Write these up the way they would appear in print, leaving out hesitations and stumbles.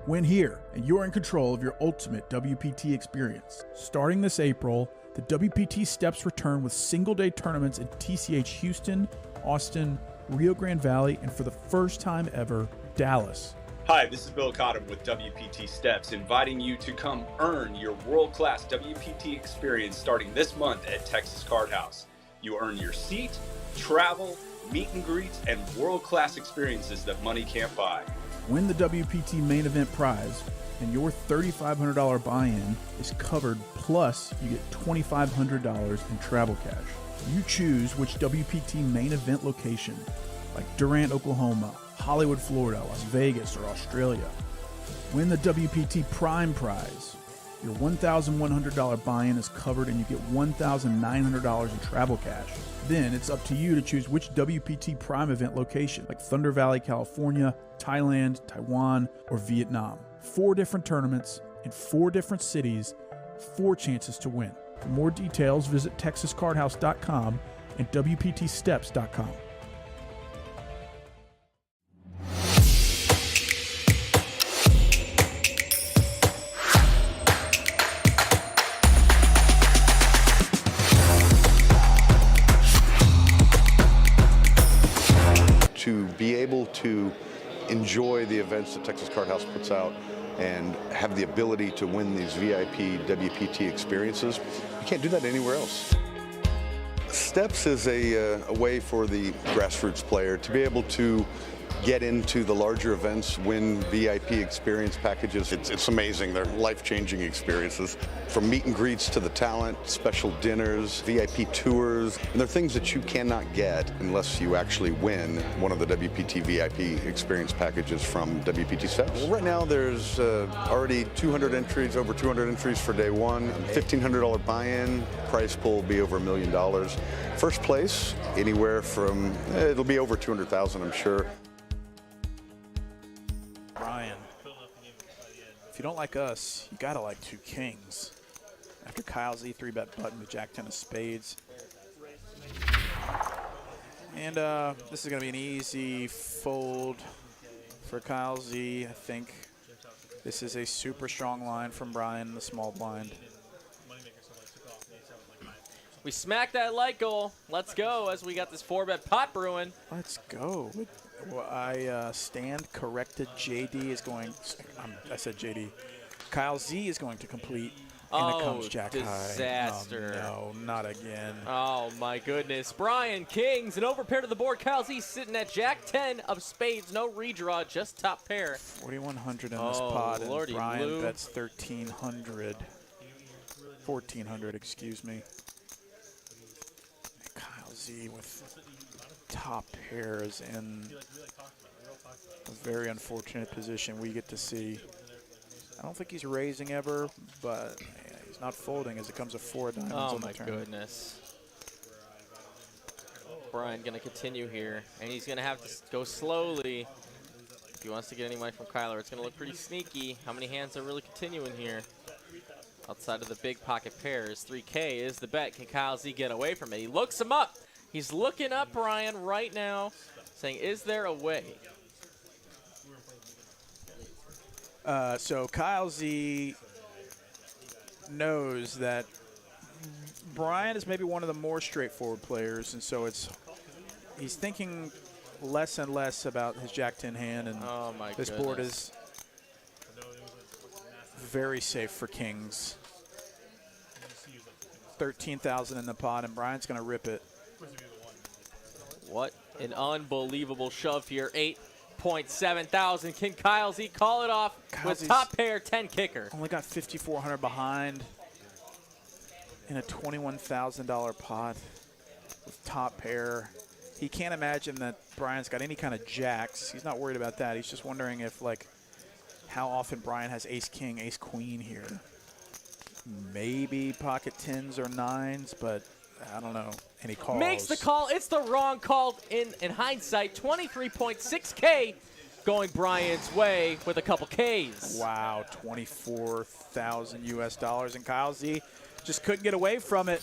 Win here, and you're in control of your ultimate WPT experience. Starting this April, the WPT Steps return with single-day tournaments in TCH Houston, Austin, Rio Grande Valley, and for the first time ever, Dallas. Hi, this is Bill Cottam with WPT Steps, inviting you to come earn your world-class WPT experience starting this month at Texas Card House. You earn your seat, travel, meet and greets, and world-class experiences that money can't buy. Win the WPT main event prize, and your $3,500 buy-in is covered, plus you get $2,500 in travel cash. You choose which WPT main event location, like Durant, Oklahoma, Hollywood, Florida, Las Vegas, or Australia. Win the WPT Prime prize. Your $1,100 buy-in is covered and you get $1,900 in travel cash. Then it's up to you to choose which WPT Prime event location, like Thunder Valley, California, Thailand, Taiwan, or Vietnam. 4 different tournaments in 4 different cities, 4 chances to win. For more details, visit TexasCardHouse.com and WPTSteps.com. To be able to enjoy the events that Texas Card House puts out and have the ability to win these VIP WPT experiences, you can't do that anywhere else. Steps is a way for the grassroots player to be able to get into the larger events, win VIP experience packages. It's amazing. They're life-changing experiences. From meet and greets to the talent, special dinners, VIP tours, and they're things that you cannot get unless you actually win one of the WPT VIP experience packages from WPT Steps. Well, right now there's already 200 entries, over 200 entries for day one, $1,500 buy-in, prize pool will be over $1 million. First place, anywhere from, it'll be over 200,000, I'm sure. Brian, if you don't like us, you gotta like 2 kings. After Kyle Z 3-bet button with Jack 10 of spades. And this is gonna be an easy fold for Kyle Z. I think this is a super strong line from Brian, the small blind. We smacked that light goal. Let's go as we got this 4-bet pot brewing. Let's go. Well, I stand corrected. JD is going. I said JD. Kyle Z is going to complete. And it comes Jack disaster. High. Oh, no, not again. Oh, my goodness. Brian Kings, an overpair to the board. Kyle Z sitting at Jack 10 of spades. No redraw, just top pair. 4,100 in this pot, and Lordy Brian Lou. bets 1,300. 1,400, excuse me. And Kyle Z with top pairs in a very unfortunate position we get to see. I don't think he's raising ever, but he's not folding as it comes to 4 diamonds on the turn. Oh, my goodness. Brian going to continue here, and he's going to have to go slowly if he wants to get any money from Kyler. It's going to look pretty sneaky. How many hands are really continuing here? Outside of the big pocket pairs, 3K is the bet. Can Kyle Z get away from it? He looks him up. He's looking up Brian right now, saying, is there a way? So Kyle Z knows that Brian is maybe one of the more straightforward players, and so he's thinking less and less about his Jack 10 hand, and this board is very safe for kings. 13,000 in the pot, and Brian's going to rip it. What an unbelievable shove here. 8.7 thousand. Can Kyle Z call it off with top pair 10 kicker? Only got 5,400 behind in a $21,000 pot with top pair. He can't imagine that Brian's got any kind of jacks. He's not worried about that. He's just wondering if, like, how often Brian has ace-king, ace-queen here. Maybe pocket 10s or 9s, but I don't know. And he calls. Makes the call. It's the wrong call in hindsight. 23.6K going Brian's way with a couple Ks. Wow, 24,000 US dollars. And Kyle Z just couldn't get away from it.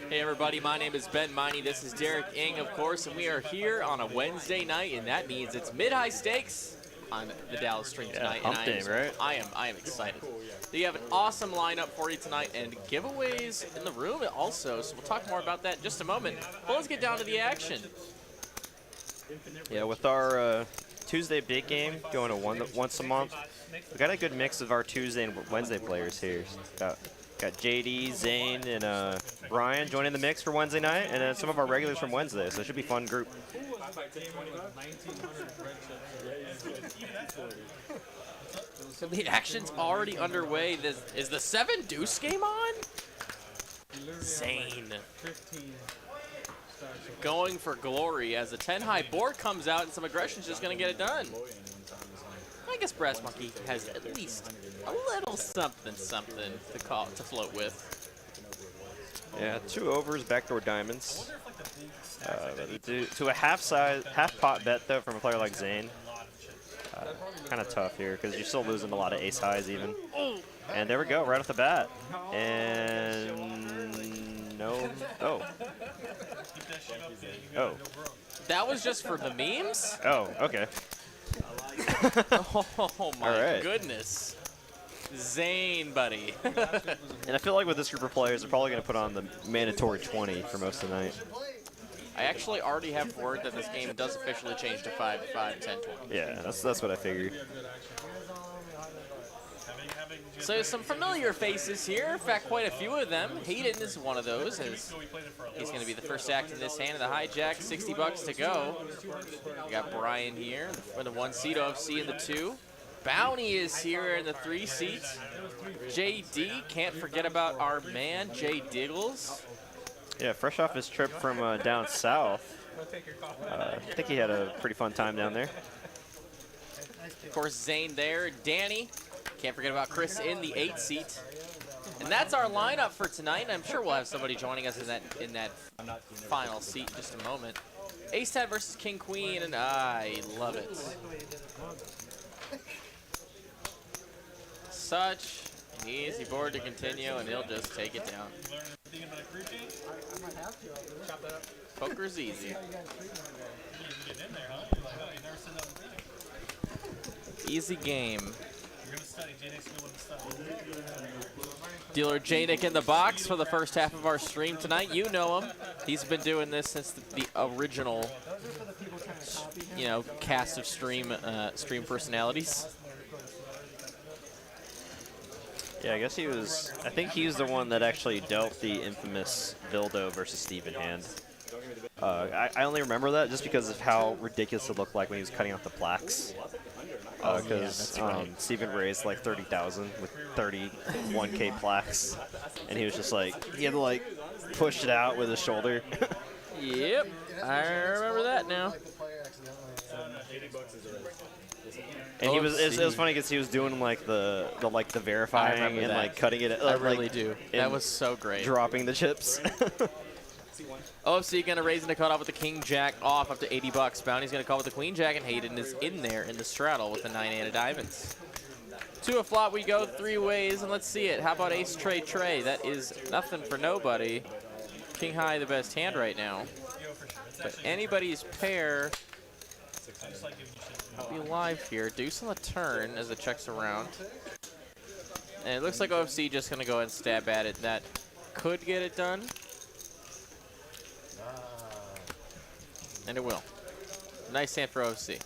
Hey everybody, my name is Ben Miney. This is Derek Ing, of course, and we are here on a Wednesday night, and that means it's mid-high stakes on the Dallas stream tonight. Hump day, right? I am excited. We have an awesome lineup for you tonight, and giveaways in the room also. So we'll talk more about that in just a moment. But let's get down to the action. Yeah, with our Tuesday big game going to once a month, we got a good mix of our Tuesday and Wednesday players here. Got JD, Zane, and Brian joining the mix for Wednesday night, and then some of our regulars from Wednesday, so it should be a fun group. So the action's already underway. Is the 7 deuce game on? Zane going for glory as the 10 high board comes out and some aggression's just going to get it done. I guess Brass Monkey has at least a little something to float with. Yeah, 2 overs, backdoor diamonds. To a half pot bet though from a player like Zane. Kind of tough here because you're still losing a lot of ace highs even. And there we go, right off the bat. And no. Oh. That was just for the memes? Oh, okay. Oh my goodness. Zane, buddy. And I feel like with this group of players, they're probably going to put on the mandatory 20 for most of the night. I actually already have word that this game does officially change to 5, 10, 20. Yeah, that's what I figured. So some familiar faces here, in fact quite a few of them. Hayden is one of those, as he's going to be the first act in this hand of the hijack, 60 bucks to go. We got Brian here for the 1 seat, OFC in the 2. Bounty is here in the 3 seats. JD, can't forget about our man, Jay Diggles. Yeah, fresh off his trip from down south. I think he had a pretty fun time down there. Of course, Zane there. Danny, can't forget about Chris in the 8 seat. And that's our lineup for tonight. And I'm sure we'll have somebody joining us in that final seat in just a moment. Ace-10 versus King-Queen, and I love it. Such an easy board to continue, and he'll just take it down. Poker's easy. Easy game. Dealer J-Nick in the box for the first half of our stream tonight. You know him. He's been doing this since the original, cast of stream personalities. Yeah, I guess I think he was the one that actually dealt the infamous Vildo versus Steven hand. I only remember that just because of how ridiculous it looked like when he was cutting out the plaques. Because Steven raised like 30,000 with 31K plaques, and he was just like, he had to like push it out with his shoulder. Yep, I remember that now. And it was funny because he was doing like the verifying and like cutting it. I really do. That was so great. Dropping the chips. OFC gonna raise in the cutoff with the King Jack off up to 80 bucks. Bounty's gonna call with the Queen Jack, and Hayden is in there in the straddle with the 9 of diamonds. To a flop we go 3 ways, and let's see it. How about Ace Trey? That is nothing for nobody. King High the best hand right now. But anybody's pair will be live here. Deuce on the turn as it checks around. And it looks like OFC just gonna go ahead and stab at it. That could get it done. And it will. Nice hand for OFC.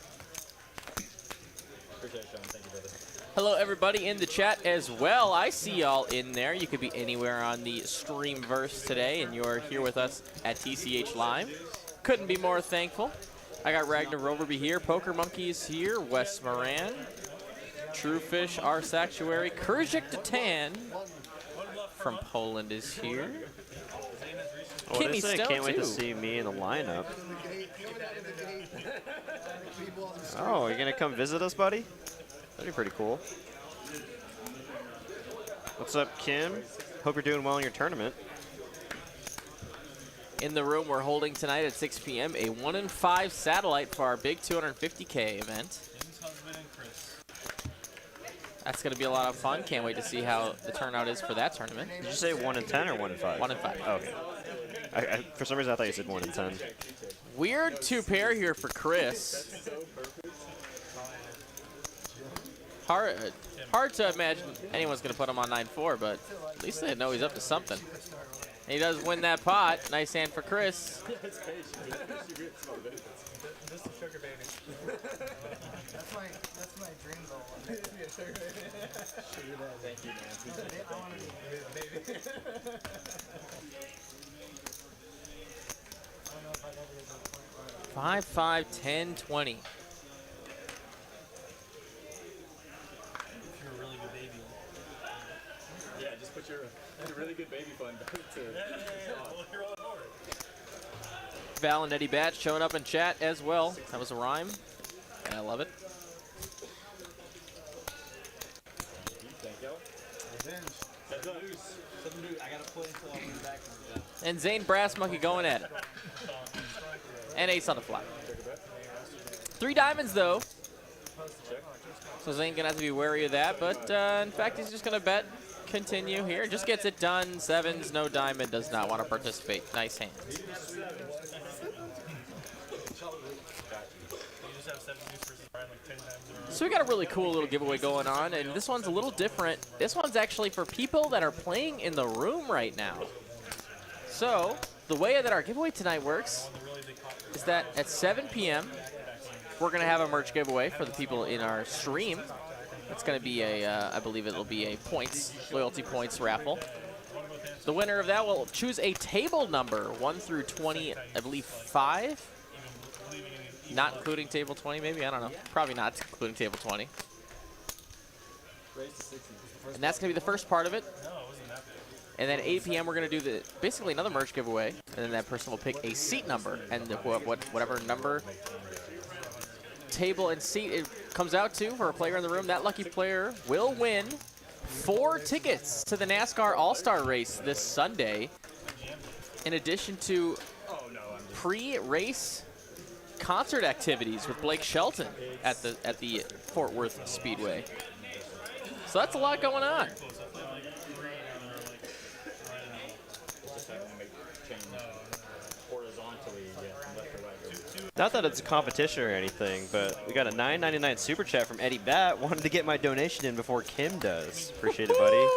Hello, everybody in the chat as well. I see y'all in there. You could be anywhere on the Streamverse today, and you're here with us at TCH Live. Couldn't be more thankful. I got Ragnar Roverby here. Poker Monkeys here. Wes Moran. Truefish, our Sanctuary. Kurzik Datan from Poland is here. Kimmy Stone, can't wait to see me in the lineup. Oh, you're gonna come visit us, buddy? That'd be pretty cool. What's up, Kim? Hope you're doing well in your tournament. In the room we're holding tonight at 6 p.m. a 1-in-5 satellite for our big 250K event. That's going to be a lot of fun. Can't wait to see how the turnout is for that tournament. Did you say 1 in 10 or 1 in 5? 1 in 5. Okay. For some reason, I thought you said 1 in 10. Weird 2 pair here for Chris. Hard to imagine anyone's going to put him on 9-4, but at least they know he's up to something. And he does win that pot. Nice hand for Chris. That's my dream goal. Thank you, man. I want to be a baby. I don't know if I'd ever get to the point where 5, 5, 10, 20. if you're a really good baby. Yeah, just put your really good baby fund back to. Well, you're on board. Val and Eddie Batch showing up in chat as well. That was a rhyme, and I love it. And Zane Brass Monkey going at it. And ace on the flop. 3 diamonds though. So Zane gonna have to be wary of that, but in fact he's just gonna bet continue here. Just gets it done. 7s, no diamond, does not want to participate. Nice hand. So we got a really cool little giveaway going on, and this one's a little different. This one's actually for people that are playing in the room right now. So the way that our giveaway tonight works is that at 7 p.m. we're going to have a merch giveaway for the people in our stream. It's going to be a, I believe it'll be a loyalty points raffle. The winner of that will choose a table number 1 through 20, I believe 5. Not including table 20, maybe? I don't know. Probably not including table 20. And that's going to be the first part of it. And then at 8 p.m. we're going to do basically another merch giveaway. And then that person will pick a seat number. And whatever number, table, and seat it comes out to for a player in the room, that lucky player will win 4 tickets to the NASCAR All-Star Race this Sunday. In addition to pre-race concert activities with Blake Shelton at the Fort Worth Speedway. So that's a lot going on. Not that it's a competition or anything, but we got a $9.99 super chat from Eddie Bat. Wanted to get my donation in before Kim does. Appreciate it, buddy.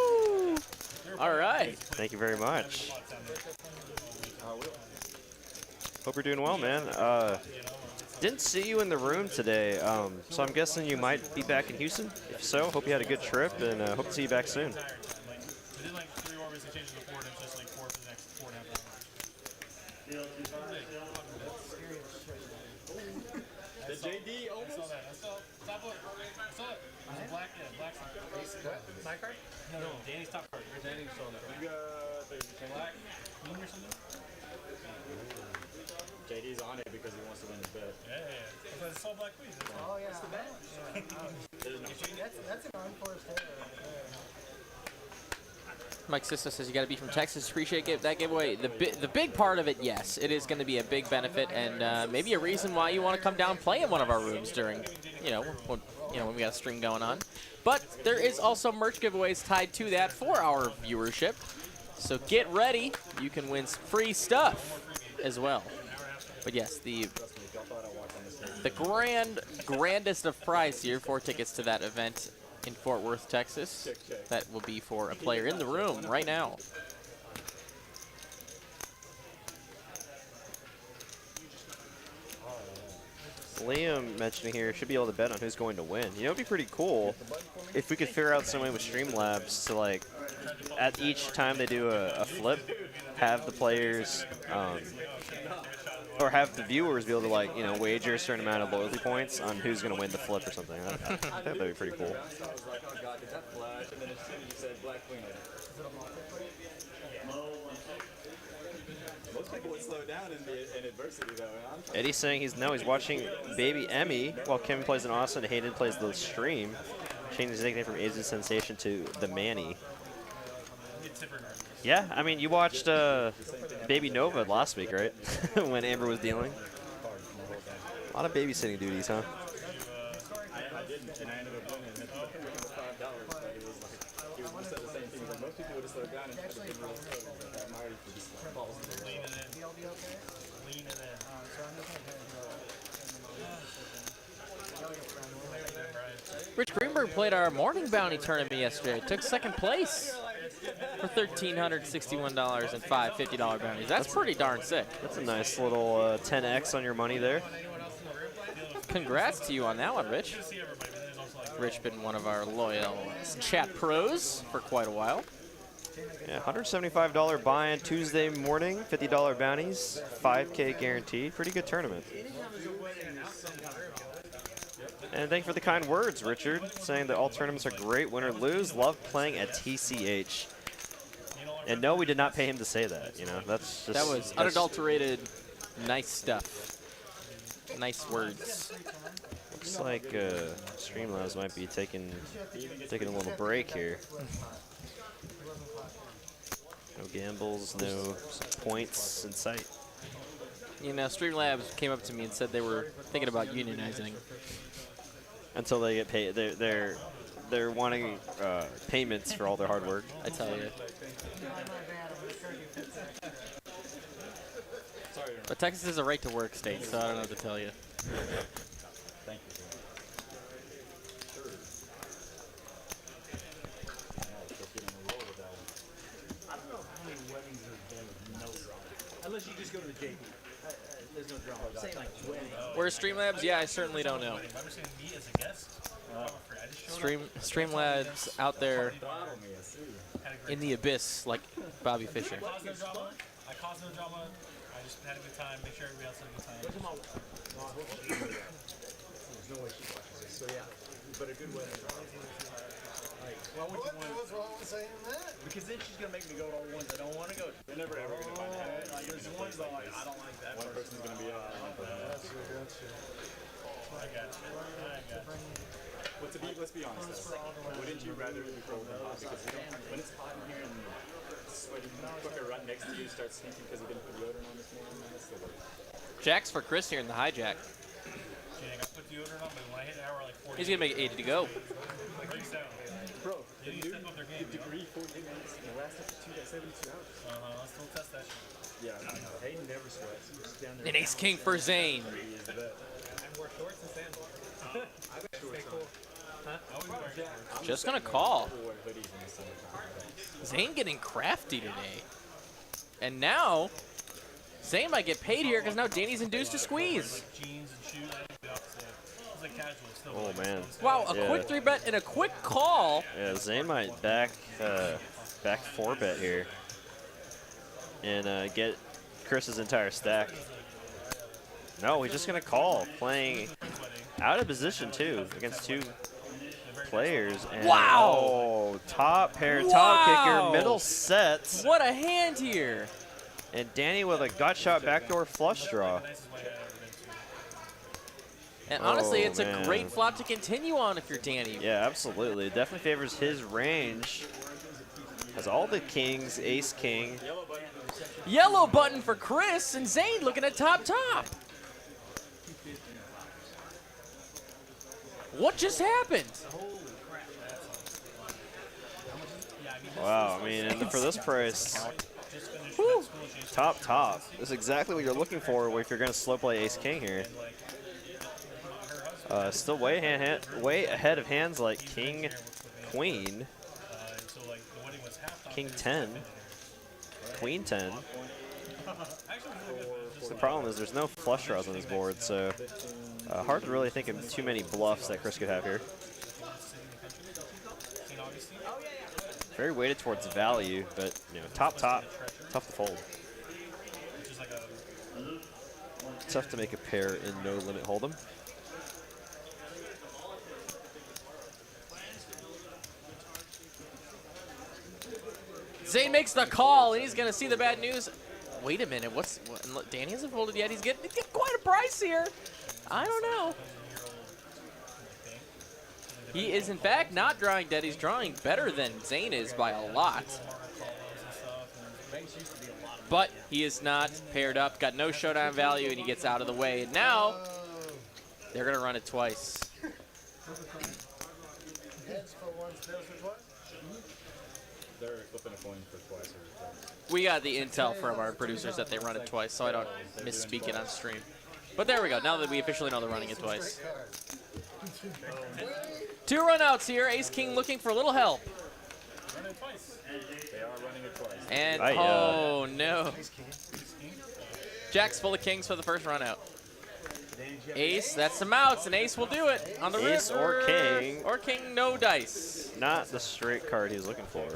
All right. Thank you very much. Hope you're doing well, man. Didn't see you in the room today, so I'm guessing you might be back in Houston. If so, hope you had a good trip, and hope to see you back soon. The JD almost. My card? No, Danny's top card. Danny's saw that. You got black moon or something? JD's on it because he wants to win his bet. Yeah. It's all black queen. Oh, yeah. That's the bet? That's an unforced error right there. Mike Sissa says you got to be from Texas. Appreciate that giveaway. The big part of it, yes, it is going to be a big benefit and maybe a reason why you want to come down and play in one of our rooms during, when we got a stream going on. But there is also merch giveaways tied to that for our viewership. So get ready. You can win free stuff as well. But yes, the grandest of prize here, 4 tickets to that event in Fort Worth, Texas. That will be for a player in the room right now. Liam mentioning here should be able to bet on who's going to win. You know, it'd be pretty cool if we could figure out some way with Streamlabs to, like, at each time they do a flip, have the players, or have the viewers be able to, like, wager a certain amount of loyalty points on who's going to win the flip or something. I think that'd be pretty cool. Most people would slow down in adversity, though. Eddie's saying he's watching Baby Emmy while Kim plays in Austin and Hayden plays the stream. Changing his nickname from Asian Sensation to The Manny. Yeah, I mean, you watched Baby Nova last week, right? When Amber was dealing. A lot of babysitting duties, huh? I didn't, and I ended up winning. It was $5, but it was like, he was the same thing. Most people would have slowed down and tried to be real slow. I admire you for just balls. you'll be okay? Lean it in. So I'm just gonna Rich Greenberg played our morning bounty tournament yesterday. Took second place for $1,361 and 5 $50 bounties. That's pretty darn sick. That's a nice little 10x on your money there. Congrats to you on that one, Rich. Rich been one of our loyal chat pros for quite a while. Yeah, $175 buy-in Tuesday morning, $50 bounties, 5K guaranteed. Pretty good tournament. And thank you for the kind words, Richard, saying that all tournaments are great, win or lose. Love playing at TCH. And no, we did not pay him to say that. You know, that's just that was unadulterated, nice stuff. Nice words. Looks like Streamlabs might be taking a little break here. No gambles, no points in sight. You know, Streamlabs came up to me and said they were thinking about unionizing. Until they get paid, they're wanting payments for all their hard work. I tell you. But Texas is a right-to-work state, so I don't know what to tell you. Thank you. I don't know how many weddings are there with no drama. Unless you just go to the JP. There's no drama. I'm saying like weddings. Where's Streamlabs? Yeah, I certainly don't know. Streamlabs out there in the abyss like Bobby Fischer. I caused no drama. I just had a good time. Make sure everybody else had a good time. There's no way she watches this. So yeah, but a good wedding. Like, well, What's wrong with saying that? because then she's gonna make me go to all the ones I don't want to go to. They're never ever gonna find out. Like, there's ones that like I don't like that. One person's gonna be I got you. But let's be honest though. Wouldn't you rather be cold than hot? Because when it's hot in here and sweaty cooker right next to you starts stinking because you didn't put deodorant on this morning, that's the worst. Jack's for Chris here in the hijack. Kidding, I put deodorant on, but when I hit an hour like 40, He's gonna make it 80 to go. Bro, the degree 40 minutes and the last up to 72 hours. Let's still test that. Yeah, Hayden never sweats. He's just down there. An ace king for Zane. He is the best. I wore shorts and sandals. I wear shorts on. Huh? I would wear shorts. Just gonna call. I wear hoodies in the summertime. Zane getting crafty today. And now, Zane might get paid here because now Danny's induced to squeeze. Jeans and shoes, I think the opposite. It's like casual still. Oh man. Wow, a quick 3-bet and a quick call. Yeah, Zane might back 4-bet here and get Chris's entire stack. No, he's just gonna call, playing out of position too against two players. And Wow! Oh, top pair, top kicker, middle set. What a hand here. And Danny with a gut shot backdoor flush draw. And honestly, Oh, it's man. a great flop to continue on if you're Danny. Yeah, absolutely. It definitely favors his range. Has all the kings, ace king. Yellow button for Chris, and Zane looking at top. What just happened? Wow, I mean, and for this price, Whew. top. This is exactly what you're looking for if you're going to slow play ace king here. Still way ahead of hands like king, queen, king 10, queen 10. The problem is there's no flush draws on this board, so hard to really think of too many bluffs that Chris could have here. Very weighted towards value, but you know, top, tough to fold. Tough to make a pair in no limit hold'em. Zane makes the call, and he's going to see the bad news. Wait a minute, what, Danny hasn't folded yet. He's getting quite a price here. I don't know. He is, in fact, not drawing dead. He's drawing better than Zane is by a lot. But he is not paired up, got no showdown value, and he gets out of the way. And now, they're going to run it twice. Heads for one, tails for twice. They're flipping a coin for twice or twice. We got the intel from our producers that they run it twice, so I don't misspeak it on stream. But there we go. Now that we officially know they're running it twice. 2 runouts here. Ace King looking for a little help. Running it twice. They are running it twice. And oh no. Jack's full of kings for the first run out. Ace, that's some outs, and Ace will do it on the Ace river. or king. Or king, no dice. Not the straight card he was looking for.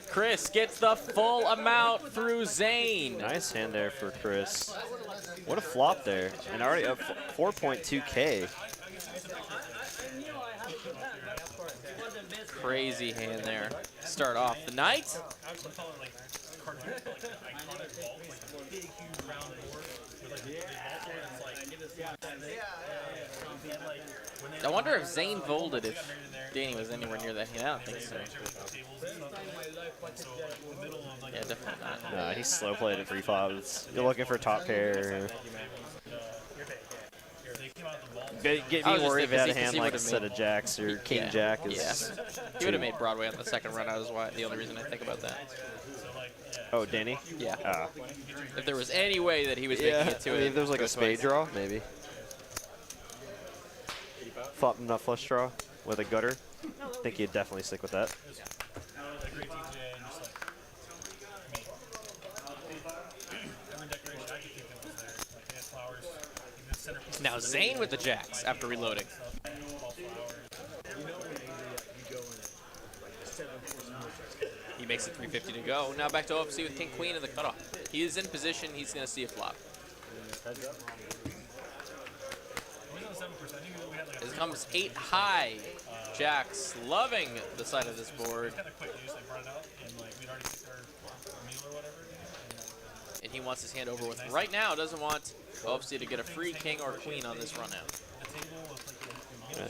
Chris gets the full amount through Zane. Nice hand there for Chris. What a flop there. And already up 4.2K. Crazy hand there. Start off the night. I wonder if Zane folded if Danny was anywhere near that hand. I don't think so. Yeah, definitely not. Nah, he slow played it pre-flop. You're looking for top pair. Get me worried if he had a hand like a set of jacks or king jack is. Yeah. He would have made Broadway on the second run out is why the only reason I think about that. Oh, Danny? Yeah. Ah. If there was any way that he was making it to I it. mean, if there was like a spade draw, maybe. Flop enough flush draw with a gutter. I think he'd definitely stick with that. Now Zane with the jacks after reloading. He makes it 350 to go. Now back to OFC with king queen and the cutoff. He is in position. He's going to see a flop. This comes 8 high. Jacks loving the side of this board. And he wants his hand over with right now. Doesn't want OFC to get a free king or queen on this run out.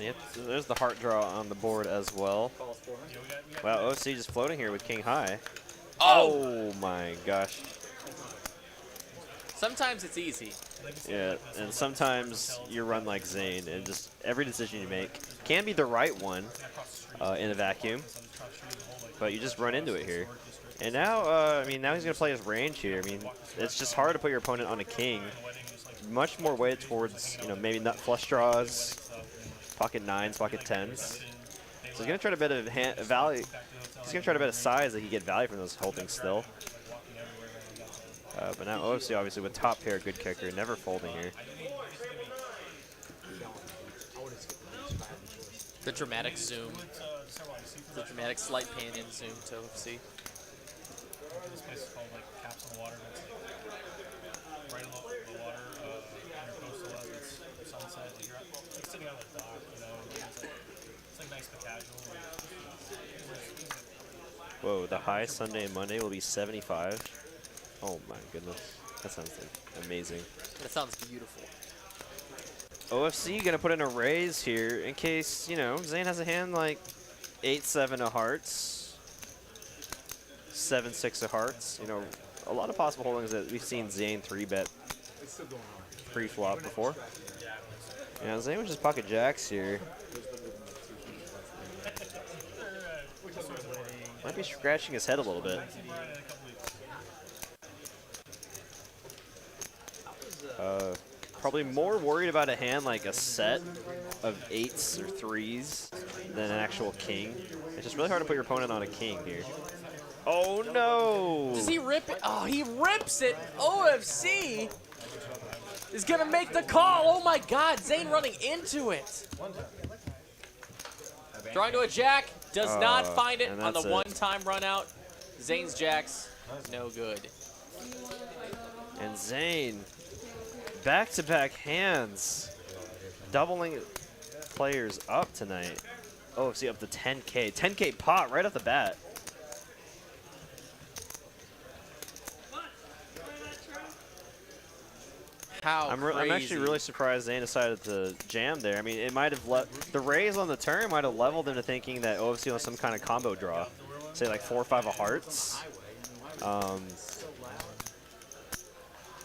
Yeah, there's the heart draw on the board as well. Wow, OFC just floating here with king high. Oh my gosh. Sometimes it's easy. Yeah, and sometimes you run like Zane, and just every decision you make can be the right one in a vacuum, but you just run into it here. And now, I mean, now he's going to play his range here. I mean, it's just hard to put your opponent on a king. Much more weighted towards, you know, maybe nut flush draws, pocket 9s, pocket 10s. So he's going to try to bet a value. He's going to try to bet a size that he get value from those holdings still. But now OFC obviously with top pair, good kicker, never folding here. The dramatic zoom. The dramatic slight pan in zoom to OFC. This place is called like Caps on the Water. It's like right along the water, intercoastal, it's sunset. Like you're like sitting on the dock, you know. It's like nice but casual. Whoa, the high Sunday and Monday will be 75. Oh my goodness, that sounds like amazing. That sounds beautiful. OFC gonna put in a raise here in case, you know, Zane has a hand like 8-7 of hearts, 7-6 of hearts. You know, a lot of possible holdings that we've seen Zane 3-bet pre-flop before. You know, Zane was just pocket jacks here. Might be scratching his head a little bit. Probably more worried about a hand like a set of 8s or 3s than an actual king. It's just really hard to put your opponent on a king here. Oh no! Does he rip it? Oh, he rips it. OFC is going to make the call. Oh my God, Zane running into it. Drawing to a jack, does not find it on the one-time run out. Zane's jacks, no good. And Zane, back-to-back hands, doubling players up tonight. Oh, see, up to 10K. 10K pot right off the bat. How I'm actually really surprised Zane decided to jam there. I mean, it might have the raise on the turn might have leveled into thinking that OFC was some kind of combo draw, say like 4 or 5 of hearts.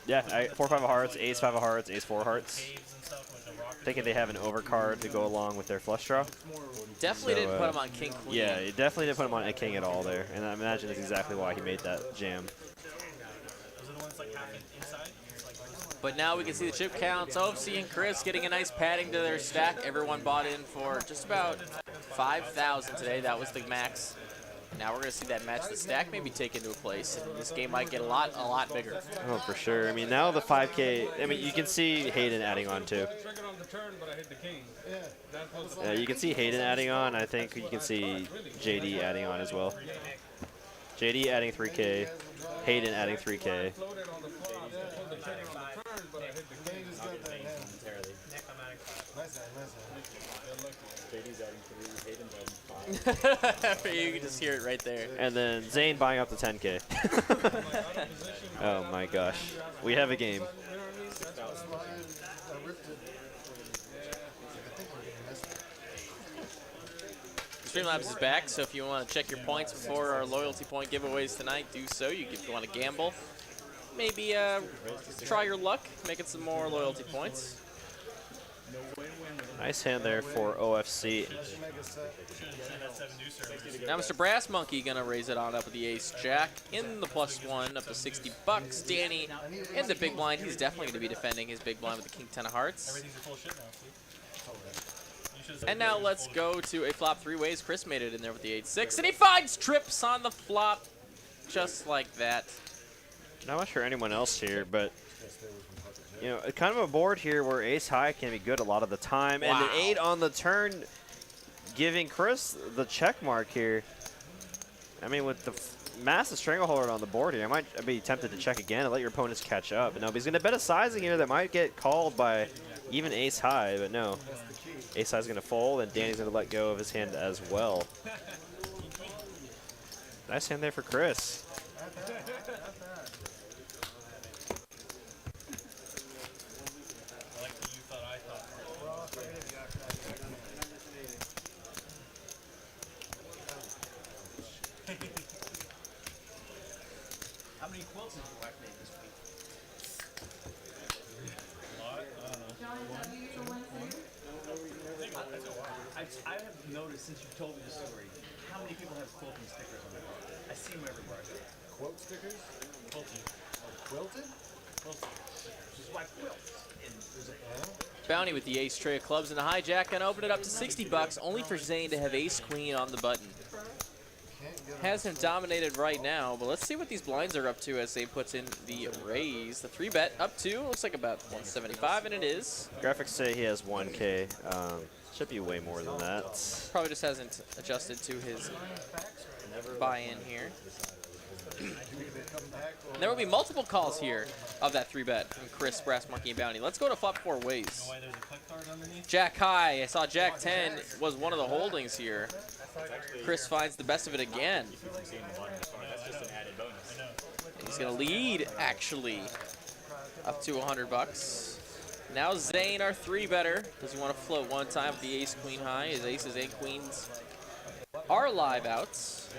Yeah, 4 or 5 of hearts, ace 5 of hearts, ace 4 of hearts. thinking they have an overcard to go along with their flush draw. Definitely So, didn't put him on king queen. Yeah, it definitely didn't put him on a king at all there, and I imagine that's exactly why he made that jam. Those are the ones like half inside. It's like But now we can see the chip counts. OFC and Chris getting a nice padding to their stack. Everyone bought in for just about 5,000 today. That was the max. Now we're going to see that match the stack maybe take into a place. And this game might get a lot bigger. Oh, for sure. I mean, now the 5K, I mean, you can see Hayden adding on too. You can see Hayden adding on. I think you can see JD adding on as well. JD adding 3K, Hayden adding 3K. JD's adding 3, Hayden's adding 5. You can just hear it right there. And then Zane buying up the 10K. Oh my gosh. We have a game. Streamlabs is back, so if you want to check your points before our loyalty point giveaways tonight, do so. If you want to gamble, maybe try your luck, making some more loyalty points. Nice hand there for OFC. Now Mr. Brass Monkey gonna raise it on up with the ace jack in the +1 up to 60 bucks. Danny in the big blind. He's definitely gonna be defending his big blind with the king 10 of hearts. everything's full shit now. And now let's go to a flop 3 ways. Chris made it in there with the 8-6, and he finds trips on the flop, just like that. Not much for anyone else here, but you know, kind of a board here where ace high can be good a lot of the time, and an 8 on the turn, giving Chris the check mark here. I mean, with the massive stranglehold on the board here, I might be tempted to check again and let your opponents catch up. But no, but he's going to bet a sizing here that might get called by even ace high, but no. Ace high is going to fold, and Danny's going to let go of his hand as well. Nice hand there for Chris. How many quilts did your wife make this week? I have noticed since you've told me the story, how many people have quilting stickers on their car? I see them everywhere. Quote stickers? Quilted. Quilted? Quilted. This is why quilts. And there's a Bounty with the ace tray of clubs and a hijack, and open it up to 60 bucks, only for Zane to have ace queen on the button. Has him dominated right now, but let's see what these blinds are up to as Zane puts in the raise. The 3-bet up to, looks like about 175, and it is. Graphics say he has 1K. Should be way more than that. Probably just hasn't adjusted to his buy-in here. There will be multiple calls here of that 3-bet from Chris, Brass, Marky, and Bounty. Let's go to flop 4 ways. Why there's a click card underneath? Jack high. I saw Jack 10 was one of the holdings here. Chris finds the best of it again. That's just an added bonus. And he's going to lead, actually, up to 100 bucks. Now Zane, our 3-better. Does he want to float one time with the ace, queen high? His aces and queens are live outs.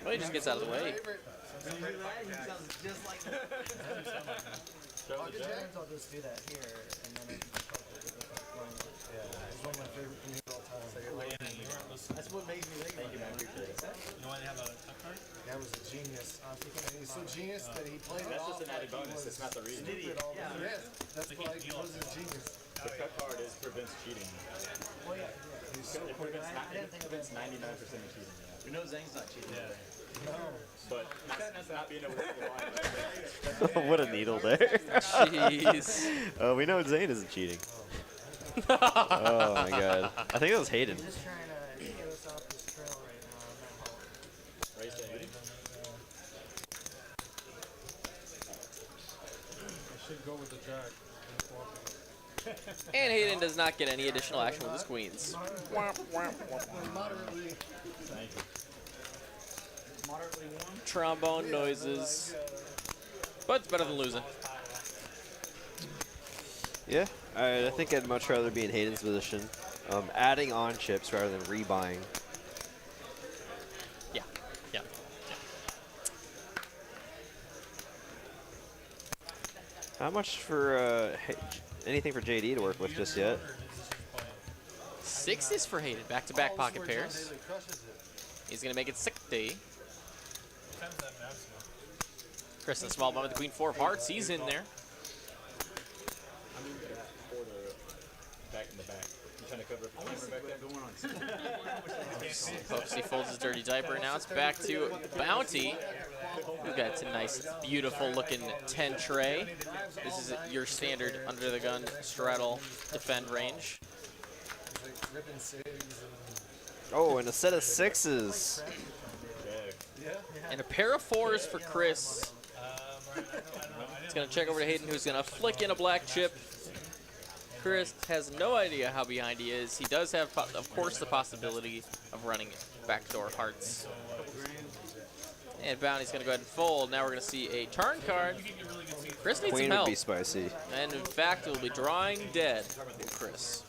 Well, he just gets out of the way. I'll just do that here, and then it's one of my favorite things of all time. That's what makes me think. Thank you, man. Appreciate it. You know why they have a click card? That was a genius. He's so genius that he played it That's off just an added like he bonus. was It's not the reason. stupid all the time. Yes, that's why he was a genius. The cut card is prevents cheating. Well, yeah, he's so It quick. prevents 99% of cheating. We know Zane's not cheating. No. But not being able to hit the line. What a needle there. Jeez. We know Zane isn't cheating. Oh my god. I think it was Hayden. Just trying to get us off this trail right now. Raise to 80. I should go with the jack. And Hayden does not get any additional action with his queens. Moderately. Thank you. Moderately warm. Trombone noises. But it's better than losing. Yeah, I think I'd much rather be in Hayden's position. Adding on chips rather than rebuying. Yeah. Not much for anything for JD to work with just yet. 6 is for Hayden. Back-to-back pocket pairs. He's going to make it 60. Chris in the small blind with the queen 4 of hearts. He's in there. Back in the back. You trying to cover up the camera back there? Going on. Hopes he folds his dirty diaper. Now it's back to Bounty. We've got a nice, beautiful looking 10 tray. This is your standard under the gun straddle defend range. Oh, and a set of 6s. And a pair of 4s for Chris. He's going to check over to Hayden, who's going to flick in a black chip. Chris has no idea how behind he is. He does have, of course, the possibility of running backdoor hearts. And Bounty's going to go ahead and fold. Now we're going to see a turn card. Chris needs Queen some would help. be spicy. And in fact, it will be drawing dead for Chris.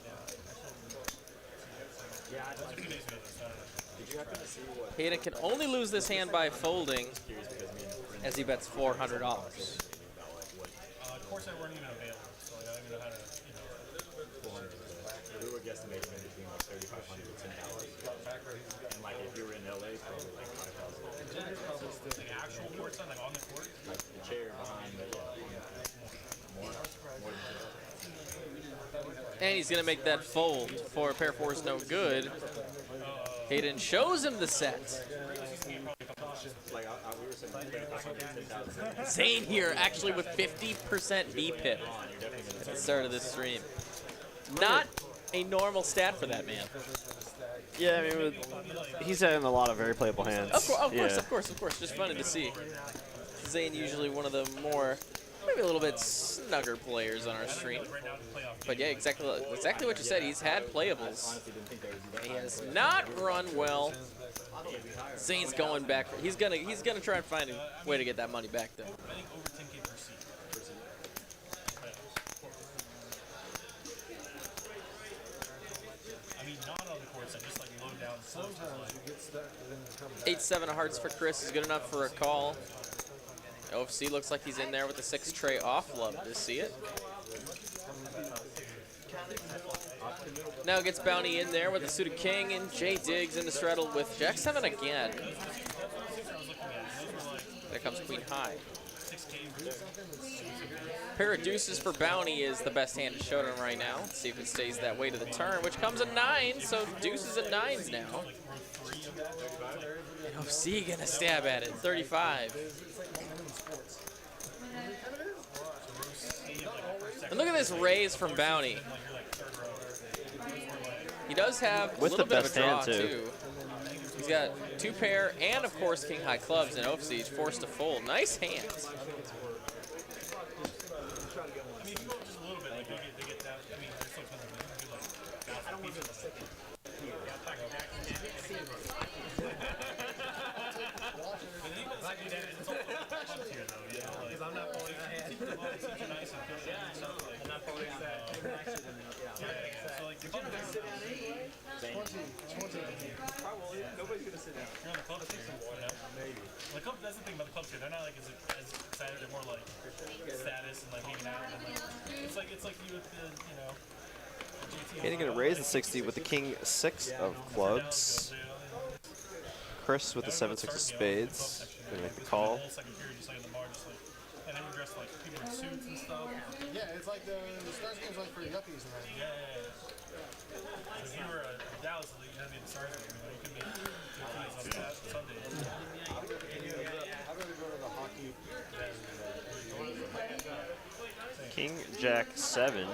Hayden can only lose this hand by folding as he bets $400. Of course, I weren't even available, so I don't even know how to, you know. 400. We were guesstimating between like 3,500 to $10. And like if you were in LA, probably like 5,000. Like actual courts on, like on the court. Like the chair behind the more than And he's going to make that fold for a pair of 4s no good. Hayden shows him the set. like we were saying 3,500 to 10,000. Zane here actually with 50% VPIP at the start of this stream. Not a normal stat for that man. Yeah, I mean, he's having a lot of very playable hands. Of course. Just funny to see. Zane usually one of the more, maybe a little bit snugger players on our stream. But yeah, exactly what you said. He's had playables. He has not run well. Zane's going back. He's gonna try and find a way to get that money back though. I mean, not on the courts. I just like low down. Sometimes you get stuck and then you come back. 8-7 of hearts for Chris is good enough for a call. OFC looks like he's in there with the 6 tray off. Love to see it. Now gets Bounty in there with the suited king, and Jay Diggs in the straddle with Jack 7 again. There comes Queen High. Pair of deuces for Bounty is the best hand to showdown right now. Let's see if it stays that way to the turn, which comes a 9, so deuces and 9s now. And OFC gonna stab at it, 35. And look at this raise from Bounty. He does have a little bit of a draw, too. He's got 2 pair and, of course, king high clubs, and OFC forced to fold. Nice hands. Nobody's gonna sit down. You're on the club here, you know? Maybe. The club, that's the thing about the clubs here. They're not like as excited. They're more like status and like hanging out. And like it's like you with the, you know. Hayden gonna raise the 60 with the king 6 of clubs. Chris with the 7-6 of spades. Gonna make the call. And then we're dressed like people in suits and stuff. Yeah, it's like the Stars game's like for the yuppies, man. Yeah. If you were a Dallas Elite, you had to be in the Stars game. You could be on Sunday. I'd rather go to the hockey. King Jack 7.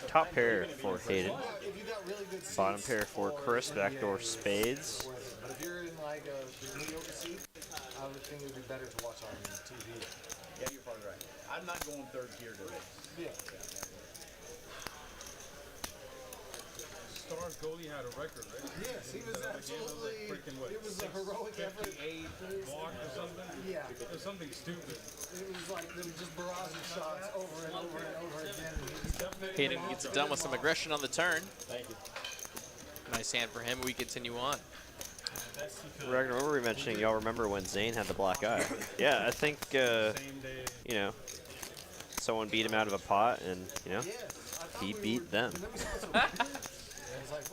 Top pair for Hayden. If you got really good seats, Bottom pair for Chris. Backdoor spades. but if you're in like a mediocre seat, I would think it would be better to watch on TV. Yeah, you're probably right. I'm not going third tier to it. Yeah. Stars goalie had a record, right? Yes, he was absolutely. It was a heroic effort. 58 block or something. Yeah. It was something stupid. It was like there was just barrage shots over and over and over again. Hayden gets it done with some aggression on the turn. Thank you. Nice hand for him. We continue on. Ragnar, what were we mentioning? Y'all remember when Zane had the black eye? Yeah, I think you know, someone beat him out of a pot, and you know, he beat them.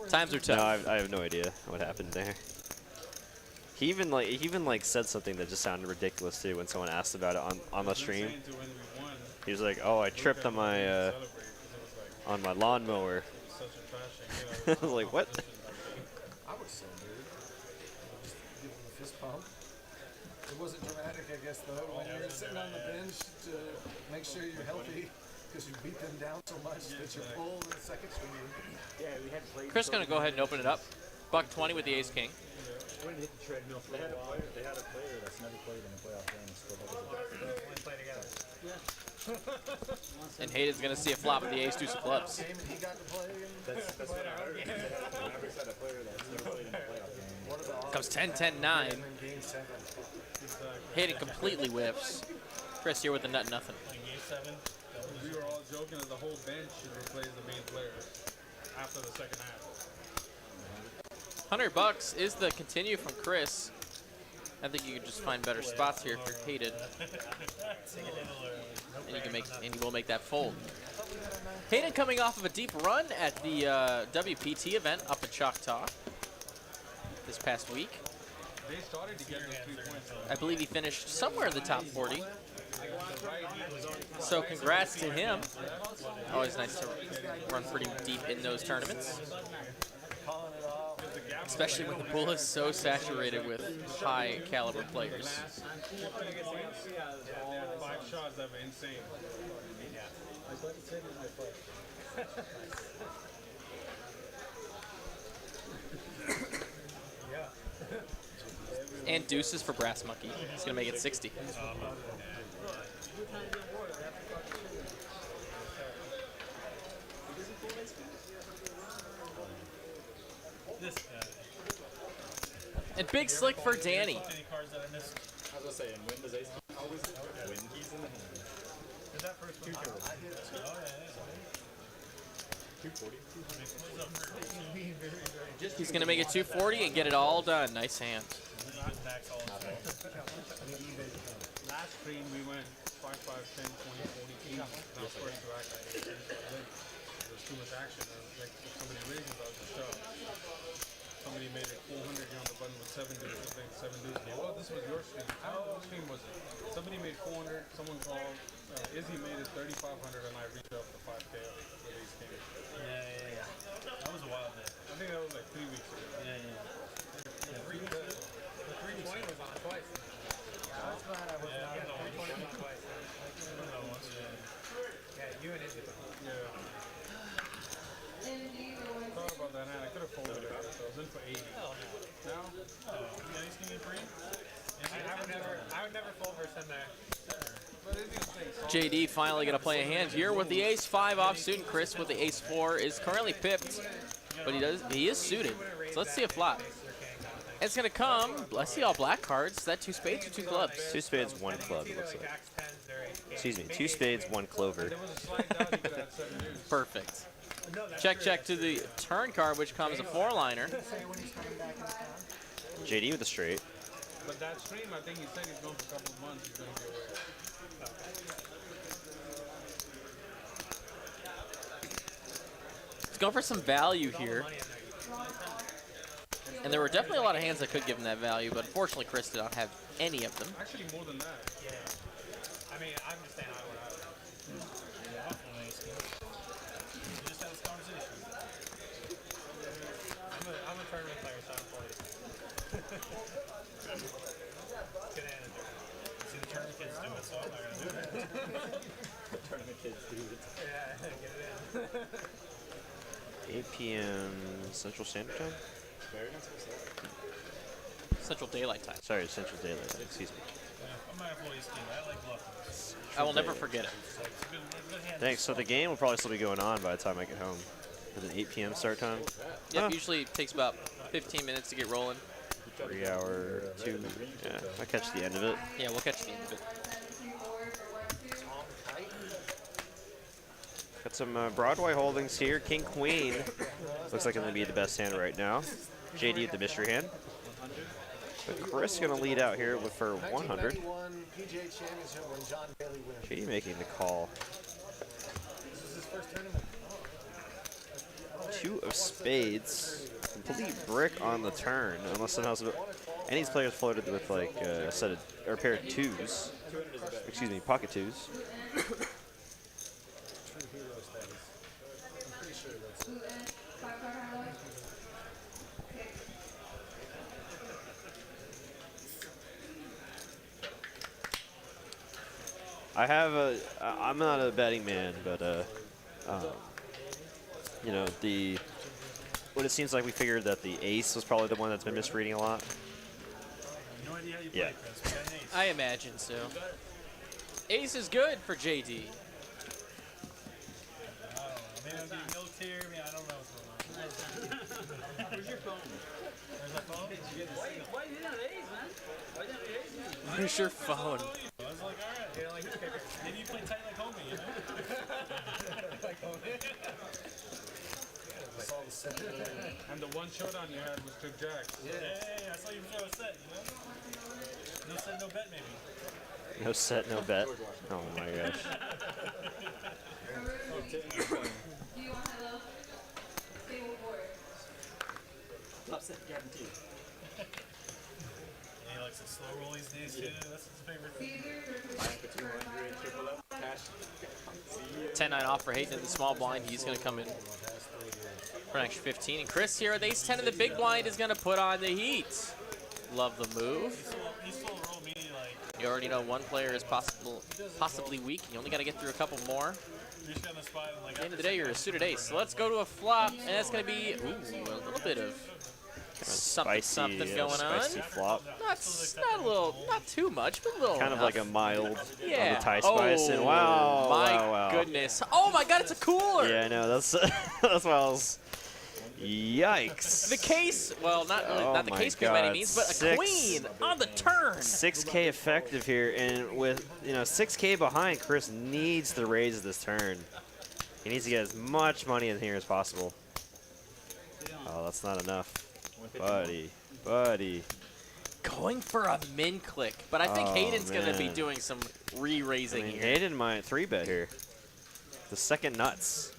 Times are tough. No, I have no idea what happened there. He even like said something that just sounded ridiculous too when someone asked about it on the stream. He was like, "Oh, I tripped on my lawnmower." I was like, "What?" I would say, dude. Just give him a fist pump. It wasn't dramatic, I guess, though. When you're sitting on the bench to make sure you're healthy because you beat them down so much that you're full in the second string. Yeah, we had played. Chris gonna go ahead and open it up. Buck 20 with the ace king. I went to hit the treadmill for a while. They had a player that's never played in a playoff game and still does play together. And Hayden's gonna see a flop with the ace deuce of clubs. That's what I heard. Mavericks had a player that's never played in a playoff game. Comes 10-10-9. Hayden completely whiffs. Chris here with the nut nothing. We were all joking that the whole bench should replace the main player after the second half. $100 is the continue from Chris. I think you could just find better spots here if you're Hayden. And you can make, and you will make that fold. Hayden coming off of a deep run at the WPT event up in Choctaw this past week. They started to get those 3 points. I believe he finished somewhere in the top 40. So congrats to him. Always nice to run pretty deep in those tournaments. Especially when the pool is so saturated with high caliber players. 5 shots that were insane. And deuces for Brass Monkey. He's going to make it 60. And big slick for Danny. I was gonna say, and when does ace always when he's in the hand? Is that first one? 240. He's going to make it 240 and get it all done. Nice hand. Last stream we went 5, 5, 10, 20, 40, 80. That was first to act. There's too much action. Like if somebody raises, I was just shocked. Somebody made it 400 here on the button with 7 dudes. I think 7 dudes. Oh, this was your stream. What stream was it? Somebody made 400. Someone called. Izzy made it 3,500, and I reached up to 5K with ace king. Yeah. That was a while ago. I think that was like 3 weeks ago. Yeah. The 320 was on twice. I was glad I was not. 320 was on twice. Yeah, you and Izzy. Yeah. Thought about that hand. I could have folded it. So I was in for 80. Now? Yeah, he's gonna be free. I would never fold versus him there. But it's gonna stay soft. JD finally going to play a hand here with the ace-5 offsuit, and Chris with the ace-4 is currently pipped, but he is suited. So let's see a flop. It's going to come. Let's see all black cards. Is that 2 spades or 2 clubs? 2 spades, 1 club. It looks like. Excuse me, 2 spades, 1 clover. There was a slide down, you could have 7 dudes. Perfect. Check to the turn card, which comes a 4-liner. JD with a straight. But that stream, I think he said he's going for a couple of months. He's going to be away. Let's go for some value here. And there were definitely a lot of hands that could give him that value, but unfortunately Chris did not have any of them. Actually, more than that. Yeah. I mean, I'm just saying I would have. Just have this conversation. I'm a tournament player, so I'm playing. Good hand. See the tournament kids do it, so I'm not gonna do it. The tournament kids do it. Yeah, get it in. 8 p.m. Central Standard Time? Very nice. What's that? Central Daylight Time. Sorry, Central Daylight Time. Excuse me. I'm not a ace king. I like bluffing. I will never forget it. It's a good hand. Thanks. So the game will probably still be going on by the time I get home. With an 8 p.m. start time. Yep, Huh. usually it takes about 15 minutes to get rolling. 3 hour, 2. Yeah, I'll catch the end of it. Yeah, we'll catch the end of it. Got some Broadway holdings here. King Queen looks like it's going to be the best hand right now. JD with the mystery hand. But Chris going to lead out here for 100. 1991 PGA Championship when John Daly wins. JD making the call. This is his first tournament. Two of spades. Complete brick on the turn, unless somehow any of these players floated with like a set of or a pair of twos. Excuse me, pocket twos. True hero status. I'm pretty sure that's it. I have a. I'm not a betting man, but you know, what it seems like we figured that the ace was probably the one that's been misreading a lot. No idea how you Yeah. play, Chris. We got an ace. I imagine so. Ace is good for JD. I don't know. Maybe I'm getting milked here. I mean, I don't know what's going on. Where's your phone? Where's my phone? Why you didn't have A's, man? Why didn't you have A's? Where's your phone? I was like, all right. You know, like, maybe you play tight like homie, you know? Like, oh, that's all the set. And the one showdown you had was Trick Jacks. Yeah. Hey, I saw you throw a set, you know? No set, no bet, maybe. No set, no bet. Oh my gosh. Top set guarantee. He likes to slow roll these days, too. That's his favorite. Buying for 200, triple up, cash. 10-9 off for Hayden in the small blind. He's going to come in for an extra 15. And Chris here with ace 10 in the big blind is going to put on the heat. Love the move. He still roll me like. You already know one player is possibly weak. You only got to get through a couple more. You're just on the spot and like. At the end of the day, you're a suited ace. So let's go to a flop, and that's going to be a little bit of something going spicy on. flop. Not too much, but a little. Kind of like a mild on Yeah. the tie spice. And wow, my goodness. Oh my God, it's a cooler. Yeah, I know. That's that's why I was. Yikes. The case, well, not really, Oh not the my case queen by any God. means, but a queen on the turn. 6K effective here, and with 6K behind, Chris needs to raise this turn. He needs to get as much money in here as possible. Oh, that's not enough, buddy. Going for a min click, but I think Hayden's going to be doing some re-raising here. Hayden might 3-bet here. The second nuts.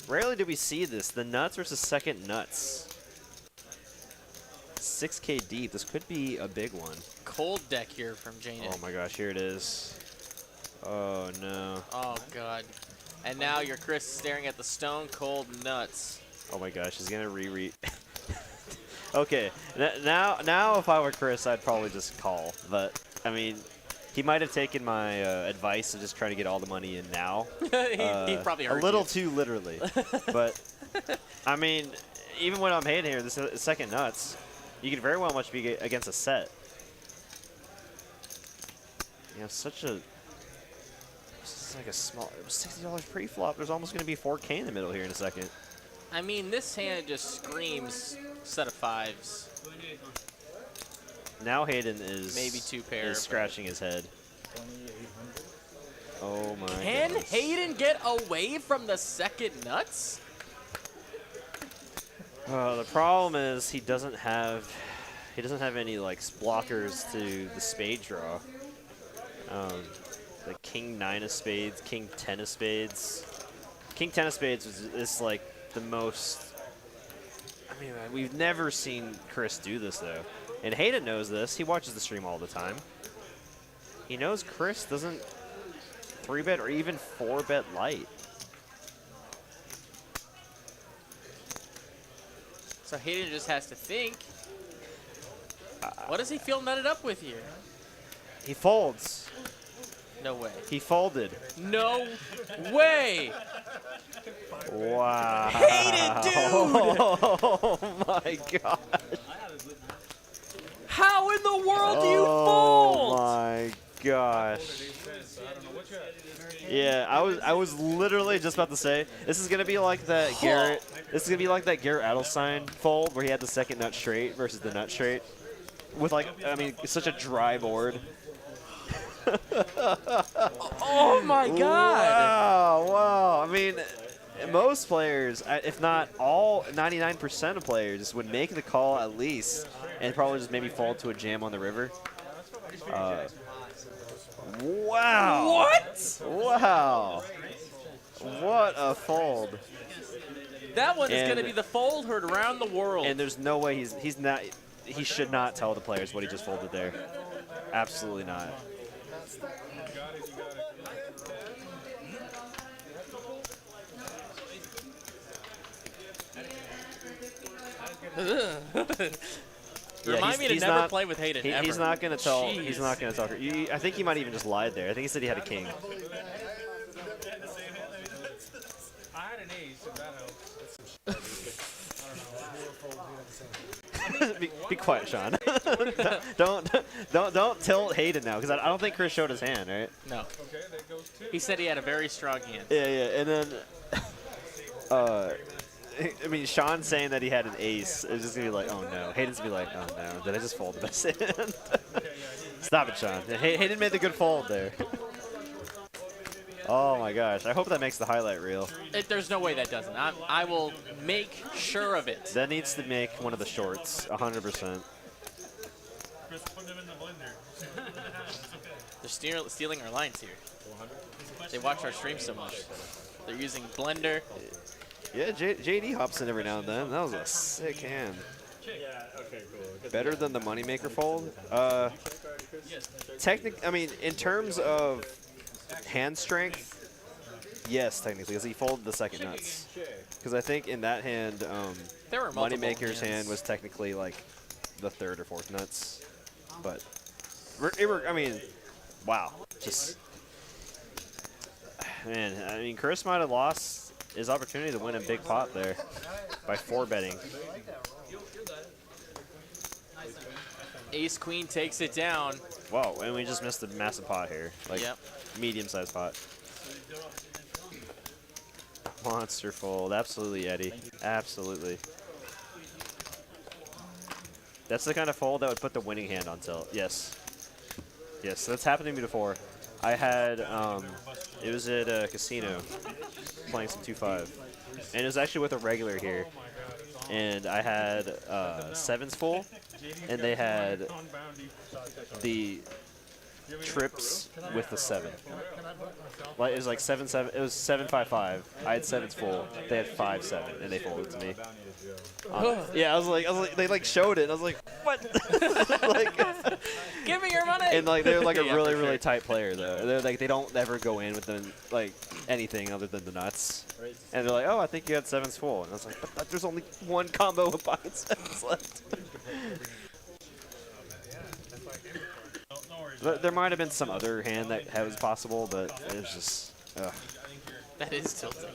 Rarely do we see this. The nuts versus second nuts. 6K deep. This could be a big one. Cold deck here from Jane. Oh my gosh, here it is. Oh no. Oh God. And now you're Chris staring at the stone cold nuts. Oh my gosh, he's gonna re-read. Okay, now if I were Chris, I'd probably just call. But I mean, he might have taken my advice of just trying to get all the money in now. he probably heard a little you. too literally. But I mean, even when I'm hitting here, this second nuts, you could very well much be against a set. Such a. This is like a small. It was $60 pre-flop. There's almost going to be 4K in the middle here in a second. I mean, this hand just screams set of fives. Now Hayden is maybe two pair. Is scratching his head. Oh my Can goodness. Hayden get away from the second nuts? The problem is he doesn't have any like blockers to the spade draw. The king 9 of spades, king 10 of spades. King 10 of spades is like the most. I mean, we've never seen Chris do this though, and Hayden knows this. He watches the stream all the time. He knows Chris doesn't 3-bet or even 4-bet light. So Hayden just has to think. What does he feel nutted up with here? He folds. No way. He folded. No way. Wow. Hayden, dude. Oh my gosh. How in the world do you Oh fold? my gosh. Yeah, I was literally just about to say this is gonna be like that Garrett. This is gonna be like that Garrett Adelstein fold where he had the second nut straight versus the nut straight, with like it's such a dry board. Oh my God! Wow! I mean, most players, if not all, 99% of players would make the call at least, and probably just maybe fold to a jam on the river. Wow. What? Wow. What a fold. That one is going to be the fold heard around the world. And there's no way he should not tell the players what he just folded there. Absolutely not. Remind me to never play with Hayden ever. He's not going to tell. Jeez. He's not going to tell her. I think he might even just lied there. I think he said he had a king. I had an ace, if that helps. be quiet, Sean. don't tilt Hayden now, because I don't think Chris showed his hand, right? No. Okay, that goes two. He said he had a very strong hand. Yeah, and then, I mean, Sean saying that he had an ace is just gonna be like, oh no. Hayden's gonna be like, oh no, did I just fold the best hand? Stop it, Sean. Hayden made the good fold there. Oh my gosh, I hope that makes the highlight reel. There's no way that doesn't. I will make sure of it. That needs to make one of the shorts, 100%. Chris, put them in the blender. They're stealing our lines here. They watch our stream so much. They're using blender. Yeah, JD hops in every now and then. That was a sick hand. Yeah, okay, cool. Better than the moneymaker fold? I mean, in terms of hand strength, yes, technically, because he folded the second nuts. Because I think in that hand, There were multiple moneymaker's hands. hand was technically like the third or fourth nuts. But, I mean, wow. Just, man, I mean, Chris might have lost his opportunity to win a big pot there by 4-betting. Ace Queen takes it down. Wow, and we just missed a massive pot here. Like, medium-sized pot. Monster fold. Absolutely, Eddie. Absolutely. That's the kind of fold that would put the winning hand on tilt. Yes. Yes, that's happened to me before. I had, it was at a casino playing some 2-5. And it was actually with a regular here. And I had sevens full, and they had the trips with the 7. Like, it was like 7-7. It was 7-5-5. I had sevens full. They had 5-7, and they folded to me. Yeah, I was like, they like showed it. And I was like, what? Like, give me your money. and like they're like a really tight player though. They're like they don't ever go in with them like anything other than the nuts. And they're like, oh, I think you had sevens full. And I was like, but there's only one combo of pocket sevens left. There might have been some other hand that was possible, but it was just, ugh. That is tilting.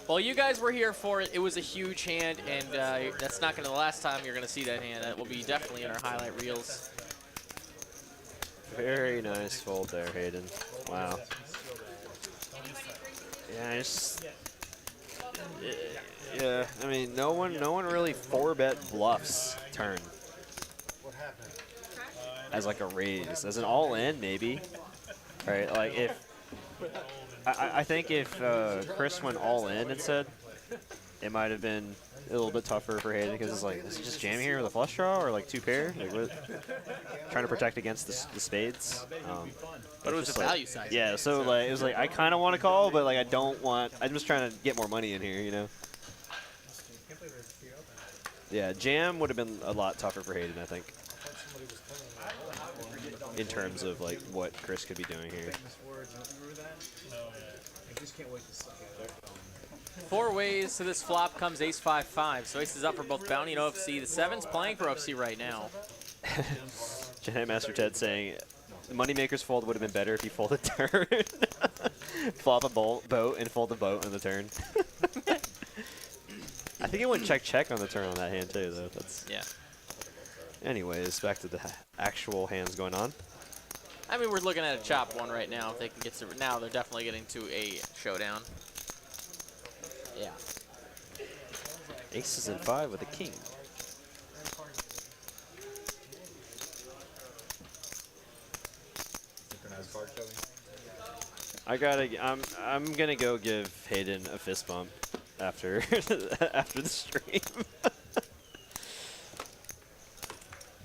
Well, you guys were here for it. It was a huge hand, and that's not going to be the last time you're going to see that hand. That will be definitely in our highlight reels. Very nice fold there, Hayden. Wow. Yeah, it's yeah. I mean, no one really 4-bet bluffs turn as like a raise, as an all-in maybe, right? Like if I think if Chris went all in instead, it might have been a little bit tougher for Hayden because it's like, is he just jamming here with a flush draw or like 2 pair? Like, trying to protect against the spades. But it was a value side. Yeah, so like it was like I kind of want to call, but like I don't want. I'm just trying to get more money in here, you know. Yeah, jam would have been a lot tougher for Hayden, I think, in terms of like what Chris could be doing here. 4 ways to this flop comes ace-5-5. So ace is up for both bounty and OFC. The 7's playing for OFC right now. Jedi Master Ted saying, the Moneymaker's fold would have been better if he folded turn. Flop a boat and fold the boat on the turn. I think it went check on the turn on that hand too, though. That's yeah. Anyways, back to the actual hands going on. I mean, we're looking at a chop one right now. If they can get to now, they're definitely getting to a showdown. Yeah. Aces and 5 with a king. Synchronized card showing. I'm gonna go give Hayden a fist bump after after the stream.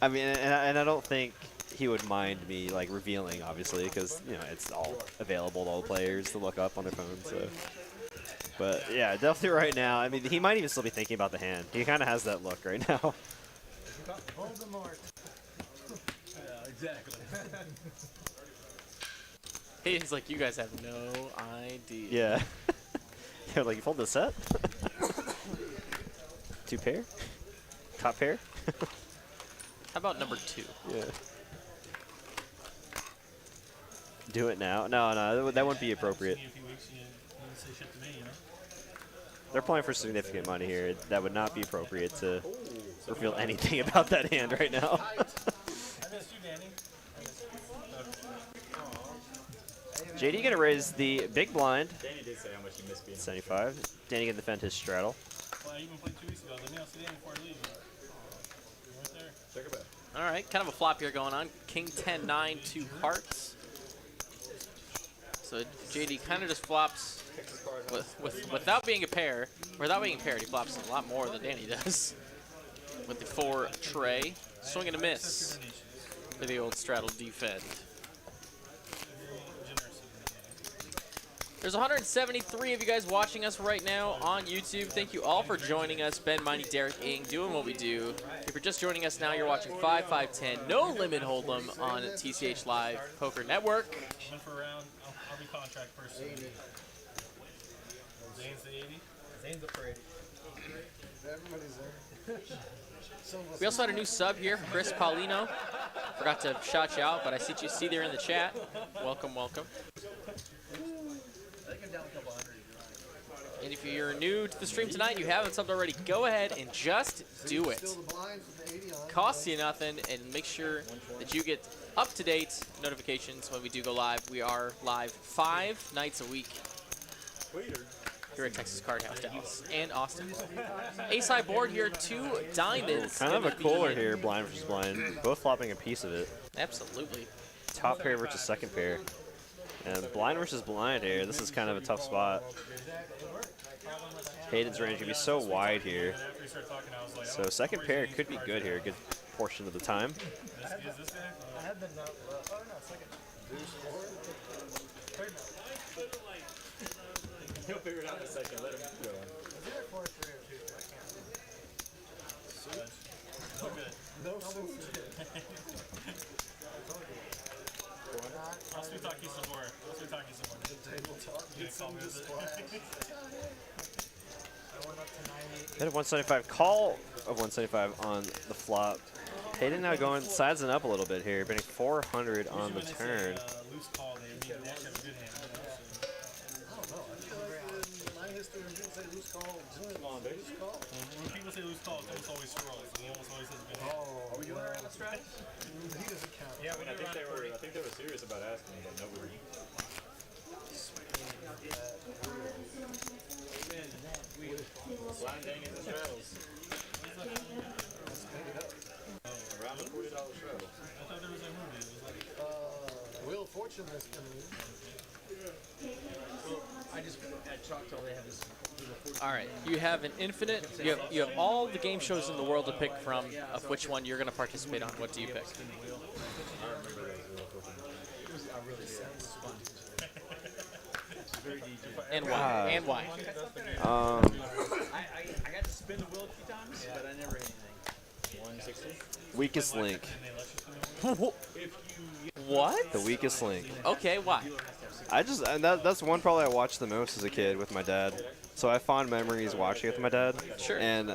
I mean, and I don't think he would mind me like revealing, obviously, because you know it's all available to all the players to look up on their phones. So. But yeah, definitely right now. I mean, he might even still be thinking about the hand. He kind of has that look right now. Voldemort. Yeah, exactly. Hayden's like, you guys have no idea. Yeah. They're like, you fold the set? 2 pair? Top pair? How about number 2? Yeah. Do it now? No, that wouldn't be appropriate. They're playing for significant money here. That would not be appropriate to reveal anything about that hand right now. JD gonna raise the big blind. Danny did say how much he missed being 75. Danny can defend his straddle. Well, I even played 2 weeks ago. Let me know Danny before I leave. Right there. Check it out. All right, kind of a flop here going on. King 10, 9, 2 hearts. So JD kind of just flops without being a pair. Without being paired, he flops a lot more than Danny does. With the 4 tray, swing and a miss for the old straddle defend. There's 173 of you guys watching us right now on YouTube. Thank you all for joining us. Ben, Miney, Derek, Ing, doing what we do. If you're just joining us now, you're watching 5-5-10 No Limit Hold'em on TCH Live Poker Network. Went for a round. I'll be contract person. Zane's the 80. Zane's up for 80. Everybody's there. We also had a new sub here, Chris Paulino. Forgot to shout you out, but I see there in the chat. Welcome, welcome. And if you're new to the stream tonight, you haven't subbed already, go ahead and just do it. Costs you nothing, and make sure that you get up-to-date notifications when we do go live. We are live 5 nights a week here at Texas Card House, Dallas, and Austin. Ace-high board here, 2 diamonds. Kind of a cooler here, blind versus blind. Both flopping a piece of it. Absolutely. Top pair versus second pair. And blind versus blind here, this is kind of a tough spot. Hayden's range can be so wide here. So second pair could be good here, a good portion of the time. I had the no, second. He'll figure it out in a second. Let him go. No suit. I'll talk you some more. The table talk. Get some display. Hit of 175, call of 175 on the flop. Hayden now going sides and up a little bit here, betting 400 on the turn. Loose call, they actually have a good hand. I don't know. I feel like in my history, when people say loose call, loose call. When people say loose call, it's almost always swirls. He almost always has a good hand. Are we doing around the stretch? He doesn't count. Yeah, we I think they were serious about asking, but nobody. Blind hanging the straddles. Around the $40 straddle. I thought there was a movie. It was like Wheel of Fortune is I just at Choctaw they have this. All right, you have an infinite. You have all the game shows in the world to pick from. Of which one you're going to participate on? What do you pick? And why? And why? I got to spin the wheel a few times, but I never hit anything. 160. Weakest link. What? The weakest link. Okay, why? And that's one probably I watched the most as a kid with my dad. So I have fond memories watching it with my dad. Sure. And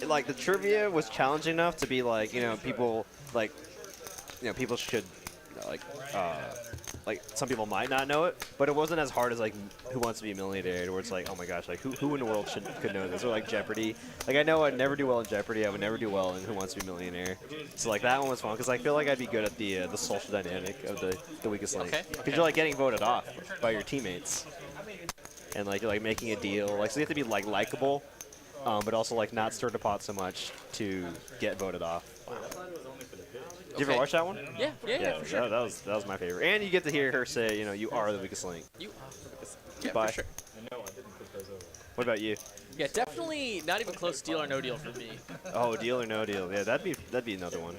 like the trivia was challenging enough to be like, people like, people should like some people might not know it, but it wasn't as hard as like Who Wants to Be a Millionaire, where it's like, oh my gosh, like who in the world could know this, or like Jeopardy. Like I know I'd never do well in Jeopardy, I would never do well in Who Wants to Be a Millionaire. So like that one was fun because I feel like I'd be good at the social dynamic of the weakest link, because you're like getting voted off by your teammates, and like you're like making a deal, like so you have to be like likable, but also like not stir the pot so much to get voted off. Did you ever watch that one? Yeah, for sure. That was my favorite. And you get to hear her say, you are the weakest link. You are the weakest link. Yeah, Bye. for sure. No, I didn't put those over. What about you? Yeah, definitely not even close deal or no deal for me. Oh, deal or no deal? Yeah, that'd be another one.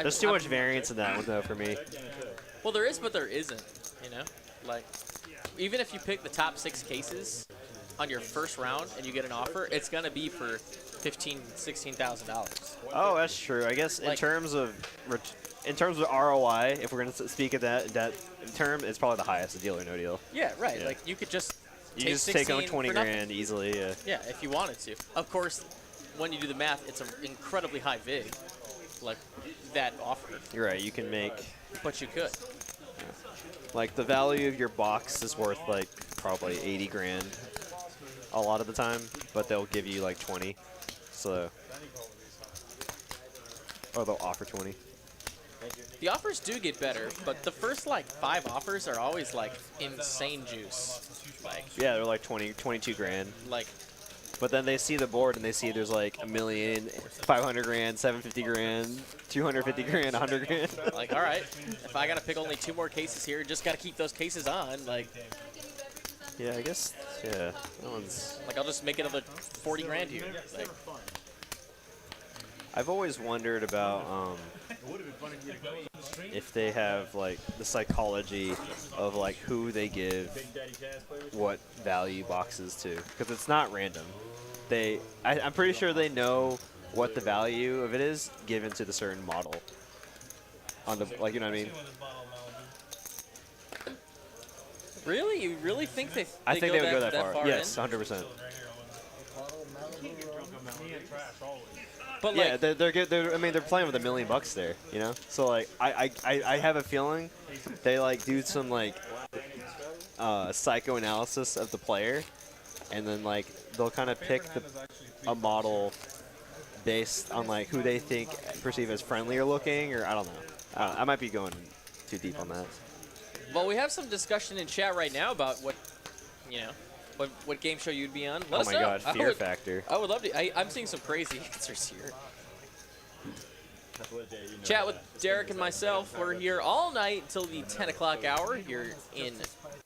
There's too much variance in that one though for me. Well, there is, but there isn't. You know, like even if you pick the top 6 cases on your first round and you get an offer, it's gonna be for $16,000. Oh, that's true. I guess in terms of ROI, if we're gonna speak of that term, it's probably the highest, a deal or no deal. Yeah, right. Yeah. Like you could just take home 20 grand easily. Yeah. Yeah, if you wanted to. Of course, when you do the math, it's an incredibly high vig, like that offer. You're right. You can make. But you could. Like the value of your box is worth like probably 80 grand a lot of the time, but they'll give you like 20. So, or they'll offer 20. The offers do get better, but the first like 5 offers are always like insane juice. Like yeah, they're like 22 grand. Like, but then they see the board and they see there's like $1 million, 500 grand, 750 grand, 250 grand, 100 grand. Like, all right, if I gotta pick only 2 more cases here, just gotta keep those cases on. Like, yeah, I guess. Yeah, that one's. Like, I'll just make another 40 grand here. Like, I've always wondered about if they have like the psychology of like who they give what value boxes to, because it's not random. I'm pretty sure they know what the value of it is given to the certain model. On the, like, you know what I mean? Really? You really think they? I think they would go that far? Yes, 100%. But yeah, they're I mean, they're playing with $1 million there, you know. So like, I have a feeling they like do some like psychoanalysis of the player, and then like they'll kind of pick a model based on like who they think perceive as friendlier looking, or I don't know. I might be going too deep on that. Well, we have some discussion in chat right now about what, you know, what game show you'd be on. Let us know. Oh my God, Fear Factor. I would love to. I'm seeing some crazy answers here. Chat with Derek and myself. We're here all night until the 10 o'clock hour here in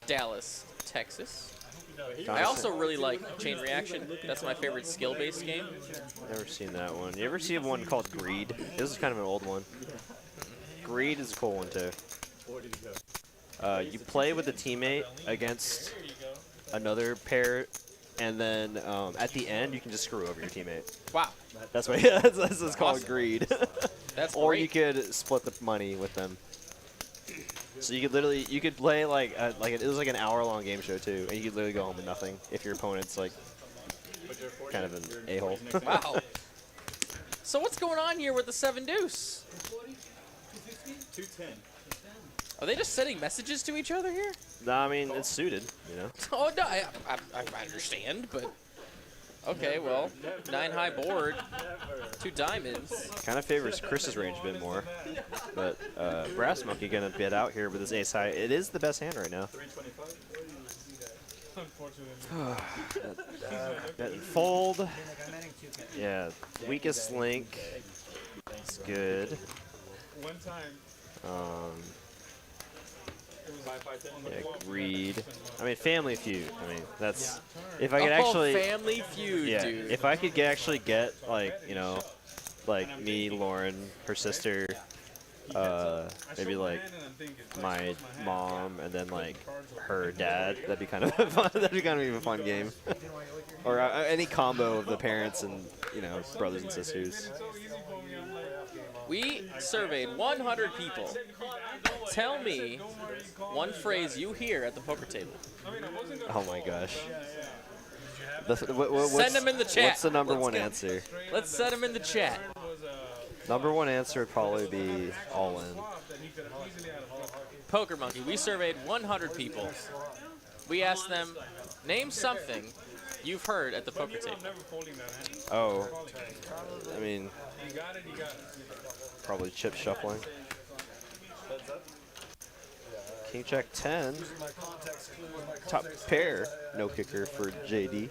Dallas, Texas. I also really like Chain Reaction. That's my favorite skill-based game. Never seen that one. You ever see one called Greed? This is kind of an old one. Greed is a cool one too. You play with a teammate against another pair, and then at the end you can just screw over your teammate. Wow. That's what this is called. Awesome. Greed. That's or great. You could split the money with them. So you could play like it was like an hour-long game show too, and you could literally go home with nothing if your opponent's like kind of an a-hole. Wow. So what's going on here with the 7 deuce? 210. Are they just sending messages to each other here? No, I mean it's suited, you know. Oh no, I understand, but okay, well, 9 high board, 2 diamonds. Kind of favors Chris's range a bit more, but Brass Monkey gonna bid out here with his ace high. It is the best hand right now. That fold. Yeah, weakest link. It's good. Yeah, Greed. I mean, Family Feud. I mean, that's if I could actually. Family Feud, yeah, dude. if I could actually get like, you know, like me, Lauren, her sister, maybe like my mom, and then like her dad. That'd be kind of fun. That'd be kind of even a fun game. Or any combo of the parents and, you know, brothers and sisters. We surveyed 100 people. Tell me one phrase you hear at the poker table. Oh my gosh. Send them in the chat. What's the number one answer? Let's send them in the chat. Number one answer would probably be all in. Poker Monkey, we surveyed 100 people. We asked them, name something you've heard at the poker table. Oh, I mean, probably chip shuffling. King Jack 10. Top pair. No kicker for JD.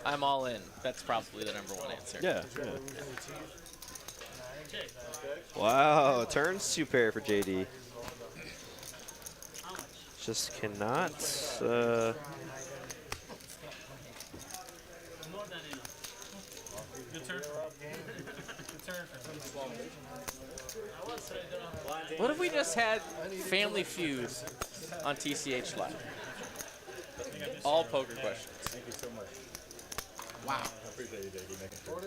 I'm all in. That's probably the number one answer. Yeah. Wow, turns 2 pair for JD. Just cannot. More than enough. Good turn. Good turn for What if we just had Family Feud on TCH Live? All poker questions. Thank you so much. Wow. I appreciate you, Jakey, making sure.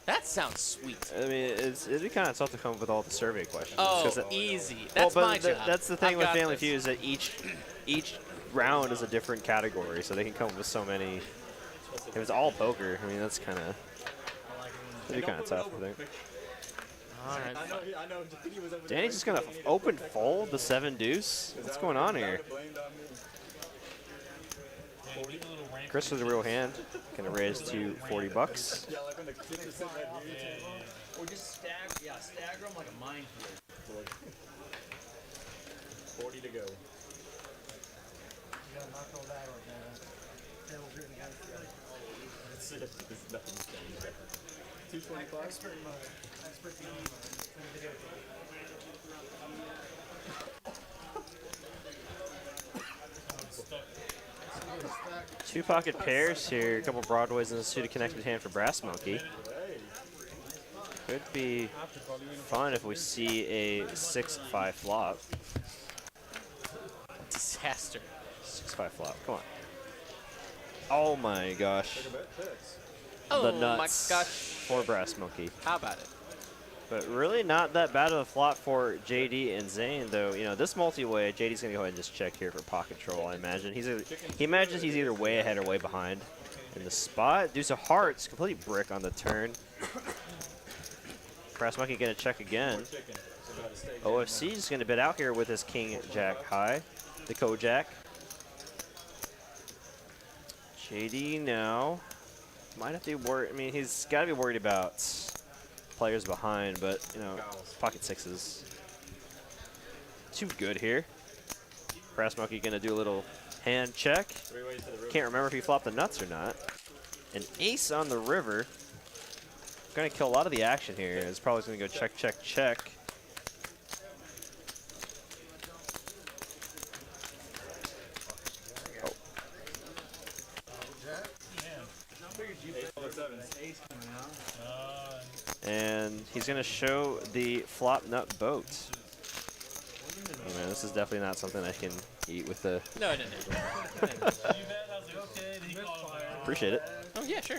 That sounds sweet. I mean, it'd be kind of tough to come up with all the survey questions. Oh, 'cause easy. That's my job. That's the thing I've with got Family this. Feud is that each round is a different category, so they can come up with so many. If it's all poker, I mean, that's kind of. It'd be kind of tough, I think. All right. I know. He was over Danny's just gonna open fold the 7 deuce. What's going on here? Chris with a real hand, gonna raise to 40 bucks. Yeah, like when the chips are sitting right here. Or just stagger them like a minefield. 40 to go. This is nothing strange. 2 pocket pairs here, a couple broadways and a suited connected hand for Brass Monkey. Could be fun if we see a 6-5 flop. Disaster. 6-5 flop, come on. Oh my gosh. Oh The my nuts gosh. for Brass Monkey. How about it? But really not that bad of a flop for JD and Zane, though. You know, this multi-way, JD's going to go ahead and just check here for pocket control, I imagine. He imagines he's either way ahead or way behind in the spot. Deuce of Hearts, complete brick on the turn. Brass Monkey going to check again. OFC is going to bid out here with his King Jack high, the Kojak. JD now might have to be worried. I mean, he's got to be worried about players behind, but, you know, pocket sixes. Too good here. Brass Monkey going to do a little hand check. Can't remember if he flopped the nuts or not. An ace on the river. Going to kill a lot of the action here. It's probably going to go check, check, check. Oh. And he's going to show the flop nut boat. Oh man, this is definitely not something I can eat with the... No. Appreciate it. Oh, yeah, sure.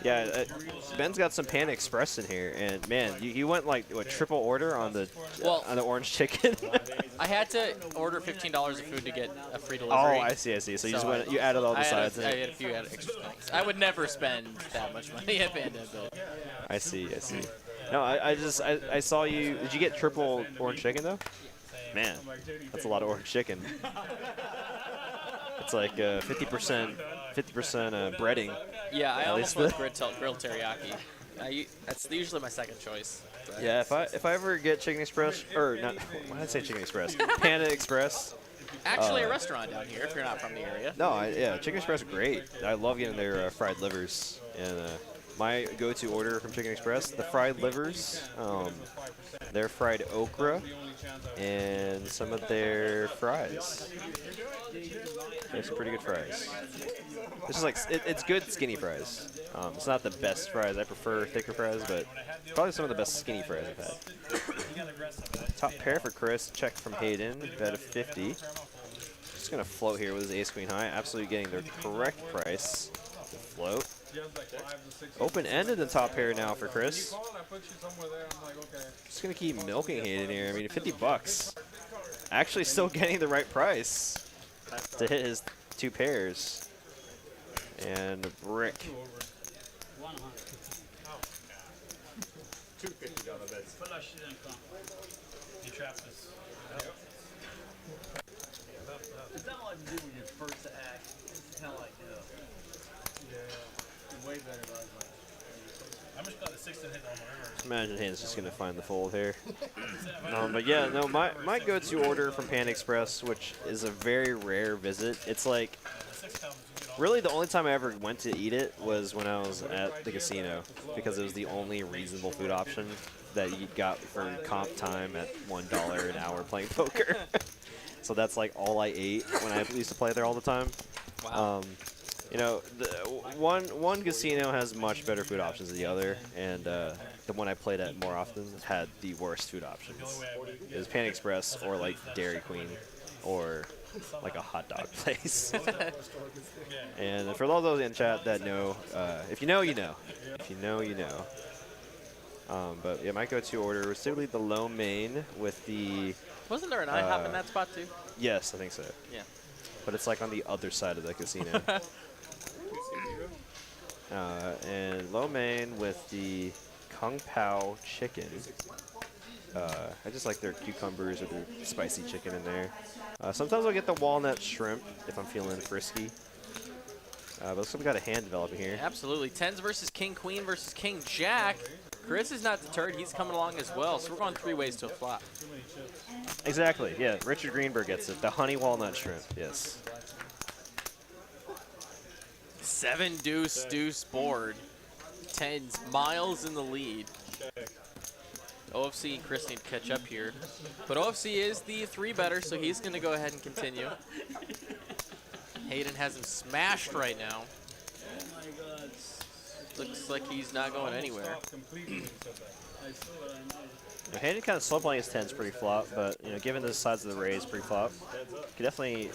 Yeah, Ben's got some Panda Express in here, and man, you went like what, triple order on the orange chicken. I had to order $15 of food to get a free Oh, delivery. I see. So you just went, you added all the sides in. I had a few extra things. I would never spend that much money at Panda, but I see. No, I saw you. Did you get triple orange chicken though? Man, that's a lot of orange chicken. It's like 50% breading. Yeah, I almost went grilled teriyaki. That's usually my second choice. Yeah, if I ever get Chicken Express, or not, why did I say Chicken Express? Panda Express. Actually, a restaurant down here if you're not from the area. No, yeah, Chicken Express is great. I love getting their fried livers. And my go-to order from Chicken Express, the fried livers, their fried okra, and some of their fries. There's some pretty good fries. This is like it's good skinny fries. It's not the best fries. I prefer thicker fries, but probably some of the best skinny fries I've had. Top pair for Chris. Check from Hayden. Bet of 50. Just gonna float here with his ace queen high. Absolutely getting the correct price to float. Open-ended the top pair now for Chris. Just gonna keep milking Hayden here. I mean, 50 bucks. Actually, still getting the right price to hit his 2 pairs. And a brick. 250 on the bets. You trapped us. It's not like you do when you're first to act. It's kind of like, way better. I'm just glad the 6 didn't hit on the river. Imagine Hayden's just gonna find the fold here. But yeah, no, my go-to order from Panda Express, which is a very rare visit. It's like really the only time I ever went to eat it was when I was at the casino, because it was the only reasonable food option that you got for comp time at $1 an hour playing poker. So that's like all I ate when I used to play there all the time. Wow. You know, one casino has much better food options than the other, and the one I played at more often had the worst food options. It was Pan Express or like Dairy Queen or like a hot dog place. And for all those in chat that know, if you know, you know. If you know, you know. But yeah, my go-to order was typically the low main with the... Wasn't there an IHOP in that spot too? Yes, I think so. Yeah. But it's like on the other side of the casino. And lo mein with the Kung Pao chicken. I just like their cucumbers or their spicy chicken in there. Sometimes I'll get the walnut shrimp if I'm feeling frisky. But looks like we got a hand developing here. Absolutely. Tens versus King Queen versus King Jack. Chris is not deterred. He's coming along as well. So we're going 3 ways to a flop. Exactly. Yeah, Richard Greenberg gets it. The honey walnut shrimp. Yes. 7 deuce deuce board. Tens miles in the lead. OFC and Chris need to catch up here. But OFC is the 3-better, so he's going to go ahead and continue. Hayden has him smashed right now. Looks like he's not going anywhere. Hayden kind of slow playing his tens pre-flop, but you know, given the size of the raise pre-flop, could definitely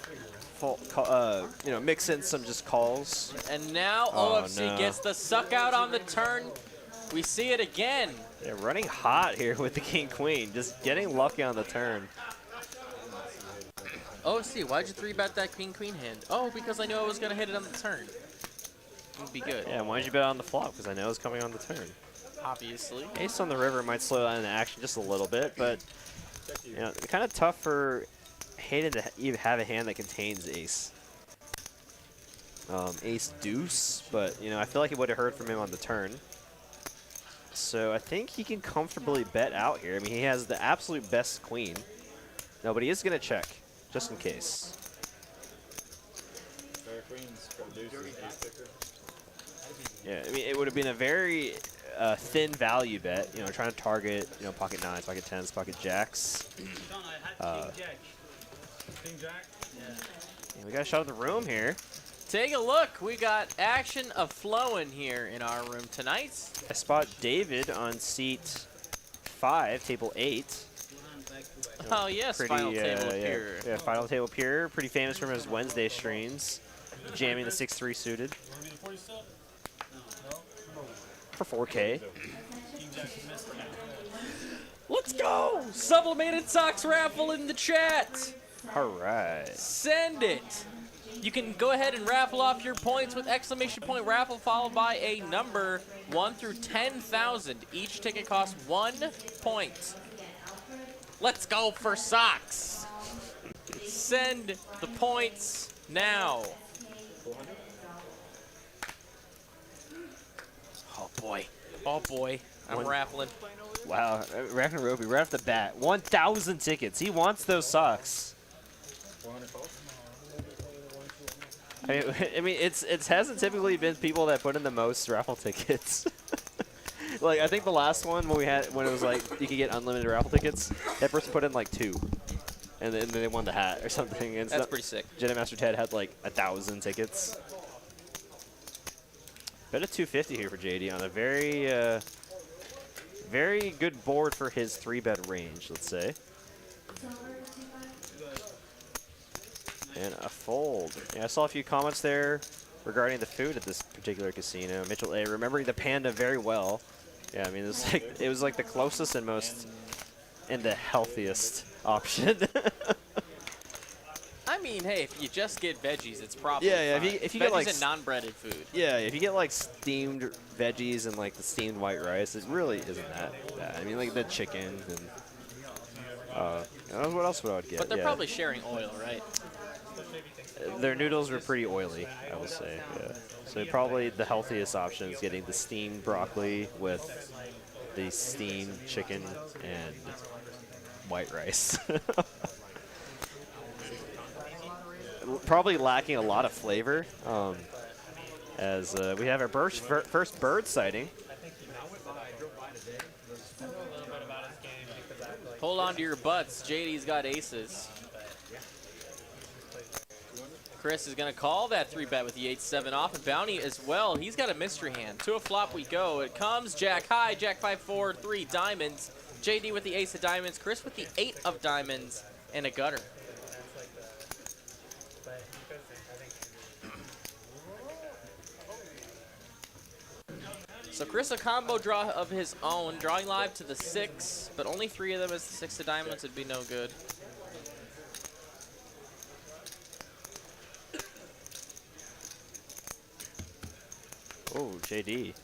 mix in some just calls. And now OFC gets the suck out on the turn. We see it again. Yeah, running hot here with the King Queen, just getting lucky on the turn. OFC, why'd you 3-bet that King Queen hand? Oh, because I knew I was gonna hit it on the turn. It'd be good. Yeah, why'd you bet on the flop? Because I know it's coming on the turn. Obviously. Ace on the river might slow down the action just a little bit, but you know, kind of tough for Hayden to even have a hand that contains ace. Ace deuce, but you know, I feel like it would have heard from him on the turn. So I think he can comfortably bet out here. I mean, he has the absolute best queen. No, but he is going to check, just in case. Yeah, I mean, it would have been a very thin value bet, you know, trying to target, you know, pocket nines, pocket tens, pocket jacks. King Jack? Yeah, we got a shot of the room here. Take a look. We got action a-flowing here in our room tonight. I spot David on seat 5, table 8. Oh, yes, Final Table Pure. Yeah, Final Table Pure. Pretty famous from his Wednesday streams. Jamming the 6-3 suited. For 4K. Let's go! Sublimated Socks raffle in the chat. All right. Send it. You can go ahead and raffle off your points with exclamation point raffle followed by a number 1 through 10,000. Each ticket costs 1 point. Let's go for socks. Send the points now. Oh boy. Oh boy. I'm raffling. Wow. Raffling Roby right off the bat. 1,000 tickets. He wants those socks. I mean, it hasn't typically been people that put in the most raffle tickets. Like, I think the last one when it was like you could get unlimited raffle tickets, that person put in like 2, and then they won the hat or something. And that's pretty sick. Jedi Master Ted had like 1,000 tickets. Bet a 250 here for JD on a very good board for his 3-bet range, let's say. And a fold. Yeah, I saw a few comments there regarding the food at this particular casino. Mitchell A. remembering the panda very well. Yeah, I mean, it was like the closest and most and the healthiest option. I mean, hey, if you just get veggies, it's probably fine. If you get like and non-breaded food. Yeah, if you get like steamed veggies and like the steamed white rice, it really isn't that bad. I mean, like the chicken and what else would I get? But they're probably sharing oil, right? Their noodles were pretty oily, I would say. Yeah. So probably the healthiest option is getting the steamed broccoli with the steamed chicken and white rice. Probably lacking a lot of flavor, as we have our first bird sighting. Hold on to your butts. JD's got aces. Chris is going to call that 3-bet with the 8-7 off, and Bounty as well. He's got a mystery hand. To a flop we go. It comes Jack high, Jack 5-4, 3 diamonds. JD with the ace of diamonds, Chris with the 8 of diamonds, and a gutter. So Chris, a combo draw of his own, drawing live to the 6, but only 3 of them as the 6 of diamonds would be no good. Oh, JD.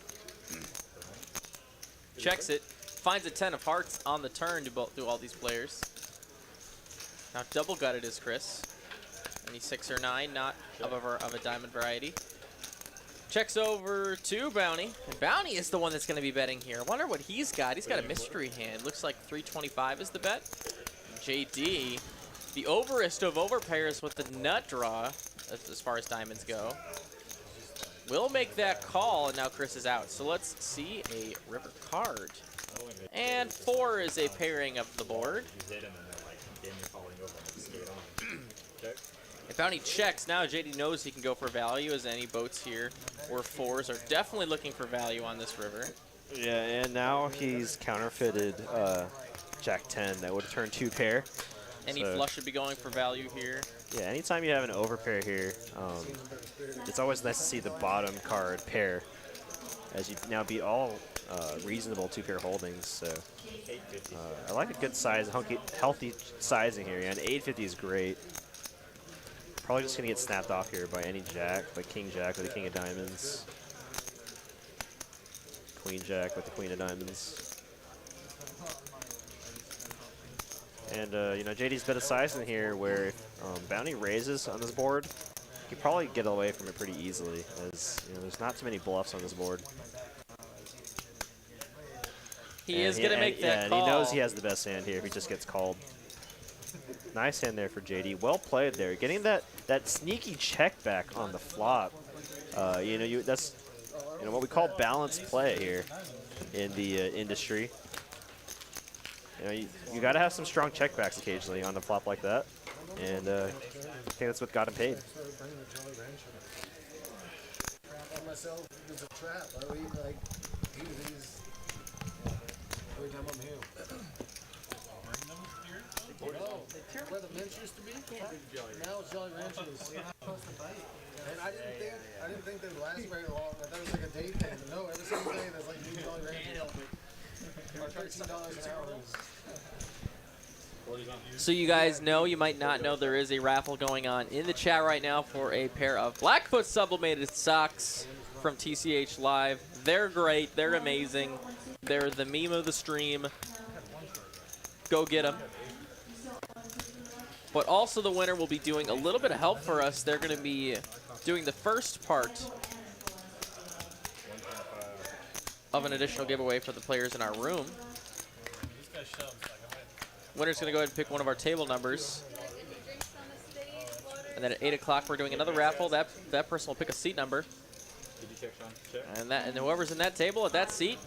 Checks it, finds a 10 of hearts on the turn to do all these players. Now double gutted is Chris. Any 6 or 9, not of a diamond variety. Checks over to Bounty, and Bounty is the one that's going to be betting here. I wonder what he's got. He's got a mystery hand. Looks like 325 is the bet. JD, the overest of overpairs with the nut draw, as far as diamonds go. Will make that call, and now Chris is out. So let's see a river card. And 4 is a pairing of the board. If Bounty checks, now JD knows he can go for value, as any boats here or 4s are definitely looking for value on this river. Yeah, and now he's counterfeited Jack 10. That would turn 2 pair. Any flush should be going for value here. Yeah, anytime you have an overpair here, it's always nice to see the bottom card pair, as you now beat all reasonable 2-pair holdings. So I like a good size, healthy sizing here. Yeah, an 850 is great. Probably just gonna get snapped off here by any jack, like King Jack with the King of Diamonds, Queen Jack with the Queen of Diamonds. And, you know, JD's bet a size in here where if Bounty raises on this board, he can probably get away from it pretty easily, as, you know, there's not too many bluffs on this board. He is going to make that call. And he knows he has the best hand here if he just gets called. Nice hand there for JD. Well played there. Getting that sneaky check back on the flop. You know, that's what we call balanced play here in the industry. You know, you got to have some strong checkbacks occasionally on a flop like that, and I think that's what got him paid. Myself is a trap. I would eat like these every time I'm here. No, where the mints used to be. Now it's Jolly Ranchers. And I didn't think they'd last very long. I thought it was like a day thing. But no, every single day there's like new Jolly Ranchers. $13 an hour. So you guys know, you might not know, there is a raffle going on in the chat right now for a pair of Blackfoot sublimated socks from TCH Live. They're great. They're amazing. They're the meme of the stream. Go get them. But also the winner will be doing a little bit of help for us. They're going to be doing the first part of an additional giveaway for the players in our room. Winner's going to go ahead and pick one of our table numbers. And then at 8 o'clock, we're doing another raffle. That person will pick a seat number. And whoever's in that table at that seat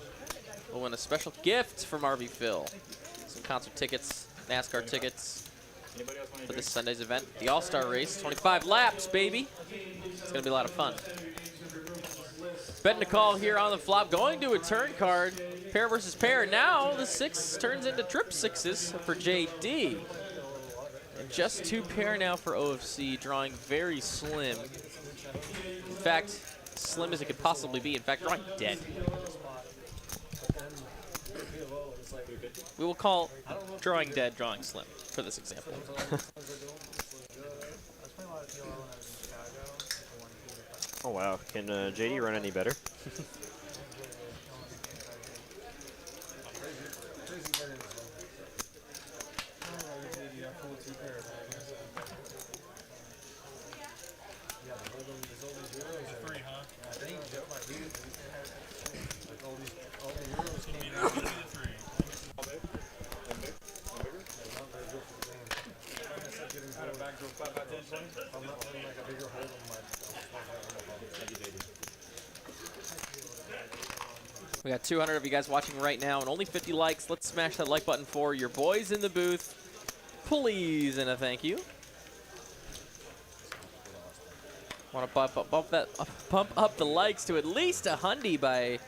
will win a special gift from RV Phil. Some concert tickets, NASCAR tickets for this Sunday's event. The All-Star Race, 25 laps, baby. It's going to be a lot of fun. Betting a call here on the flop, going to a turn card. Pair versus pair. Now the 6 turns into trip 6s for JD. And just 2 pair now for OFC, drawing very slim. In fact, slim as it could possibly be. In fact, drawing dead. We will call drawing dead, drawing slim for this example. Oh wow, can JD run any better? We got 200 of you guys watching right now and only 50 likes. Let's smash that like button for your boys in the booth. Please and a thank you. Want to bump up the likes to at least a hundy by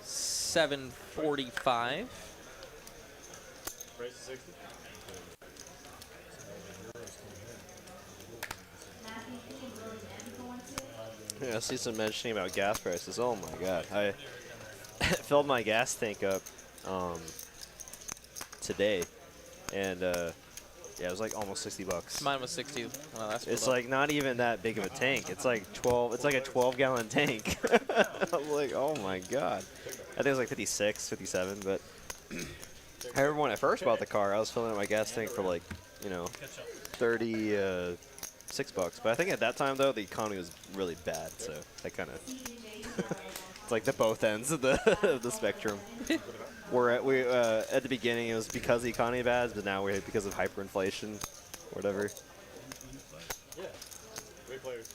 745. Race to 60. Yeah, I see some mentioning about gas prices. Oh my god. I filled my gas tank up today, and yeah, it was like almost 60 bucks. Mine was 60. Oh, that's It's like not even that big of a tank. It's like 12. It's like a 12-gallon tank. I'm like, oh my god. I think it was like 56, 57. But I remember when I first bought the car, I was filling up my gas tank for like, you know, 36 bucks. But I think at that time though, the economy was really bad, so that kind of it's like the both ends of the of the spectrum. At the beginning it was because the economy bad, but now we're because of hyperinflation, or whatever. Yeah, great players.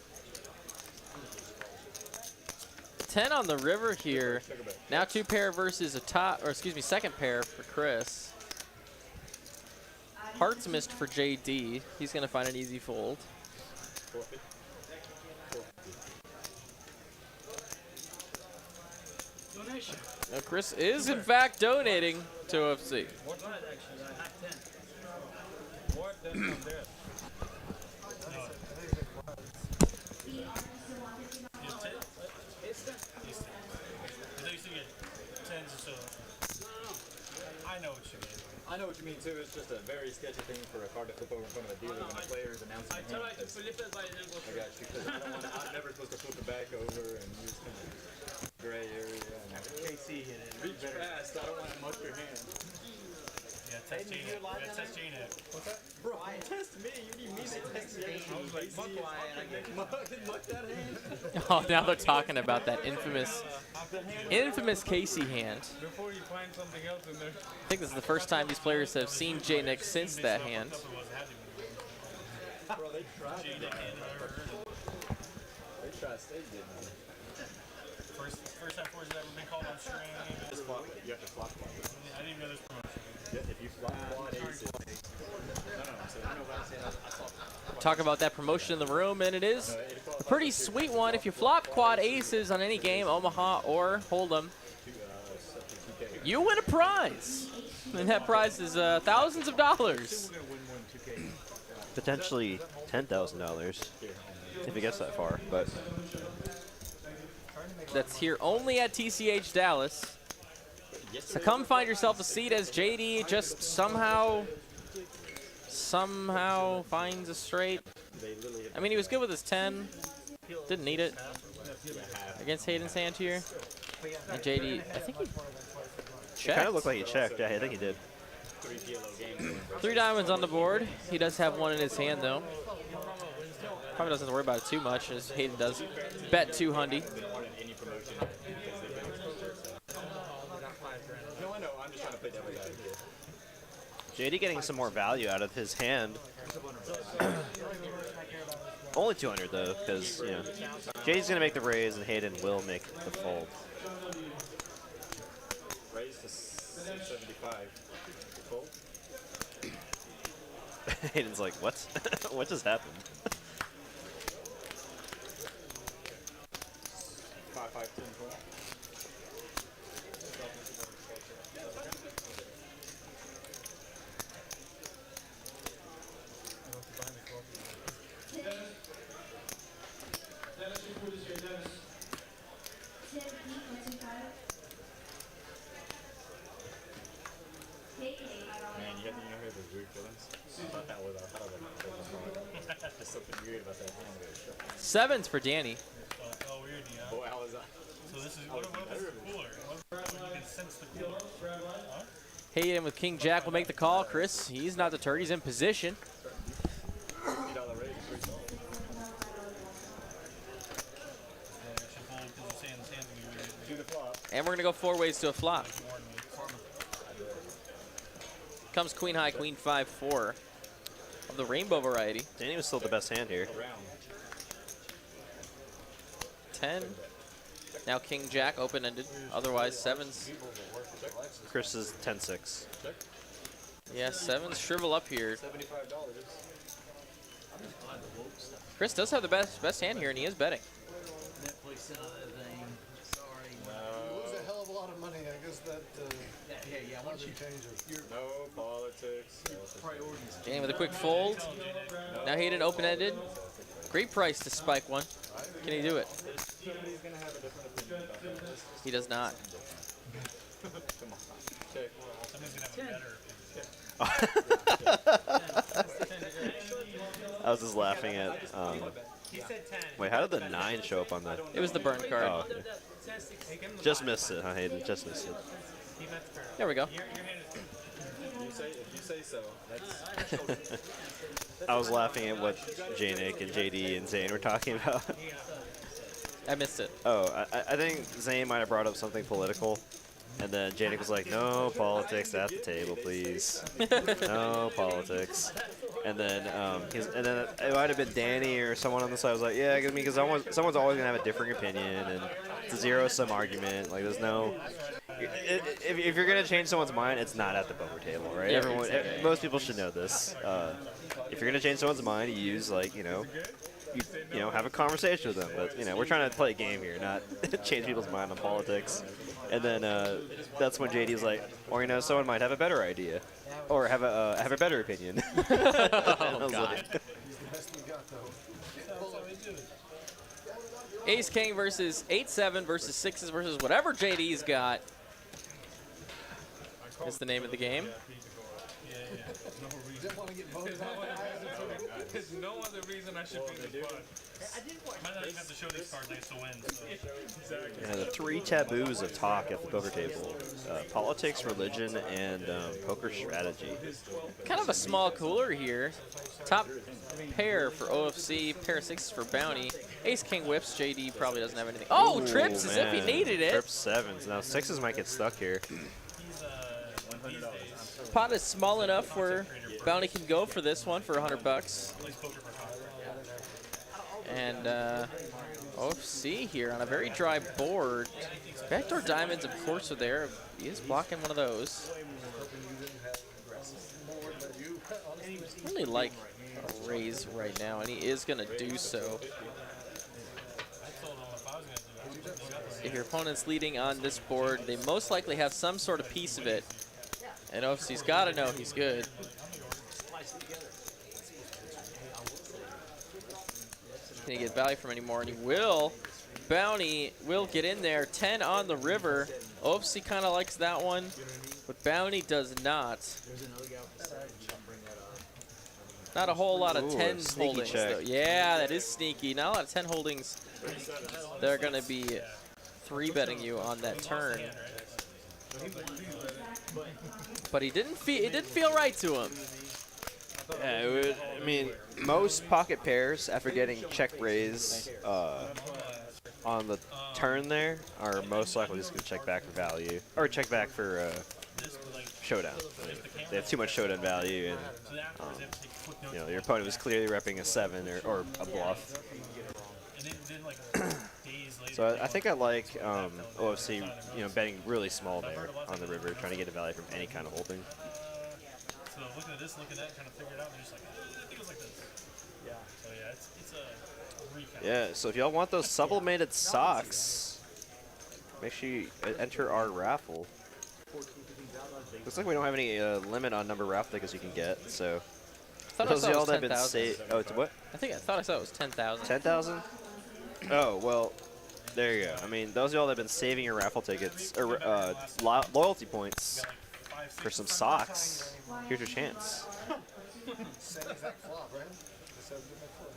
10 on the river here. Now 2 pair versus a top, or excuse me, second pair for Chris. Hearts missed for JD. He's gonna find an easy fold. Donation. Now Chris is in fact donating to OFC. What not actually? I have 10. What? That's not there. I know what you mean. I know what you mean too. It's just a very sketchy thing for a card to flip over in front of a dealer when the player is announcing a hand. I got you, because I'm never supposed to flip it back over and use kind of gray area. KC hit it. Reach fast. I don't want to muck your hand. Yeah, test Gene. Yeah, test Gene. What's that? Bro, test me. You need me to test me. I was like, Muck that hand. Oh, now they're talking about that infamous Casey hand. Before you find something else in there. I think this is the first time these players have seen J Nick since that hand. Bro, they tried. They tried stage it. First time for has ever been called on stream. Just flop it. You have to flop it. I didn't even know this promotion. Yeah, if you flop quad aces. No, so I know what I'm saying. I saw. Talk about that promotion in the room, and it is a pretty sweet one. If you flop quad aces on any game, Omaha or Hold'em, you win a prize. And that prize is thousands of dollars. Potentially $10,000 if it gets that far, but That's here only at TCH Dallas. So come find yourself a seat as JD just somehow finds a straight. I mean, he was good with his 10. Didn't need it against Hayden's hand here. And JD, I think he checked. it kind of looked like he checked. Yeah, I think he did. 3 diamonds on the board. He does have 1 in his hand, though. Probably doesn't have to worry about it too much, as Hayden does bet 2 hundy. No, I know. I'm just trying to play devil's advocate. JD getting some more value out of his hand. Only 200 though, because you know JD's gonna make the raise and Hayden will make the fold. Raise to 675. Fold. Hayden's like, what? What just happened? 5, 5, 10, 4. Man, you know he has those weird feelings. I thought that was There's something weird about that hand. Sevens for Danny. Oh, weird, yeah. Boy, how was that? So this is what is cooler? What you can sense the cooler? Huh? Hayden with King Jack will make the call. Chris, he's not deterred. He's in position. $50 raise. Do the flop. And we're going to go 4 ways to a flop. Comes Queen High, Queen 5, 4 of the rainbow variety. Danny was still the best hand here. 10. Now King Jack open-ended. Otherwise, sevens. Chris is 10-6. Yeah, sevens shrivel up here. $75. Chris does have the best hand here, and he is betting. Netflix and other thing. Sorry. You lose a hell of a lot of money. I guess that Yeah. Once you changes. No politics. priorities. Jane with a quick fold. Now Hayden open-ended. Great price to spike one. Can he do it? Somebody's gonna have a different opinion about that. He does not. Come on. Check. Somebody's gonna have a better. I was just laughing at. He said 10. Wait, how did the 9 show up on the? It was the burn card. Oh, okay. Just missed it, huh, Hayden? Just missed it. He bets turn. There we go. Your hand is If you say so. That's I was laughing at what Janik and JD and Zane were talking about. I missed it. Oh, I think Zane might have brought up something political, and then Janik was like, "No politics at the table, please. No politics." And then it might have been Danny or someone on the side was like, "Yeah, because someone's always gonna have a different opinion, and it's a zero-sum argument. Like, there's no." If you're gonna change someone's mind, it's not at the poker table, right? Yeah, Everyone, exactly. most people should know this. If you're gonna change someone's mind, you use you have a conversation with them. But we're trying to play a game here, not change people's mind on politics. And then that's when JD's like, or someone might have a better idea, or have a better opinion. Oh, God. Ace King versus 8-7 versus 6s versus whatever JD's got is the name of the game. There's no other reason I should be the fun. Might not even have to show these cards next to win. So. Exactly. The 3 taboos of talk at the poker table: politics, religion, and poker strategy. Kind of a small cooler here. Top pair for OFC, pair of 6s for Bounty. Ace King whips. JD probably doesn't have anything. Oh, trips as if he needed it. Trips 7s. Now 6s might get stuck here. Pot is small enough where Bounty can go for this one for $100. And OFC here on a very dry board. Backdoor diamonds, of course, are there. He is blocking one of those. I really like a raise right now, and he is going to do so. If your opponent's leading on this board, they most likely have some sort of piece of it. And OFC's got to know he's good. Can he get value from anymore? And he will. Bounty will get in there. 10 on the river. OFC kind of likes that one, but Bounty does not. Not a whole lot of 10 holdings, though. Yeah, that is sneaky. Not a lot of 10 holdings. They're going to be 3-betting you on that turn. But it didn't feel right to him. Yeah, I mean, most pocket pairs, after getting check raise on the turn there, are most likely just going to check back for value. Or check back for showdown. I mean, they have too much showdown value, and your opponent was clearly repping a 7 or a bluff. So I think I like OFC, betting really small there on the river, trying to get a value from any kind of holding. So looking at this, looking at that, trying to figure it out, they're just like, I think it was like this. Yeah. So yeah, it's a recount. Yeah, so if y'all want those sublimated socks, make sure you enter our raffle. Looks like we don't have any limit on number of raffle tickets you can get, so those of y'all that have been saved. Oh, it's what? I thought I saw it was 10,000. 10,000? Oh, well, there you go. I mean, those of y'all that have been saving your raffle tickets, or loyalty points for some socks, here's your chance.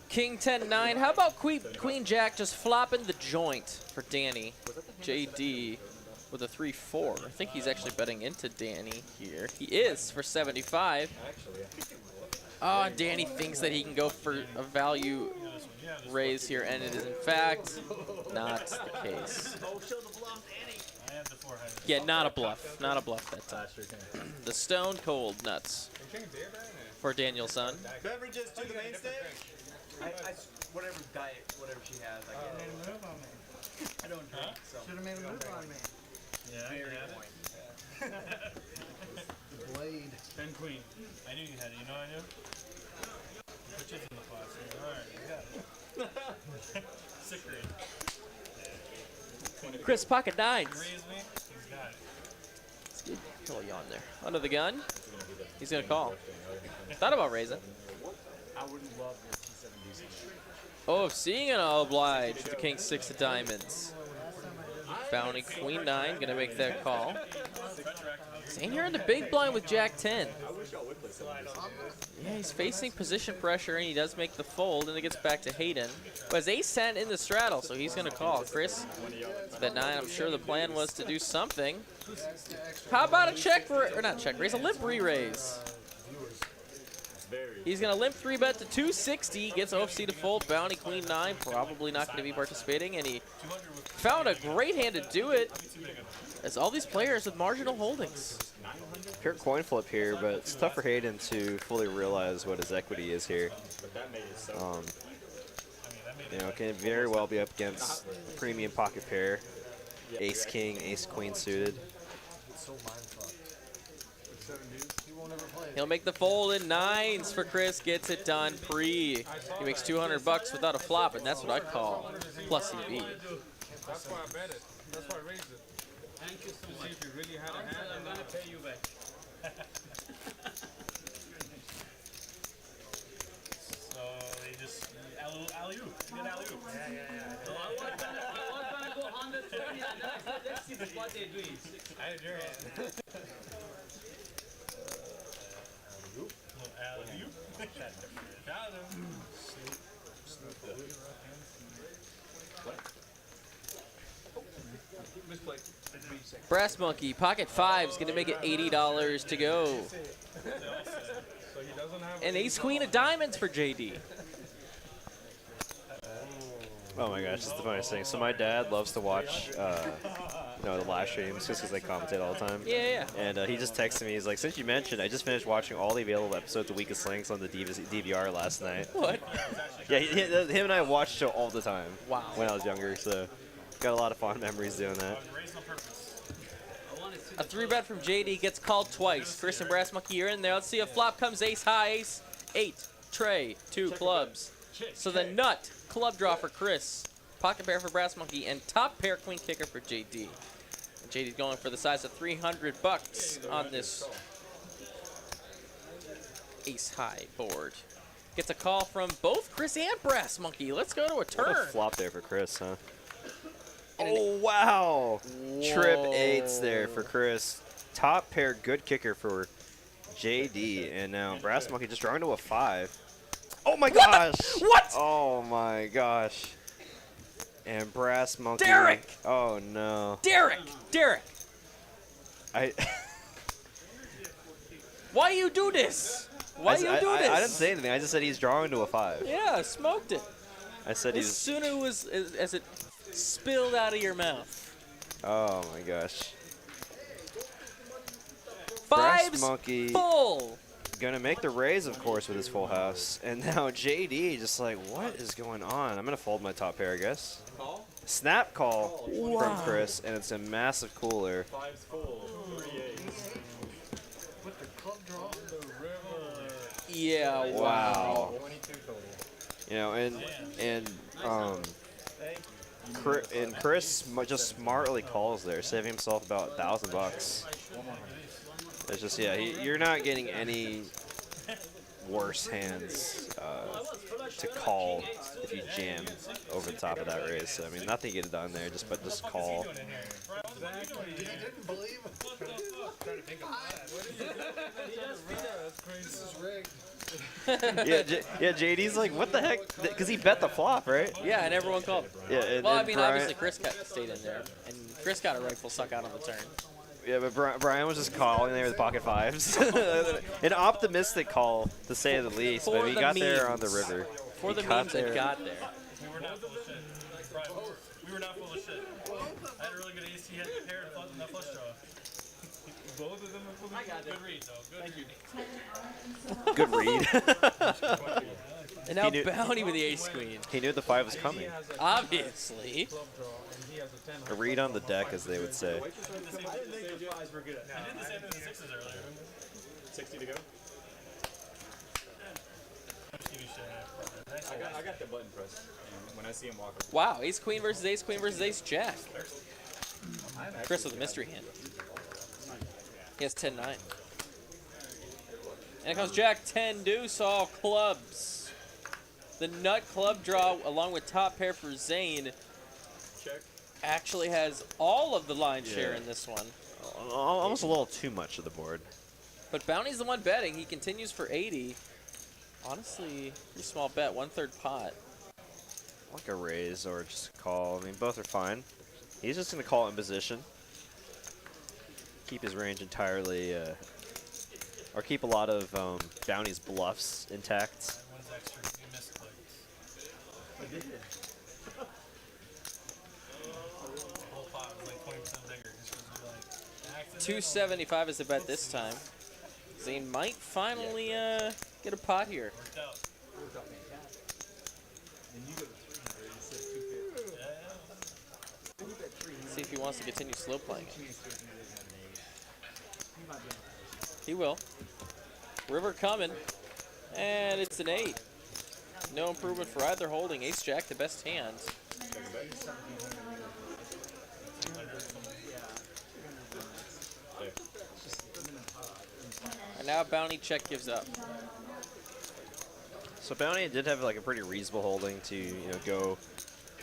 King 10-9. How about Queen Jack just flopping the joint for Danny? JD with a 3-4. I think he's actually betting into Danny here. He is for 75. Oh, Danny thinks that he can go for a value raise here, and it is in fact not the case. Yeah, not a bluff. Not a bluff that time. The stone cold nuts for Daniel's son. Beverages to the main stage? Whatever diet, whatever she has, I get it. I don't drink, so. Should have made a move on me. Yeah, I can have it. Blade. 10 queen. I knew you had it. You know I knew? Put chips in the pot. Chris, pocket nines. Raise me. He's got it. It's good. A little yawn there. Under the gun. He's going to call. Thought about raising. I wouldn't love this T7 DC. Oh, seeing an oblige with the king 6 of diamonds. Bounty queen 9, gonna make that call. Zane here in the big blind with jack 10. Yeah, he's facing position pressure and he does make the fold and it gets back to Hayden. But has ace 10 in the straddle, so he's gonna call. Chris, bet 9, I'm sure the plan was to do something. How about a check, or not check raise, a limp re-raise. He's going to limp 3-bet to 260, gets OFC to fold, bounty queen 9, probably not going to be participating, and he found a great hand to do it. It's all these players with marginal holdings. Pure coin flip here, but it's tough for Hayden to fully realize what his equity is here. You know, can very well be up against a premium pocket pair, ace king, ace queen suited. He'll make the fold in 9s for Chris, gets it done pre. He makes 200 bucks without a flop, and that's what I call plus EV. That's why I bet it. That's why I raised it. Thank you so much. See if you really had a hand. I'm gonna pay you back. So they just alley-oop. You get alley-oop. Yeah. So I was gonna go 120 and then I said, let's see what they're doing. I had your hand. Alley-oop. Got him. Brass Monkey, pocket 5 is going to make it $80 to go. And ace queen of diamonds for JD. Oh my gosh, it's the funniest thing. So my dad loves to watch, you know, the live streams just because they commentate all the time. Yeah. And he just texted me. He's like, since you mentioned, I just finished watching all the available episodes of Weakest Links on the DVR last night. What? Yeah, him and I watched it all the time. Wow. When I was younger, so got a lot of fond memories doing that. A 3-bet from JD gets called twice. Chris and Brass Monkey are in there. Let's see if flop comes ace high, ace 8, tray, 2 clubs. So the nut, club draw for Chris, pocket pair for Brass Monkey, and top pair queen kicker for JD. And JD's going for the size of 300 bucks on this ace high board. Gets a call from both Chris and Brass Monkey. Let's go to a turn. What a flop there for Chris, huh? Oh, wow. Trip 8s there for Chris. Top pair, good kicker for JD. And now Brass Monkey just drawing to a 5. Oh, my gosh. What? Oh, my gosh. And Brass Monkey. Derek. Oh, no. Derek. Why you do this? Why you do this? I didn't say anything. I just said he's drawing to a 5. Yeah, smoked it. I said As soon as it spilled out of your mouth. Oh, my gosh. Fives Brass Monkey full. Gonna make the raise, of course, with his full house. And now JD just like, what is going on? I'm gonna fold my top pair, I guess. Call? Snap call Wow. from Chris, and it's a massive cooler. 5's full. 3 8s. Put the club draw on the river. Yeah, Wow. 22 total. You know, and Chris just smartly calls there, saving himself about $1,000. It's just, yeah, you're not getting any worse hands to call if you jam over the top of that raise. So, I mean, nothing to get done there, but just call. He didn't believe it. This is rigged. Yeah, JD's like, what the heck? Because he bet the flop, right? Yeah, and everyone called. Yeah. And, Well, I and mean, Brian, obviously Chris stayed in there, and Chris got a rightful suck out on the turn. Yeah, but Brian was just calling there with pocket 5s. An optimistic call, to say the least, but he got there on the river. For the memes that got there. We were not full of shit. Right. We were not full of shit. I had a really good ace. He had a pair and that flush draw. Both of them are full of shit. Good read, though. Good read. And now Bounty with the ace queen. He knew the 5 was coming. Obviously. A read on the deck, as they would say. I did the same thing with the 6s earlier. 60 to go. I'm just giving you shit. I got the button press. And when I see him walk up. Wow, ace queen versus ace queen versus ace jack. Chris with a mystery hand. He has 10-9. And it comes jack 10 deuce, all clubs. The nut club draw along with top pair for Zane actually has all of the line share in this one. Almost a little too much of the board. But Bounty's the one betting. He continues for 80. Honestly, pretty small bet, 1/3 pot. Like a raise or just a call. I mean, both are fine. He's just going to call it in position. Keep his range entirely, or keep a lot of Bounty's bluffs intact. One's extra. You missed like. Whole pot was like 20% bigger. Just was like. 275 is the bet this time. Zane might finally get a pot here. Worked out. Worked out fantastic. And you go to 300 instead of 250. Then you bet 300. See if he wants to continue slow playing it. He might be on the He will. River coming. And it's an 8. No improvement for either holding. Ace jack, the best hand. And now Bounty check gives up. So Bounty did have like a pretty reasonable holding to go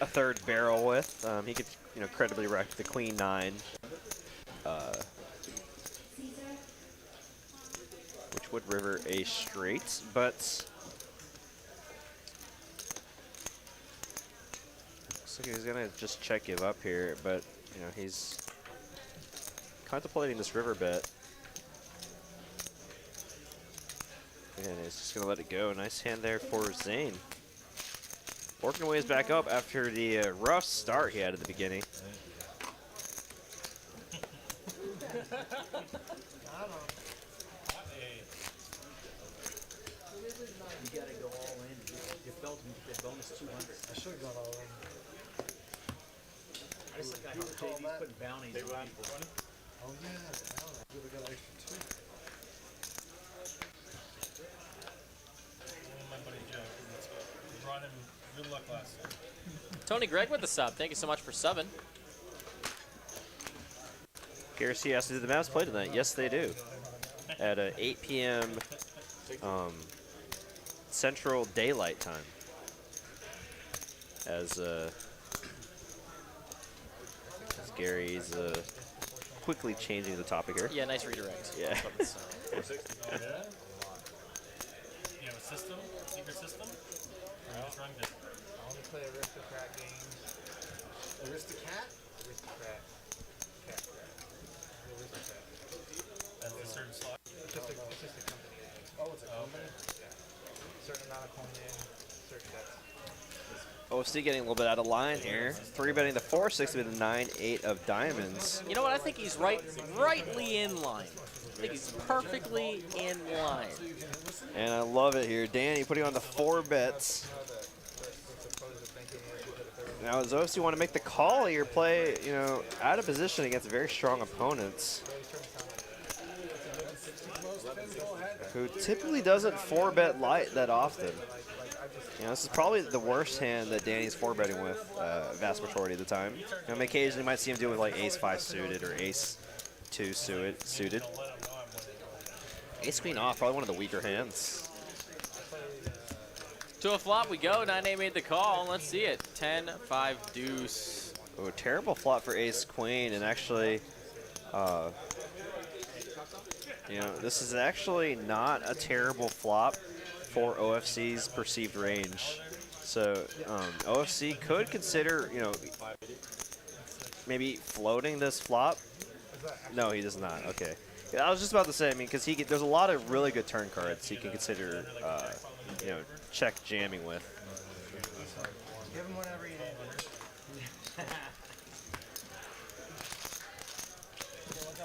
a 3rd barrel with. He could credibly wreck the queen 9, which would river a straight, but looks like he's gonna just check give up here. But he's contemplating this river bet. And he's just going to let it go. Nice hand there for Zane. Working his ways back up after the rough start he had at the beginning. You gotta go all in. You felt him get bonus 200. I should have gone all in. I just like how JD's putting bounties on people. Oh yeah, now I really got extra 2. My buddy Joe. We brought him good luck last time. Tony Gregg with the sub. Thank you so much for subbing. Garcia asks, do the Mavs play tonight? Yes, they do. At 8 p.m. Central Daylight Time. As Gary's quickly changing the topic here. Yeah, nice redirect. Yeah. You have a system? Secret system? Or you just run it? I only play Aristocrat games. Aristocat? Aristocrat. Cat. Aristocrat. That's a certain slot. It's just a company. Oh, it's a company? Yeah. Certain amount of coin in, certain bets. OFC getting a little bit out of line here. 3-betting the 4-6 with the 9-8 of diamonds. You know what? I think he's rightly in line. I think he's perfectly in line. And I love it here. Danny putting on the 4 bets. Now, does OFC want to make the call here, play, out of position against very strong opponents, who typically doesn't 4-bet light that often. This is probably the worst hand that Danny's 4-betting with vast majority of the time. Occasionally you might see him do it with like ace-5 suited or ace-2 suited. Ace-queen off, probably one of the weaker hands. To a flop we go. 9-8 made the call. Let's see it. 10-5 deuce. Oh, terrible flop for ace-queen, and actually, this is actually not a terrible flop for OFC's perceived range. So OFC could consider, maybe floating this flop. No, he does not. Okay. I was just about to say, because there's a lot of really good turn cards he can consider, check jamming with. Give him whatever you need.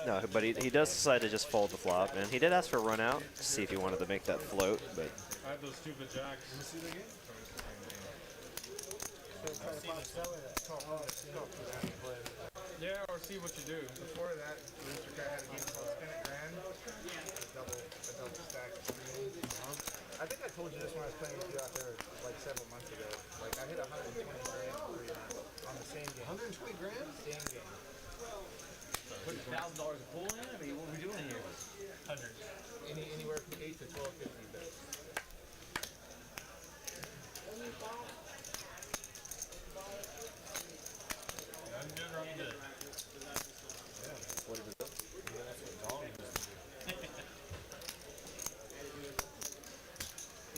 No, but he does decide to just fold the flop, and he did ask for a run out to see if he wanted to make that float, but I have those stupid jacks. Yeah, or see what you do. Before that, Aristocrat had a game called Spin It Grand. A double stack. I think I told you this when I was playing with you out there like several months $1,000 a pull in? I mean, what are we doing here? 100. Anywhere from 8 to 12.50 bets. I'm good or I'm good. What is it? Yeah, that's what Dong used to do.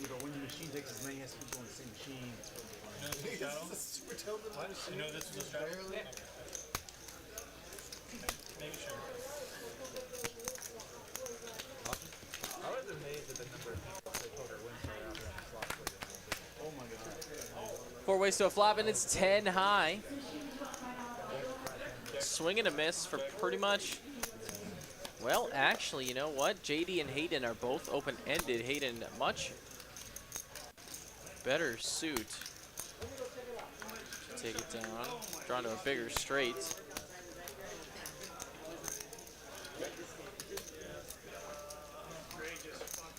Yeah, but when the machine takes as many, he has to keep going the same machine. You know this was a shadow? This is a super tilted machine. You know this was a shadow? Barely. Making sure. I was amazed at the number of people that poker wins are out there on the slot for you. Oh my god. 4 ways to a flop, and it's 10 high. Swing and a miss for pretty much. Well, actually, you know what? JD and Hayden are both open-ended. Hayden much better suit. Take it down. Drawn to a bigger straight.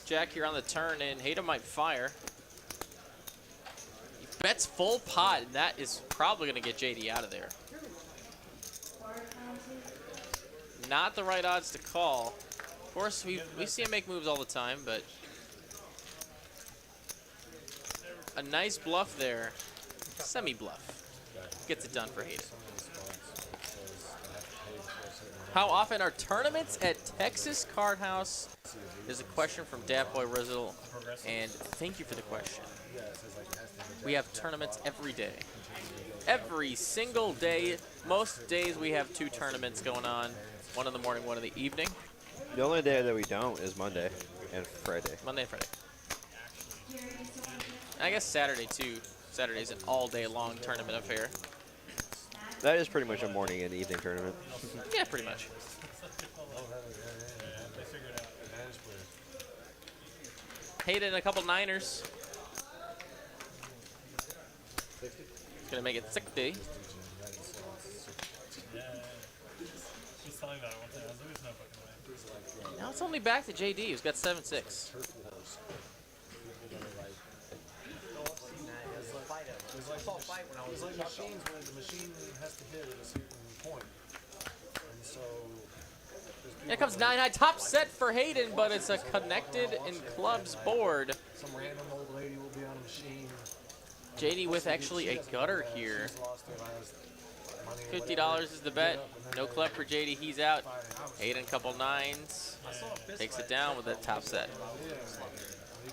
Jack here on the turn, and Hayden might fire. He bets full pot, and that is probably going to get JD out of there. Not the right odds to call. Of course, we see him make moves all the time, but a nice bluff there. Semi-bluff. Gets it done for Hayden. How often are tournaments at Texas Card House? Is a question from Datboy Rizzle, and thank you for the question. We have tournaments every day. Every single day. Most days we have 2 tournaments going on. One in the morning, one in the evening. The only day that we don't is Monday and Friday. Monday and Friday. I guess Saturday too. Saturday's an all-day long tournament affair. That is pretty much a morning and evening tournament. Yeah, pretty much. Hayden a couple niners. Gonna make it 60. He's telling me about it one time. I was like, there's no fucking way. Now it's only back to JD, who's got 7-6. It's like machines where the machine has to hit at a certain point. And so Here comes 9 high, top set for Hayden, but it's a connected in clubs board. some random old lady will be on a machine. JD with actually a gutter here. She's lost her last money. $50 is the bet. No club for JD, he's out. Hayden couple nines. Takes it down with that top set. They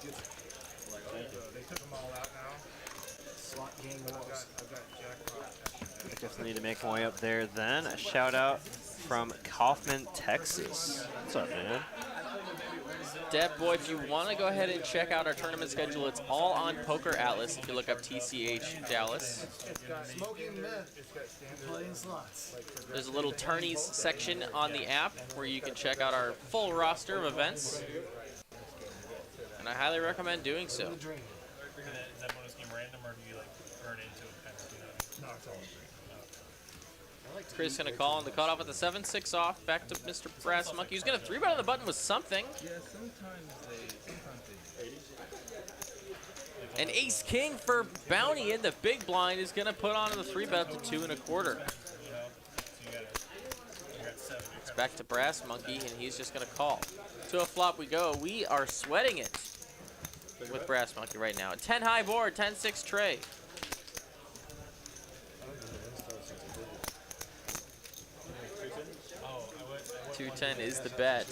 took them all out now. Slot game was. I've got jackpot. Definitely need to make my way up there then. A shout out from Kaufman, Texas. What's up, man? Deb Boy, if you want to go ahead and check out our tournament schedule, it's all on Poker Atlas. If you look up TCH Dallas, Smoking meth. Playing slots. there's a little tourneys section on the app where you can check out our full roster of events. And I highly recommend doing so. Is that bonus game random, or do you like earn into it kind of, you know? No, it's all Chris gonna call on the cutoff with the 7-6 off. Back to Mr. Brass Monkey, who's gonna 3-bet on the button with something. Yeah, sometimes they An ace king for Bounty in the big blind is gonna put on the 3-bet to 2 1/4. You know? So you got 7. It's back to Brass Monkey, and he's just gonna call. To a flop we go. We are sweating it with Brass Monkey right now. 10 high board, 10-6 tray. 210 is the bet.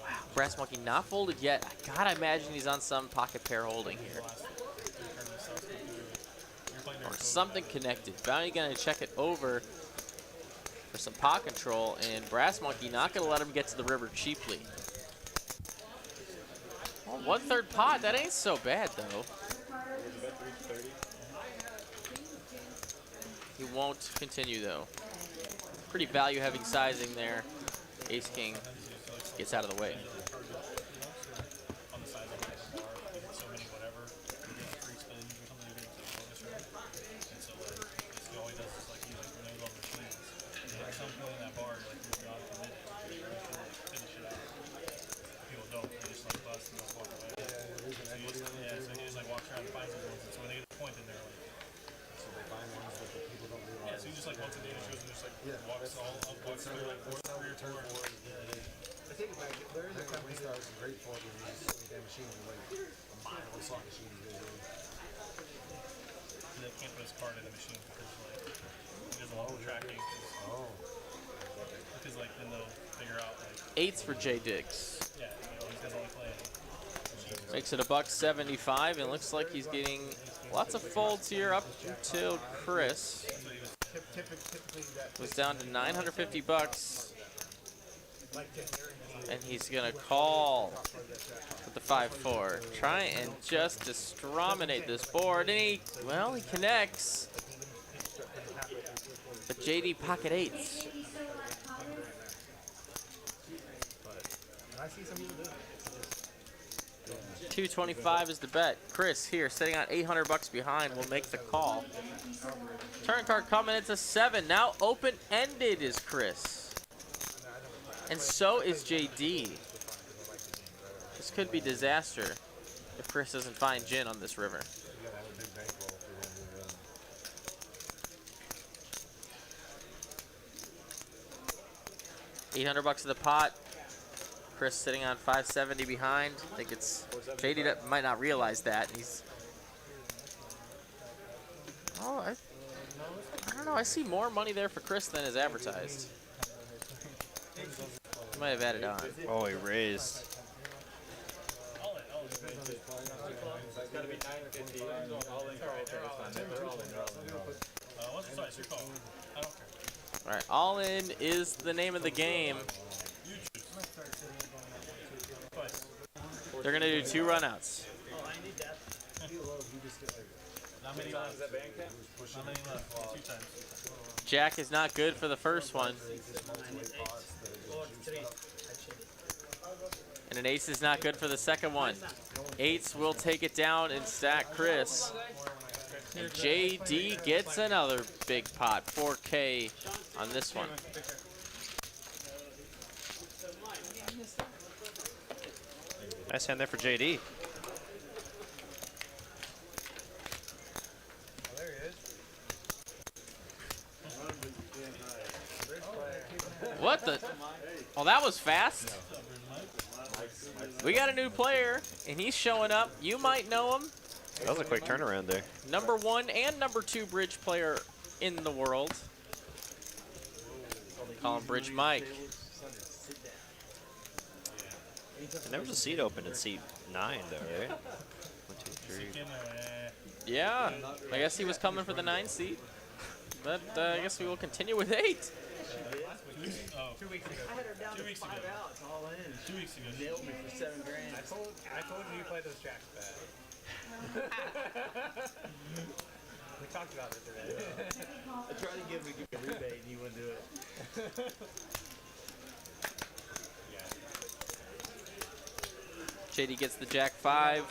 Wow, Brass Monkey not folded yet. I gotta imagine he's on some pocket pair holding here. Or something connected. Bounty gonna check it over for some pot control, and Brass Monkey not gonna let him get to the river cheaply. Well, 1/3 pot, that ain't so bad though. He won't continue though. Pretty value heavy sizing there. Ace King gets out of the way. turn for it. That kind of restart is great for it because that machine is like a mile of slot machine. And they can't put his card in the machine because like he doesn't want tracking. Because like then they'll figure out like. 8s for J Diggs. Yeah, he's gonna only play. Makes it $175, and looks like he's getting lots of folds here up until Chris was down to $950, and he's gonna call with the 5-4, try and just distrominate this board, and he connects, but JD pocket 8s. $225 is the bet. Chris here, sitting on $800 behind, will make the call. Turn card coming into 7. Now open-ended is Chris. And so is JD. This could be disaster if Chris doesn't find gin on this river. $800 in the pot. Chris sitting on 570 behind. I think it's JD that might not realize that. He's I don't know. I see more money there for Chris than is advertised. He might have added on. Oh, he raised. It's got to be 950. All in for right there. They're all in. Sorry, it's your call. I don't care. All right, all in is the name of the game. They're gonna do 2 runouts. Oh, I need that. How many times that bank cap? How many left? 2 times. Jack is not good for the first one. And an ace is not good for the second one. 8s will take it down and stack Chris. And JD gets another big pot, 4K on this one. Nice hand there for JD. There he is. What the? Oh, that was fast. We got a new player, and he's showing up. You might know him. That was a quick turnaround there. Number 1 and number 2 bridge player in the world. Call him Bridge Mike. And there was a seat open in seat 9, though, right? 1, 2, 3. Yeah, I guess he was coming for the 9 seat. But I guess we will continue with 8. Oh. 2 weeks ago. I had her down 2 to weeks 5 ago. outs, all in. 2 weeks ago. Nailed me for $7 grand. I told you play those jacks bad. We talked about it today. I tried to give him a rebate and he wouldn't do it. JD gets the Jack 5.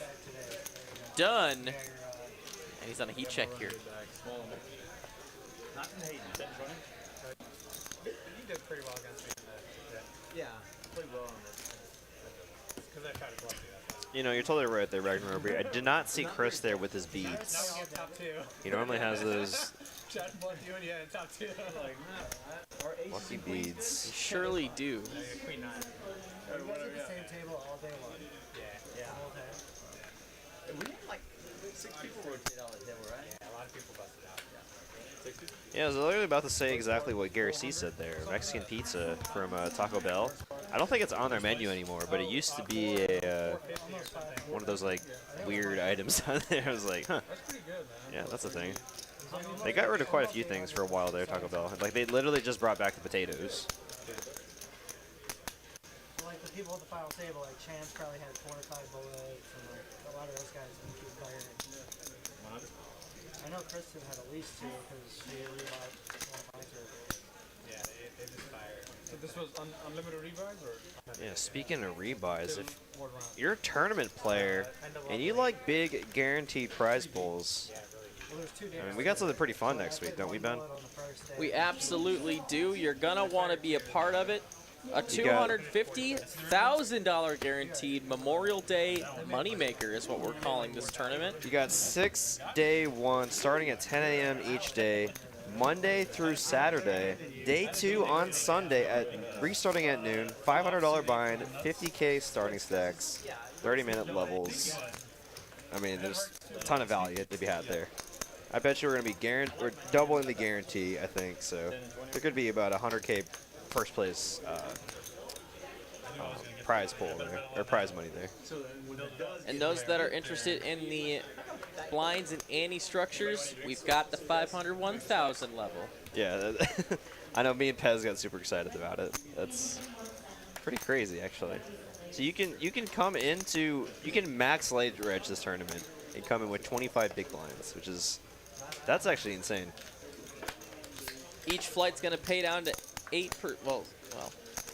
Done. And he's on a heat check here. Not from Hayden. You did pretty well against me. Yeah, played well on this. Because I tried to bluff you that time. You know, you're totally right there, Ragnarok. I did not see Chris there with his beads. Now we get top 2. He normally has those Tried to bluff you and you had top 2. Like, Our ace lucky beads. You surely do. Queen 9. You guys at the same table all day long. Yeah. Yeah. All day. We had like 6 people rotate on the table, right? Yeah, a lot of people busted out. Yeah. 6 people? Yeah, I was literally about to say exactly what Gary C said there. Mexican pizza from Taco Bell. I don't think it's on their menu anymore, but it used to be a one of those like weird items on there. I was like, huh. That's pretty good, man. Yeah, that's a thing. They got rid of quite a few things for a while there, Taco Bell. Like they literally just brought back the potatoes. Like the people at the final table, like Chance probably had 4 or 5 bullets, and like a lot of those guys think he's better. I know Kristen had at least 2 because she rebought one of my turtles. Yeah, they just fired. So this was unlimited rebuys or? Yeah, speaking of rebuys, if More rounds. you're a tournament player and you like big guaranteed prize pools, Well, there's 2 days. I mean, we got something pretty fun next week, don't we, Ben? We absolutely do. You're gonna want to be a part of it. A $250,000 guaranteed Memorial Day moneymaker is what we're calling this tournament. You got 6 day 1 starting at 10 a.m. each day, Monday through Saturday. Day 2 on Sunday at restarting at noon, $500 bind, 50K starting stacks, 30-minute levels. I mean, there's a ton of value to be had there. I bet you we're going to be we're doubling the guarantee, I think. So there could be about 100K first place prize pool there, or prize money there. And those that are interested in the blinds and ante structures, we've got the 500 1000 level. Yeah, I know me and Pez got super excited about it. That's pretty crazy, actually. So you can come into, you can max ledge this tournament and come in with 25 big blinds, which is, that's actually insane. Each flight's going to pay down to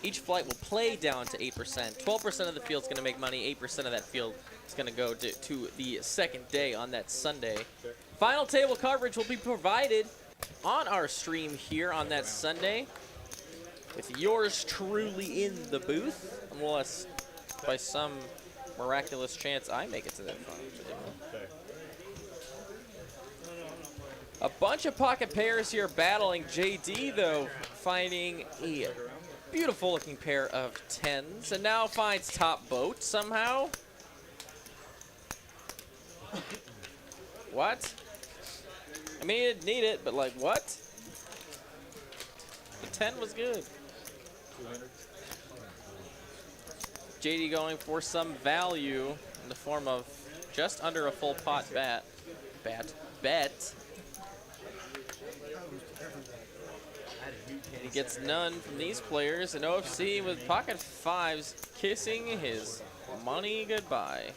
each flight will play down to 8%. 12% of the field's going to make money. 8% of that field is going to go to the second day on that Sunday. Final table coverage will be provided on our stream here on that Sunday with yours truly in the booth, unless by some miraculous chance I make it to that final table. A bunch of pocket pairs here battling. JD, though, finding a beautiful-looking pair of 10s, and now finds top boat somehow. What? I mean, he didn't need it, but like, what? The 10 was good. JD going for some value in the form of just under a full pot bet. He gets none from these players, and OFC with pocket 5s kissing his money goodbye.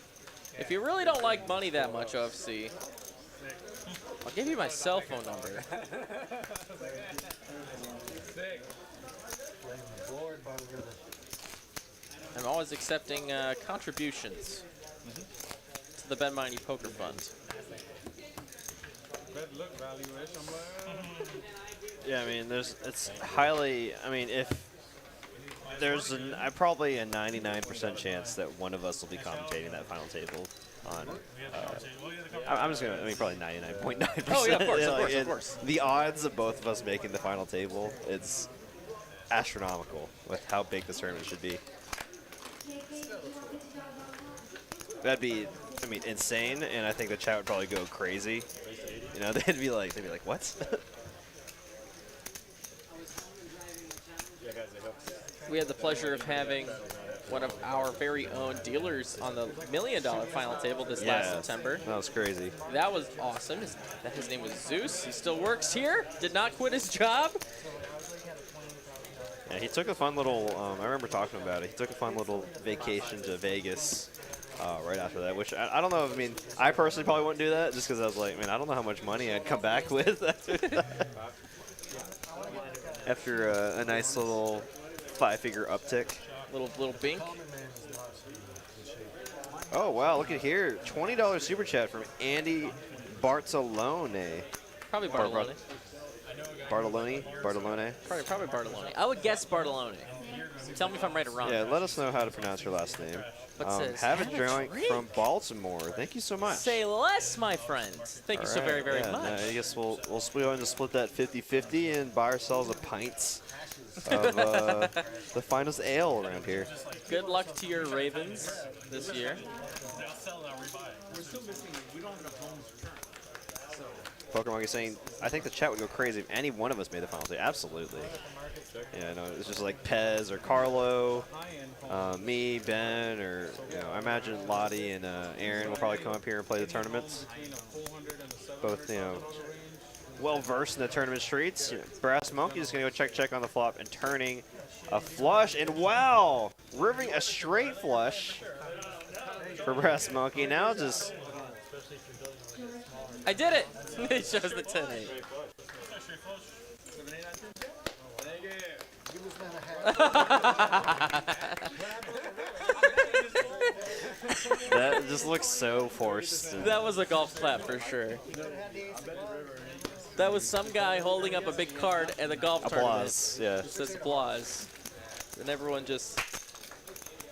If you really don't like money that much, OFC, I'll give you my cell phone number. I'm always accepting contributions to the Ben Miney Poker Fund. Yeah, I mean, it's highly, I mean, if there's probably a 99% chance that one of us will be commentating that final table on, I'm just going to, I mean, probably 99.9%. Oh, yeah, of course. The odds of both of us making the final table, it's astronomical with how big this tournament should be. That'd be, I mean, insane, and I think the chat would probably go crazy. You know, they'd be like, what? We had the pleasure of having one of our very own dealers on the $1 million final table this last September. That was crazy. That was awesome. His name was Zeus. He still works here. Did not quit his job. Yeah, he took a fun little, I remember talking about it, he took a fun little vacation to Vegas right after that, which I don't know, I mean, I personally probably wouldn't do that just because I was like, man, I don't know how much money I'd come back with after a nice little 5-figure uptick. Little bink. Oh, wow, look at here. $20 super chat from Andy Bartolone. Probably Bartolone. Bartolone? Probably Bartolone. I would guess Bartolone. Tell me if I'm right or wrong. Yeah, let us know how to pronounce your last name. Have a drink from Baltimore. Thank you so much. Say less, my friend. Thank you so very, very much. I guess we'll go ahead and split that 50-50 and buy ourselves a pint of the finest ale around here. Good luck to your Ravens this year. We're still missing, we don't have enough homes return. Poker Monkey saying, I think the chat would go crazy if any one of us made the final table. Absolutely. Yeah, no, it's just like Pez or Carlo, me, Ben, or, you know, I imagine Lottie and Aaron will probably come up here and play the tournaments. Both, you know, well-versed in the tournament streets. You know, Brass Monkey is going to go check on the flop and turning a flush. And wow, ripping a straight flush for Brass Monkey. Now just... I did it! It shows the 10-8. That just looks so forced. That was a golf clap for sure. That was some guy holding up a big card at the golf applause, tournament. Yeah. It says applause. And everyone just...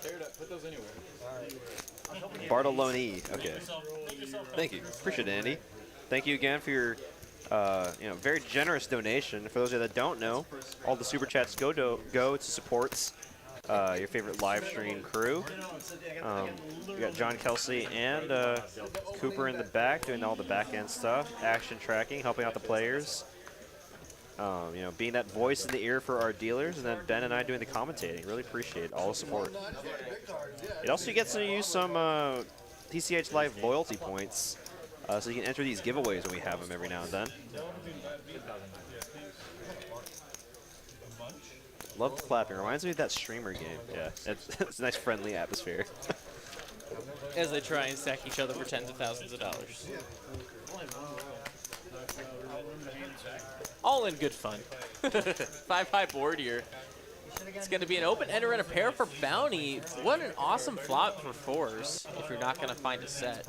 Put those anywhere. Bartolone. Okay. Thank you. Appreciate it, Andy. Thank you again for your You know, very generous donation. For those of you that don't know, all the super chats go to supports your favorite live stream crew. We got John Kelsey and Cooper in the back doing all the back end stuff, action tracking, helping out the players. You know, being that voice in the ear for our dealers, and then Ben and I doing the commentating. Really appreciate all the support. It also gets to use some TCH Live loyalty points, so you can enter these giveaways when we have them every now and then. Loved clapping. Reminds me of that streamer game. Yeah, it's a nice friendly atmosphere. As they try and stack each other for tens of thousands of dollars. All in good fun. 5-high board here. It's going to be an open ender and a pair for bounty. What an awesome flop for fours if you're not going to find a set.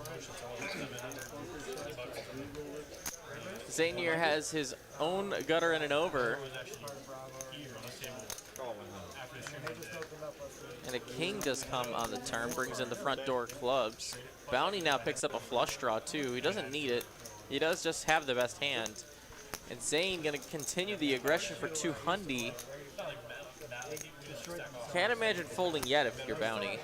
Zane here has his own gutter and an over. And a king does come on the turn, brings in the front door clubs. Bounty now picks up a flush draw too. He doesn't need it. He does just have the best hand. And Zane gonna continue the aggression for 200. Can't imagine folding yet if you're Bounty.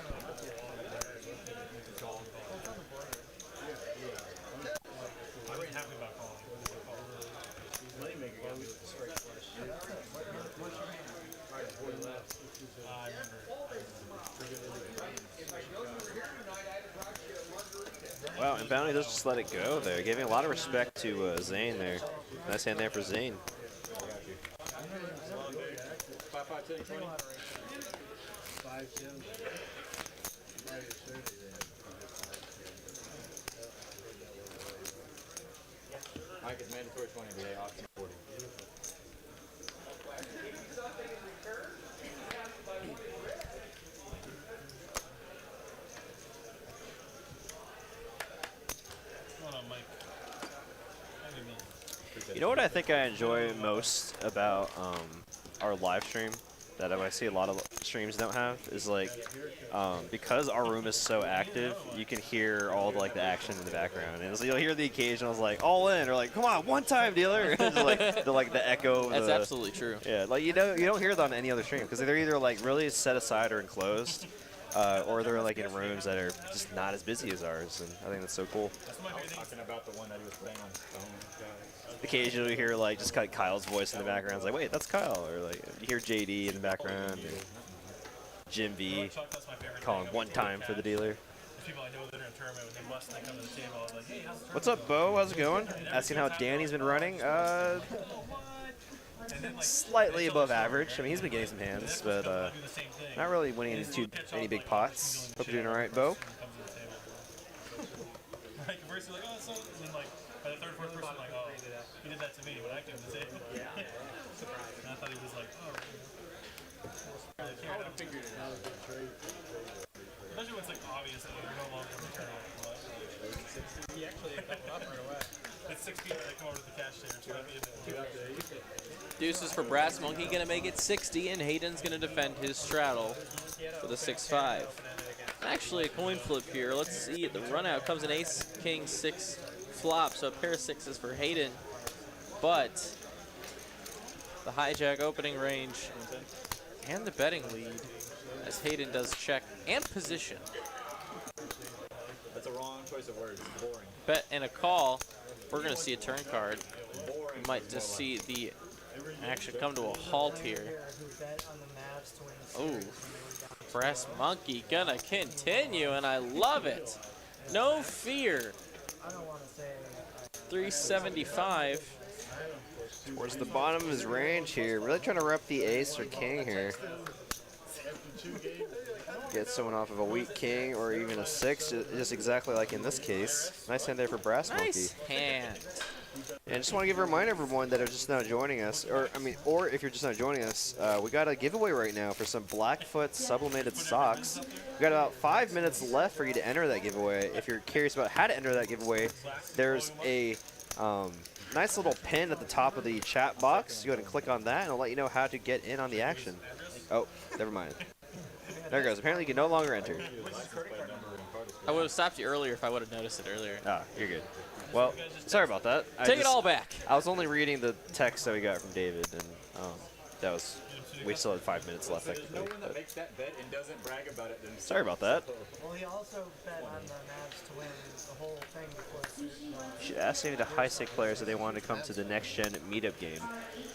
Wow, and Bounty does just let it go there, giving a lot of respect to Zane there. Nice hand there for Zane. Mike is mandatory 20 today, option 40. You know what I think I enjoy most about our live stream that I see a lot of streams don't have is like because our room is so active, you can hear all the action in the background, and so you'll hear the occasional like all in or like come on one time dealer. It's like the echo. That's absolutely true. Yeah, like you don't hear that on any other stream because they're either like really set aside or enclosed. Or they're like in rooms that are just not as busy as ours, and I think that's so cool. I was talking about the one that he was playing on his phone, guys. Occasionally you hear like just kind of Kyle's voice in the background. It's like, wait, that's Kyle, or like you hear JD in the background, or Jim V calling one time for the dealer. What's up, Bo? How's it going? Asking how Danny's been running. Slightly above average. I mean, he's been getting some hands, but not really winning any big pots. Hope you're doing all right, Bo. Like, first you're like, oh, so, and then like, by the third, fourth person, like, oh, he did that to me when I came to the table. And I thought he was like, oh. I would have figured it out. Especially when it's like obvious that you're no longer in the tournament. He actually cut up right away. It's 6 people that come over to the cash there. Deuces for Brass Monkey, gonna make it 60, and Hayden's gonna defend his straddle for the 6-5. Actually, a coin flip here. Let's see. The run out comes an ace, king, 6 flop, so a pair of 6s for Hayden. But the hijack opening range and the betting lead as Hayden does check and position. That's a wrong choice of words. It's boring. Bet and a call. We're gonna see a turn card. We might just see the action come to a halt here. Oh, Brass Monkey gonna continue, and I love it. No fear. 375. Towards the bottom of his range here. Really trying to rep the ace or king here. Get someone off of a weak king or even a 6, just exactly like in this case. Nice hand there for Brass Monkey. Nice hand. And I just want to give a reminder everyone that are just now joining us, or if you're just now joining us, we got a giveaway right now for some Blackfoot sublimated socks. We got about 5 minutes left for you to enter that giveaway. If you're curious about how to enter that giveaway, there's a nice little pin at the top of the chat box. Go ahead and click on that, and it'll let you know how to get in on the action. Oh, never mind. There it goes. Apparently, you can no longer enter. I would have stopped you earlier if I would have noticed it earlier. Ah, you're good. Well, sorry about that. Take it all back. I was only reading the text that we got from David, and that was. We still had 5 minutes left. There's no one that makes that bet and doesn't brag about it themselves. Sorry about that. Well, he also bet on the Mavs to win the whole thing before the season. You should ask any of the high-stake players if they wanted to come to the next-gen meetup game.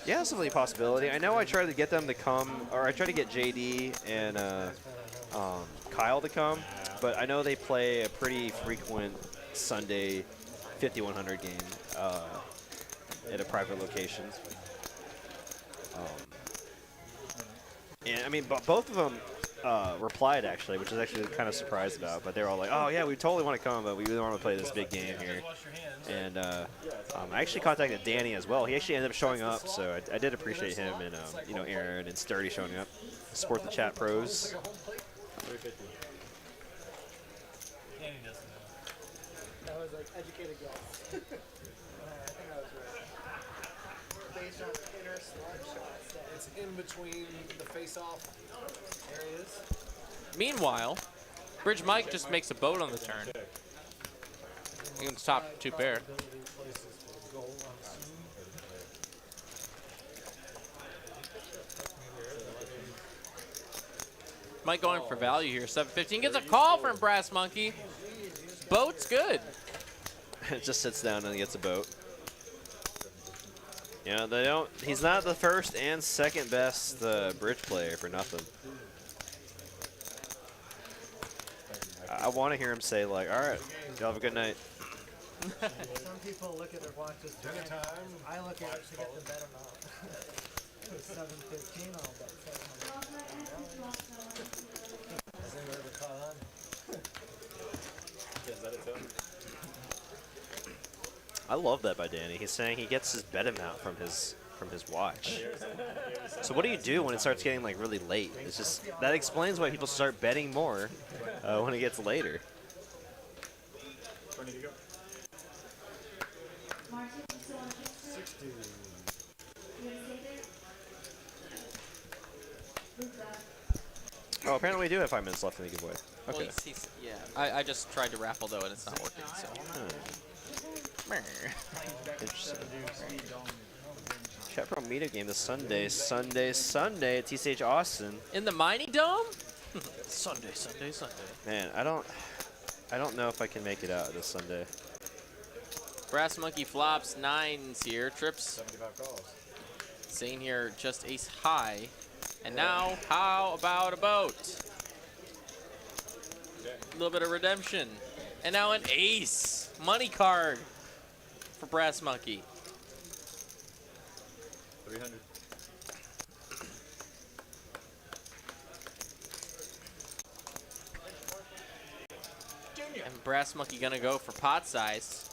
Yeah, that's definitely a possibility. I know I tried to get them to come, or I tried to get JD and Kyle to come, but I know they play a pretty frequent Sunday 5100 game at a private location. And I mean, both of them replied actually, which is actually kind of surprised about. But they're all like, "Oh yeah, we totally want to come, but we really want to play this big game here." And I actually contacted Danny as well. He actually ended up showing up, so I did appreciate him and you know, Aaron and Sturdy showing up. Support the chat pros. Danny doesn't know. That was like educated guess. I think I was right. Based on inner slot shots. It's in between the face-off areas. Meanwhile, Bridge Mike just makes a boat on the turn. He can top 2 pair. Mike going for value here. 715 gets a call from Brass Monkey. Boat's good. It just sits down and gets a boat. Yeah, they don't. He's not the first and second best bridge player for nothing. I want to hear him say like, "All right, y'all have a good night." Some people look at their watches. I look at it to get the bet amount. It's 7:15. I'll bet 700. Has anyone ever caught on? Is that its own? I love that by Danny. He's saying he gets his bet amount from his watch. So what do you do when it starts getting like really late? It's just that explains why people start betting more when it gets later. 20 to go. 60. Oh, apparently we do have 5 minutes left in the giveaway. Well, Okay. yeah. I just tried to raffle though, and it's not working. So. Interesting. Chat Pro Media game this Sunday at TCH Austin. In the Mining Dome? Sunday. Man, I don't know if I can make it out this Sunday. Brass Monkey flops 9s here. Trips 75 calls. Zane here just ace high. And now, how about a boat? A little bit of redemption. And now an ace. Money card for Brass Monkey. 300. And Brass Monkey gonna go for pot size.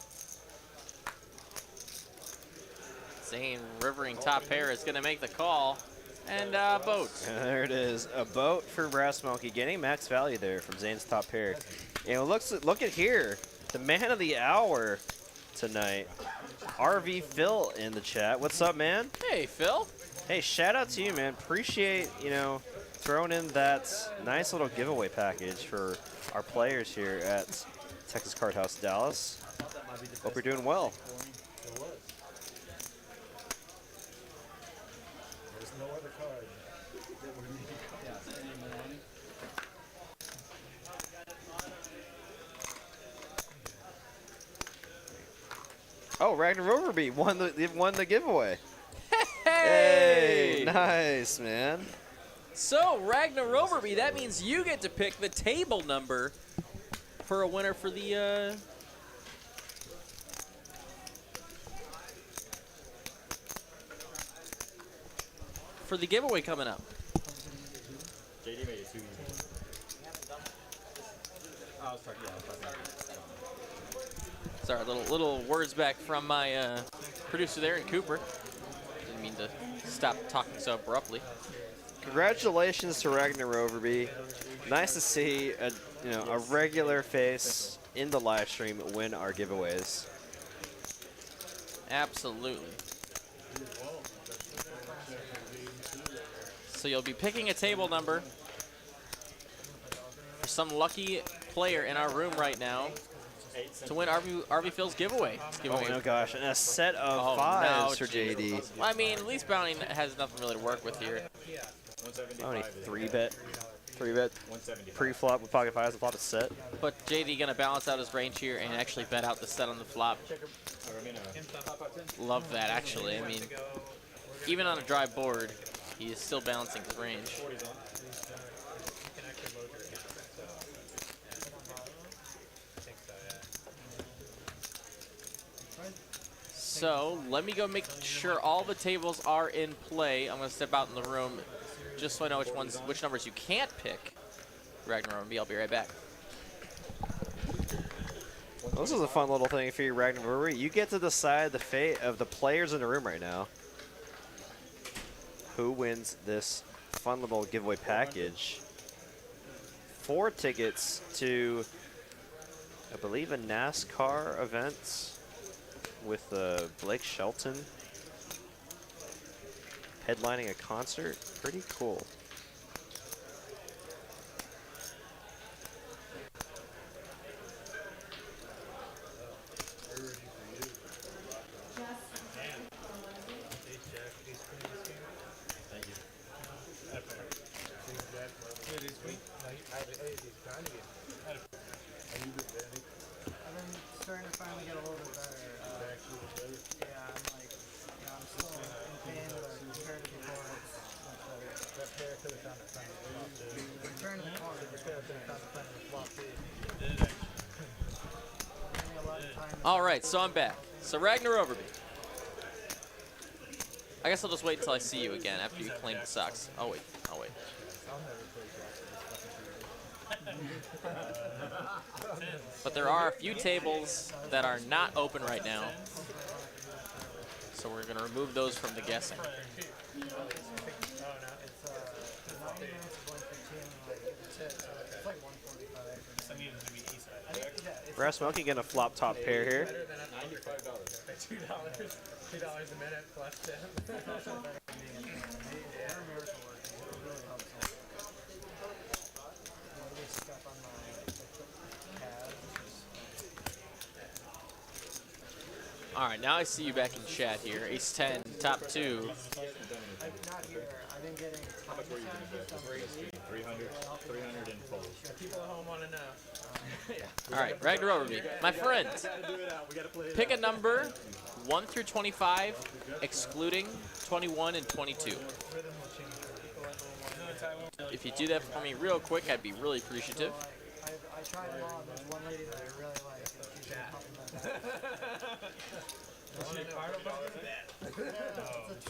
Zane rivering top pair is gonna make the call. And boat. And there it is, a boat for Brass Monkey, getting max value there from Zane's top pair. And look at here, the man of the hour tonight, RV Phil in the chat. What's up, man? Hey, Phil. Hey, shout out to you, man. Appreciate, you know, throwing in that nice little giveaway package for our players here at Texas Card House Dallas. Hope you're doing well. There's no other card. Oh, Ragnar Overby won the giveaway. Hey! Nice, man. So, Ragnar Overby, that means you get to pick the table number for a winner for the giveaway coming up. JD made it too easy. I was talking. Sorry, little words back from my producer there in Cooper. Didn't mean to stop talking so abruptly. Congratulations to Ragnar Overby. Nice to see a regular face in the live stream win our giveaways. Absolutely. So you'll be picking a table number for some lucky player in our room right now. to win RV Phil's giveaway. Oh my gosh, and a set of Oh, fives no, for JD. Well, I mean, at least Bounty has nothing really to work with here. Only 3-bet pre-flop with pocket fives, the flop is set. But JD gonna balance out his range here and actually bet out the set on the flop. Love that, actually. I mean, even on a dry board, he is still balancing his range. So let me go make sure all the tables are in play. I'm gonna step out in the room just so I know which numbers you can't pick. Ragnar and me, I'll be right back. Well, this is a fun little thing for you, Ragnar. You get to decide the fate of the players in the room right now. Who wins this fun little giveaway package? 4 tickets to, I believe, a NASCAR event with Blake Shelton headlining a concert. Pretty cool. I've been starting to finally get a little bit better. Yeah, I'm still in pain, but compared to before, it's much better. That pair could have found a friend of the flop, too. Turn to the corner, that pair could have found a friend of the flop, too. All right, so I'm back. So Ragnar Overby. I guess I'll just wait until I see you again after you claim the socks. I'll wait. I'll wait. But there are a few tables that are not open right now. So we're going to remove those from the guessing. Brass Monkey getting a flop top pair here. $2 a minute plus tip. All right, now I see you back in chat here. Ace-10, top 2. I'm not here. I've been getting How much were you going to bet? 300 in full. People at home want to know. All right, Ragnar Overby. My friend, pick a number 1 through 25, excluding 21 and 22. If you do that for me real quick, I'd be really appreciative. I tried them all, and there's one lady that I really like, and she's a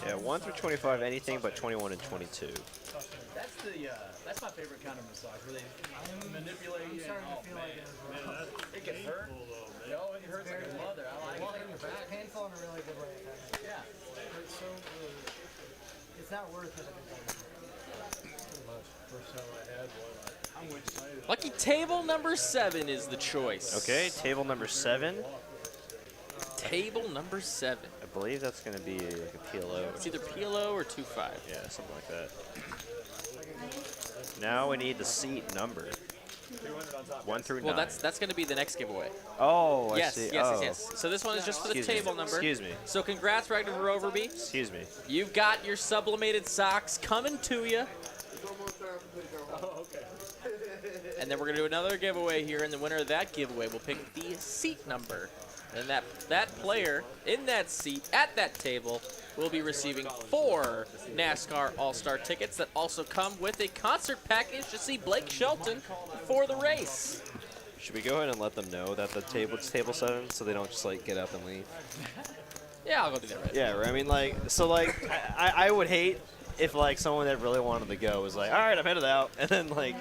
Yeah, 1 through 25, anything but 21 and 22. That's my favorite kind of massage, where they manipulate you. It can hurt. No, it hurts like a mother. I like it. It's painful in a really good way. Yeah. It's so it's not worth it. Lucky table number 7 is the choice. Okay, table number 7. Table number 7. I believe that's going to be like a PLO. It's either PLO or 2-5. Yeah, something like that. Now we need the seat number. 1 through 9. Well, that's going to be the next giveaway. Oh, I yes, see. Yes. So this one is just for the table number. Excuse me. So congrats, Ragnar Overby. Excuse me. You've got your sublimated socks coming to you. And then we're going to do another giveaway here, and the winner of that giveaway will pick the seat number. And that player in that seat at that table will be receiving 4 NASCAR All-Star tickets that also come with a concert package to see Blake Shelton for the race. Should we go ahead and let them know that it's table 7 so they don't just like get up and leave? Yeah, I'll go do that right. Yeah, I mean, like, so like, I would hate if like someone that really wanted to go was like, all right, I'm headed out, and then like.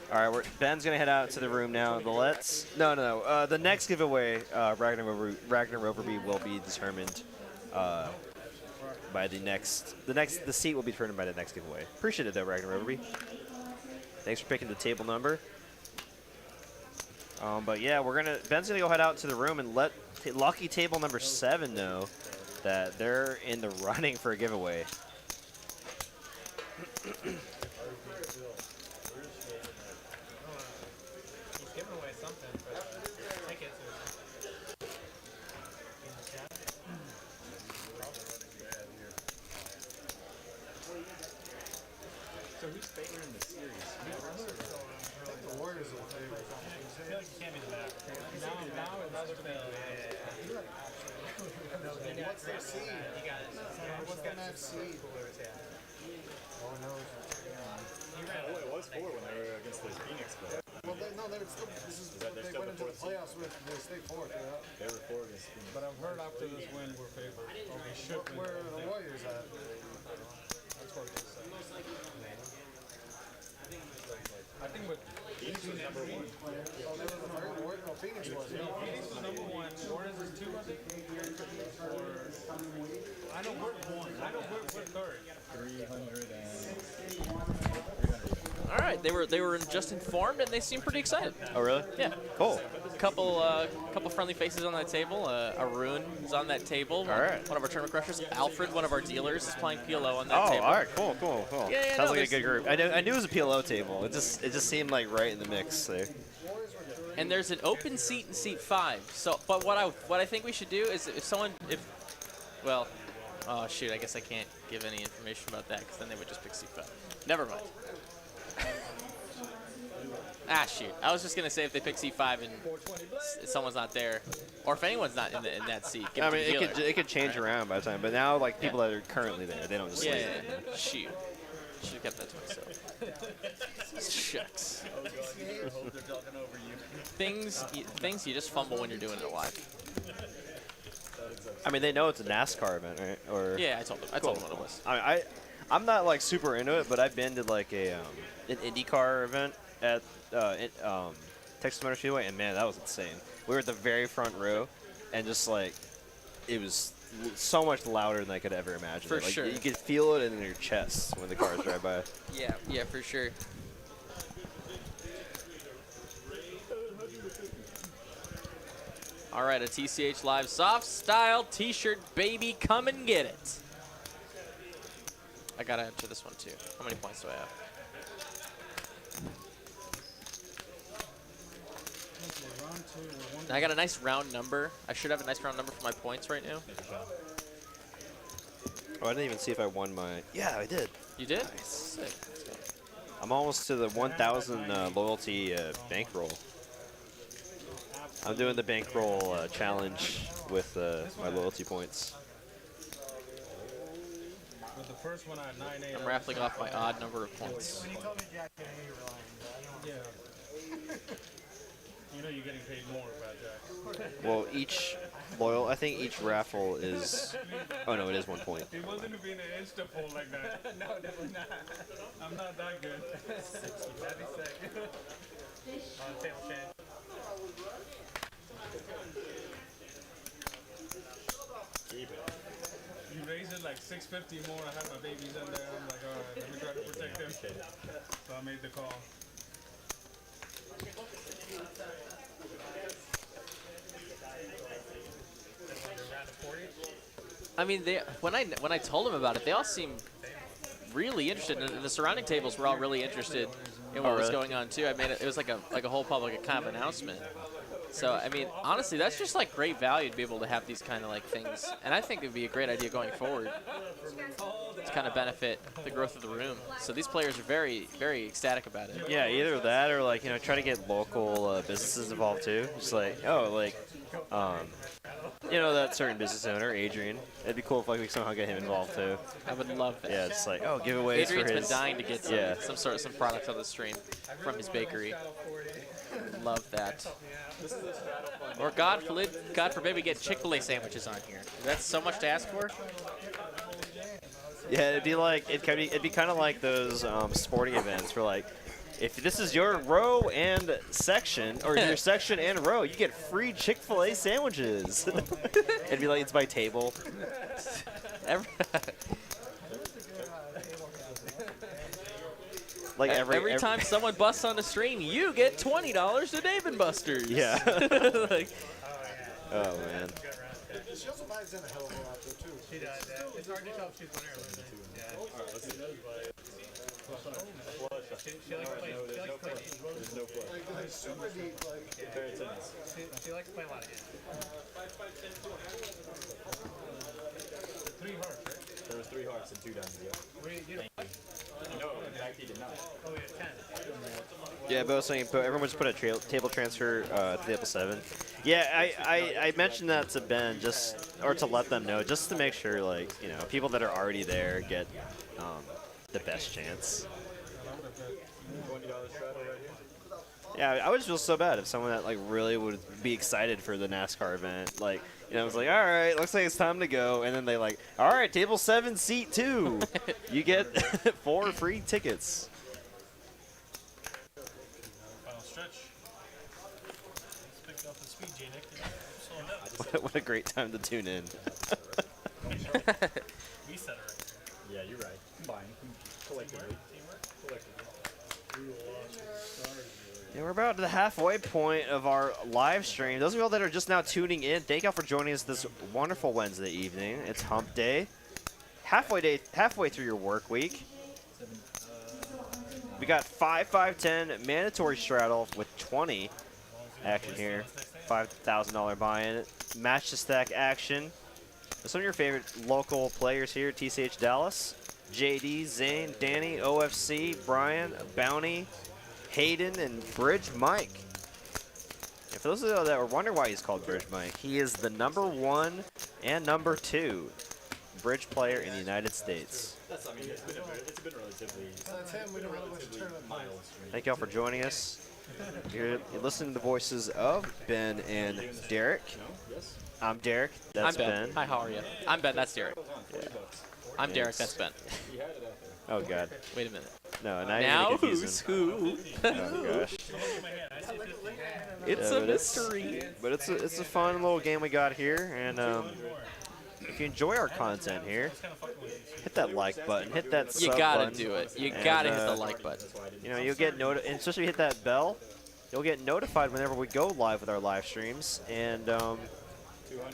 All right, Ben's gonna head out to the room now. The next giveaway, Ragnar Overby will be determined by the seat will be determined by the next giveaway. Appreciate it though, Ragnar Overby. Thanks for picking the table number. But yeah, Ben's gonna go head out to the room and let lucky table number 7 know that they're in the running for a giveaway. He's giving away something, but tickets or something. So who's favoring the series? I think the Warriors are the favorite. I feel like you can't be the Mavericks. Now it does feel, What's their seed? What's the Mavs seed? Oh, no. Oh, it was 4 when they were against the Phoenix, but Well, they were still, this is what they went into the playoffs with. They stayed fourth, yeah. they were 4 against Phoenix. but I've heard after this win we're favored. Or we should win. Where are the Warriors at? That's what it is. I think with Phoenix was number 1. Oh, they were the third? No, Phoenix was. Phoenix was number 1, Warriors is 2, I think. Or I know we're third. 300 and... All right, they were just informed and they seem pretty excited. Oh, really? Yeah. Cool. Couple friendly faces on that table. Arun is on that table. All right. One of our tournament crushers. Alfred, one of our dealers, is playing PLO on that Oh, table. all right, cool. Yeah, Sounds no, like a good group. I knew it was a PLO table. It just seemed like right in the mix there. And there's an open seat in seat 5. So, but what I think we should do is well, oh shoot, I guess I can't give any information about that because then they would just pick seat 5. Never mind. Ah, shoot. I was just going to say if they pick seat 5 and someone's not there, or if anyone's not in that seat, give I it to mean, the dealer. it could change around by the time, but now like people that are currently there, they don't just Yeah, leave. yeah. Shoot. Should have kept that to myself. Shucks. Things you just fumble when you're doing it live. I mean, they know it's a NASCAR event, right? Or Yeah, I told them. I told them what it was. I'm not like super into it, but I've been to like an IndyCar event at Texas Motor Speedway, and man, that was insane. We were at the very front row, and just like it was so much louder than I could ever imagine. For Like, sure. You could feel it in your chest when the cars drive by. Yeah, for sure. All right, a TCH Live Soft Style T-shirt, baby. Come and get it. I gotta enter this one too. How many points do I have? I got a nice round number. I should have a nice round number for my points right now. Oh, I didn't even see if I won my. Yeah, I did. You did? Nice. Sick. I'm almost to the 1,000 loyalty bankroll. I'm doing the bankroll challenge with my loyalty points. With the first one I had 9-8. I'm raffling off my odd number of points. When you told me Jack, I knew you were lying. Yeah. You know you're getting paid more, Bad Jack. Well, I think each raffle is. Oh no, it is 1 point. He wasn't being an insta poll like that. No, definitely not. I'm not that good. That'd be sick. Table change. Keep it. You raised it like 650 more. I had my babies in there. I'm like, all right, let me try to protect them. So I made the call. I mean, when I told them about it, they all seemed really interested. And the surrounding tables were all really interested in what was going on too. I made it was like a whole public kind of announcement. So I mean, honestly, that's just like great value to be able to have these kind of like things. And I think it would be a great idea going forward to kind of benefit the growth of the room. So these players are very, very ecstatic about it. Yeah, either that or like try to get local businesses involved too. Just like that certain business owner, Adrian. It'd be cool if like we somehow get him involved too. I would love that. Yeah, it's like giveaways Adrian's for his. been dying to get some products on the stream from his bakery. Love that. Or God forbid we get Chick-fil-A sandwiches on here. That's so much to ask for. Yeah, it'd be kind of like those sporting events where like, if this is your row and section, or your section and row, you get free Chick-fil-A sandwiches. It'd be like it's by table. Like every time someone busts on the stream, you get $20 to Dave & Buster's. Yeah. Like, oh man. She also buys in a hell of a lot, though, too. She does, yeah. It's hard to tell if she's winning or losing. Yeah. All right, let's see. She likes to play Like super deep, like. Very tennis. She likes to play a lot of games. 3 hearts, right? There was 3 hearts and 2 diamonds, yeah. Where you get Thank you. No, in fact, he did not. Oh, we have 10. Yeah, but I was saying, everyone just put a table transfer to table 7. Yeah, I mentioned that to Ben or to let them know, just to make sure, like, you know, people that are already there get the best chance. $20 straddle right here. Yeah, I would feel so bad if someone that like really would be excited for the NASCAR event, like, you know, it's like, all right, looks like it's time to go, and then they like, all right, table 7, seat 2, you get 4 free tickets. Final stretch. Let's pick up the speed, J-Nick. What a great time to tune in. We set it right here. Yeah, you're right. Combine. Collectively. Yeah, we're about to the halfway point of our live stream. Those of y'all that are just now tuning in, thank y'all for joining us this wonderful Wednesday evening. It's hump day. Halfway through your work week. We got 5-5-10 mandatory straddle with 20 action here. $5,000 buy-in. Match to stack action. Some of your favorite local players here: TCH Dallas, JD, Zane, Danny, OFC, Brian, Bounty, Hayden, and Bridge Mike. And for those of you that were wondering why he's called Bridge Mike, he is the #1 and #2 bridge player in the United States. That's, I mean, it's been relatively. That's him. We don't really much to turn up. Mild stream. Thank y'all for joining us. You're listening to the voices of Ben and Derek. Yes. I'm Derek. That's I'm Ben. Hi, how are you? I'm Ben. That's Derek. I'm Derek. That's Ben. He had it out there. Oh God. Wait a minute. No, Now who's who? Oh gosh. It's a mystery. But it's a fun little game we got here, and if you enjoy our content here, hit that like button, hit that You sub gotta button, do it. You and, gotta hit the like button. You know, you'll get and especially hit that bell. You'll get notified whenever we go live with our live streams, and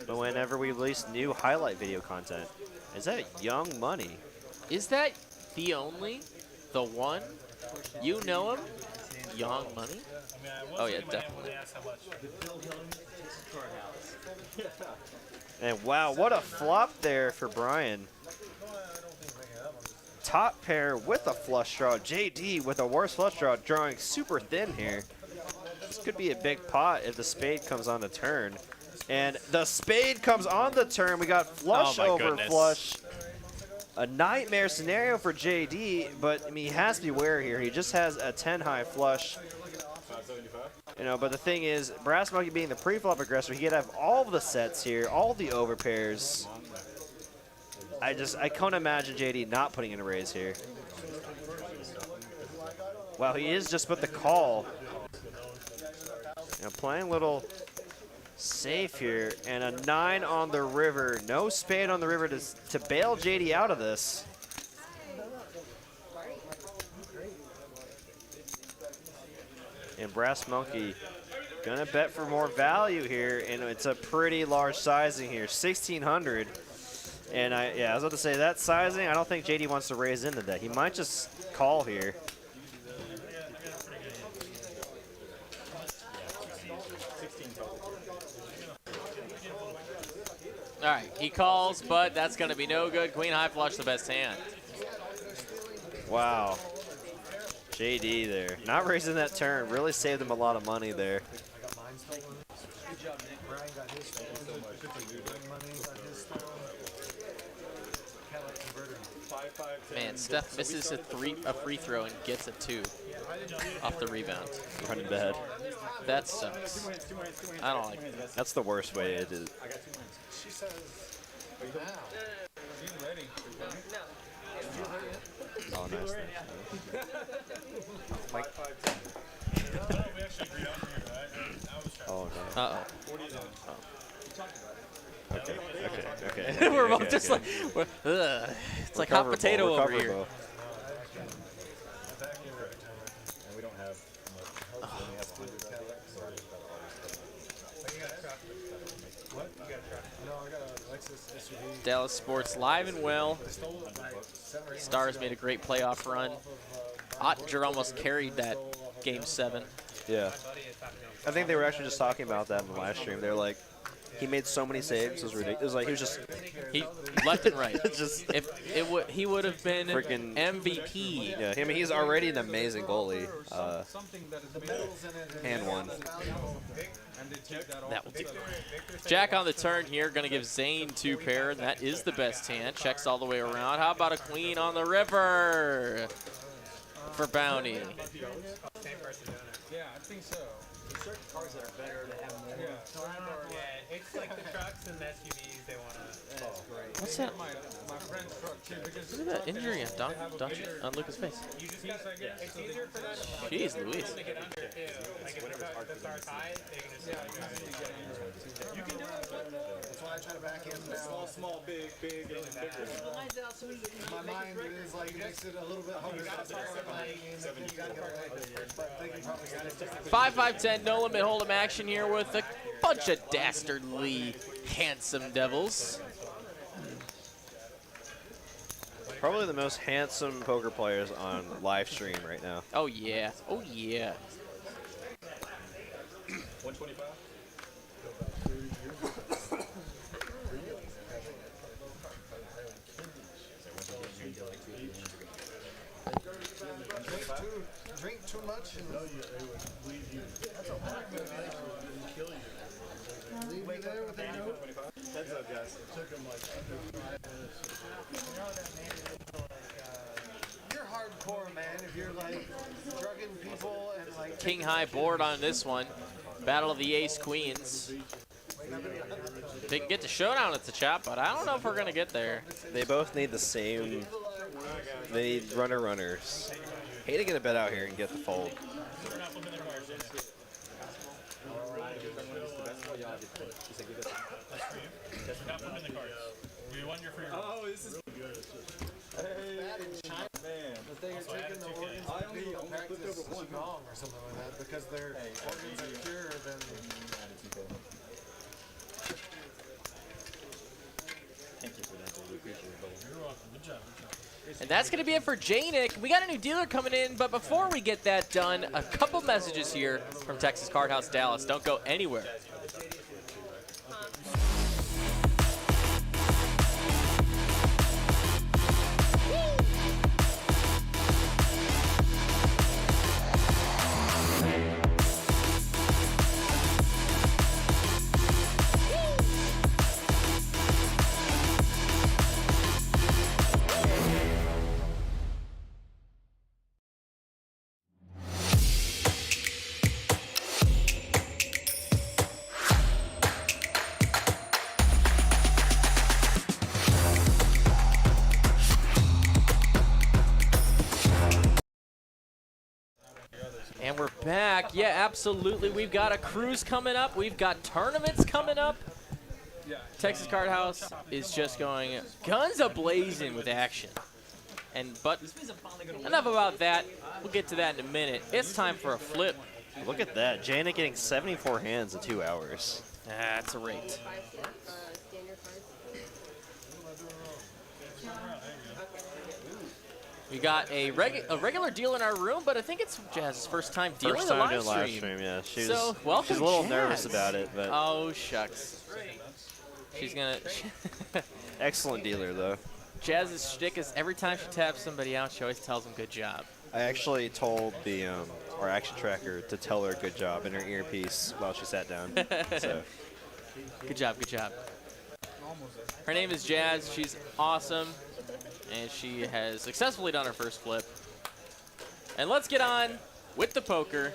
whenever we release new highlight video content. Is that Young Money? Is that the one? You know him? Young Money? Oh yeah, definitely. And wow, what a flop there for Brian. Top pair with a flush draw. JD with a worse flush draw, drawing super thin here. This could be a big pot if the spade comes on the turn. And the spade comes on the turn. We got flush over flush. A nightmare scenario for JD, but I mean, he has to be wary here. He just has a 10 high flush. You know, but the thing is, Brass Monkey being the pre-flop aggressor, he could have all of the sets here, all the overpairs. I can't imagine JD not putting in a raise here. Wow, he is just with the call. You know, playing a little safe here, and a 9 on the river. No spade on the river to bail JD out of this. And Brass Monkey gonna bet for more value here, and it's a pretty large sizing here, 1,600. And I was about to say, that sizing, I don't think JD wants to raise into that. He might just call here. All right, he calls, but that's going to be no good. Queen high flush, the best hand. Wow. JD there. Not raising that turn. Really saved him a lot of money there. Good job, Nick. Brian got his stolen. Money got his stolen. Cadillac converter. 5-5-10. Man, Steph misses a free throw and gets a 2 off the rebound. Running bad. That sucks. I don't like that. That's the worst way to do it. She says, now. You ready? Oh, nice. Mike. No, we actually agreed on here, right? I was trying. Oh, no. Uh-oh. Okay. We're both just like, it's like hot potato over here. And we don't have much. We only have 100 right there. What? You got a truck? No, I got a Lexus SUV. Dallas Sports live and well. Stars made a great playoff run. Ottinger almost carried that Game 7. Yeah. I think they were actually just talking about that in the live stream. They're like, he made so many saves, it was ridiculous. It was like he was just left and right. just if he would have been freaking MVP. Yeah, I mean he's already an amazing goalie. And one. That will do. Jack on the turn here, going to give Zane 2 pair, and that is the best hand. Checks all the way around. How about a queen on the river for bounty? Yeah, I think so. There's certain cars that are better to have more. Yeah, it's like the trucks and the SUVs they want to. That's great. What's that? My friend's truck too, because Look at that injury on Lucas' face. You just got, it's easier for them Jeez Louise. to get under too. Like if the car's high, they can just You can do it. That's why I try to back in now. Small, big, and bigger. My mind is like makes it a little bit harder. But they can probably get it. 5-5-10, no limit hold'em action here with a bunch of dastardly handsome devils. Probably the most handsome poker players on live stream right now. Oh yeah, oh yeah. 125? Drink too much and that's a hard kill you. Leave me there with a note. Heads up, guys. You're hardcore, man. If you're like drugging people and like King high board on this one. Battle of the Ace Queens. They can get to showdown at the chat, but I don't know if we're gonna get there. They both need the same. They need runners. Hate to get a bet out here and get the fold. Oh, this is bad in China, man. But they are taking the organs of people to practice Qigong or something like that because their organs are purer than. Thank you for that, dude. We appreciate it. You're welcome. Good job. And that's going to be it for Janik. We got a new dealer coming in, but before we get that done, a couple messages here from Texas Card House Dallas. Don't go anywhere. And we're back. Yeah, absolutely. We've got a cruise coming up. We've got tournaments coming up. Texas Card House is just going guns a-blazing with action. But enough about that. We'll get to that in a minute. It's time for a flip. Look at that. Janet getting 74 hands in 2 hours. That's a rate. We got a regular deal in our room, but I think it's Jazz's first time dealing First the time live doing live stream. stream, yeah. She's Welcome, a little Jazz. nervous about it, but oh shucks. She's gonna. excellent dealer though. Jazz's shtick is every time she taps somebody out, she always tells them good job. I actually told the our action tracker to tell her good job in her earpiece while she sat down. So. Good job, good job. Her name is Jazz. She's awesome, and she has successfully done her first flip. And let's get on with the poker.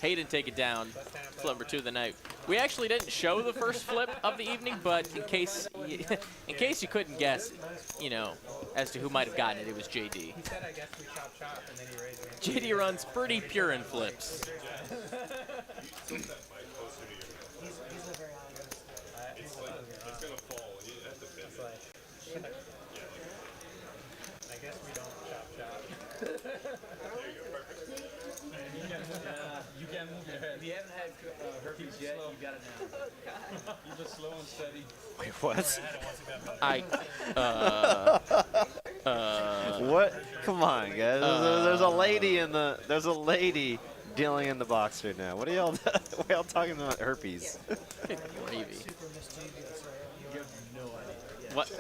Hayden, take it down. Flip number 2 of the night. We actually didn't show the first flip of the evening, but in case you couldn't guess, you know, as to who might have gotten it, it was JD. He said, I guess we chop, and then he raised me. JD runs pretty pure in flips. I guess we don't chop. You can't move your head. If you haven't had herpes yet, you got it now. You're just slow and steady. Wait, what? I, what? Come on, guys. There's a lady dealing in the box right now. What are y'all talking about herpes? Good gravy. Super mischievous, right? You have no idea. What? You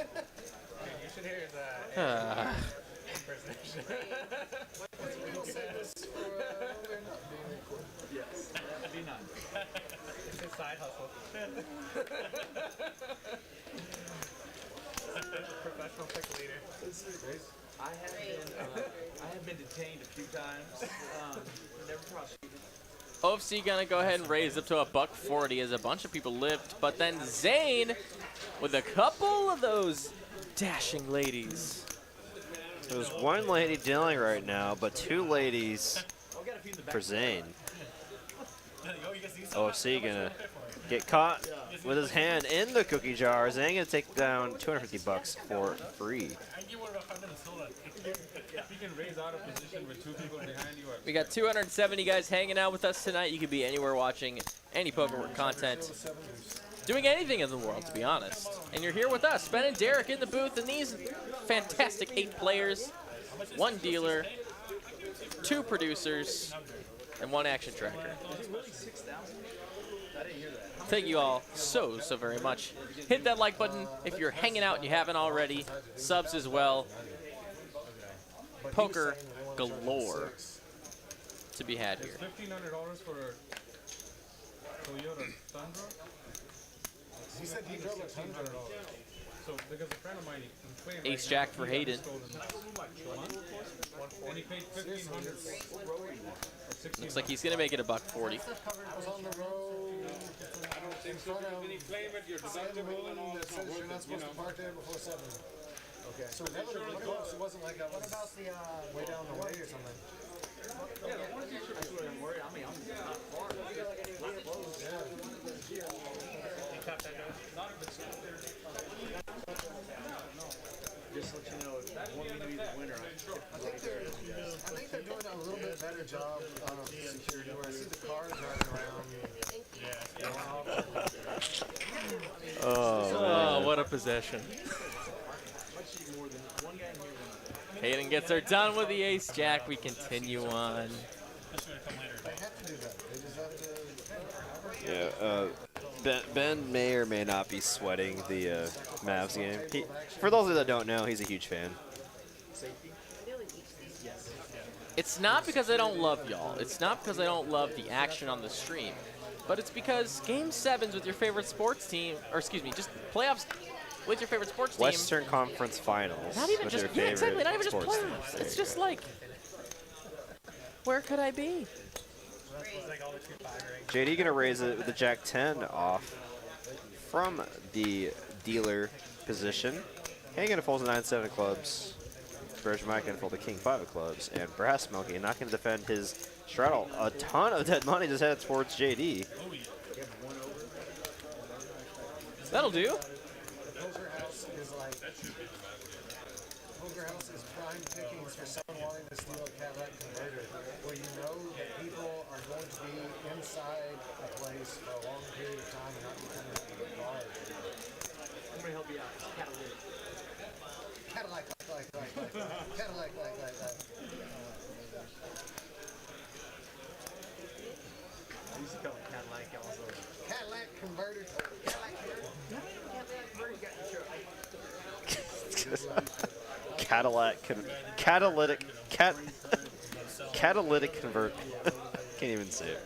should hear that. Impersonation. Yes. Be nice. It's a side hustle. Professional pick leader. I have been detained a few times. Never prosecuted. OFC gonna go ahead and raise up to a $140 as a bunch of people lift, but then Zane with a couple of those dashing ladies. There's one lady dealing right now, but two ladies for Zane. OFC gonna get caught with his hand in the cookie jar. Zane gonna take down $250 for free. You can raise out of position with 2 people behind you. We got 270 guys hanging out with us tonight. You could be anywhere watching any Poker content, doing anything in the world, to be honest. And you're here with us, Ben and Derek in the booth, and these fantastic 8 players, 1 dealer, 2 producers, and 1 action tracker. Thank you all so very much. Hit that like button if you're hanging out and you haven't already. Subs as well. Poker galore to be had here. $1,500 for a Toyota Tundra. He said he drove a Tundra. So because a friend of mine, Ace Jack for Hayden. and he paid $1,500 for Looks like he's gonna make it a $140. I was on the road in front of you claim it, your deductible and all that says you're not supposed to park there before 7. Okay. So that was close. It wasn't like I was way down the way or something. That's what I'm worried. I mean, I'm not far. Not close. Just to let you know, if you want me to be the winner, I think they're doing a little bit better job of security. Where I see the cars driving around. Oh, what a possession. Hayden gets her done with the Ace Jack. We continue on. They have to do that. They just have to. Yeah, Ben may or may not be sweating the Mavs game. For those of you that don't know, he's a huge fan. It's not because I don't love y'all. It's not because I don't love the action on the stream. But it's because Game 7s with your favorite sports team, or excuse me, just playoffs with your favorite sports team. Western Conference Finals. Not even with just, your yeah, exactly, not even just sports team. playoffs. It's just like, where could I be? JD gonna raise it with the Jack 10 off from the dealer position. Hayden gonna fold the 9-7 of clubs. Virgin Mike gonna fold the King 5 of clubs, and Brass Smoky not gonna defend his straddle. A ton of dead money just headed towards JD. That'll do. Poker House is like. Poker House is prime pickings for someone wanting to steal a Cadillac converter, where you know that people are going to be inside a place for a long period of time and not be coming out of the bar. I'm going to help you out. Catalytic. Cadillac, Cadillac. I used to call it Cadillac also. Cadillac converter. Catalytic convert. Can't even say it.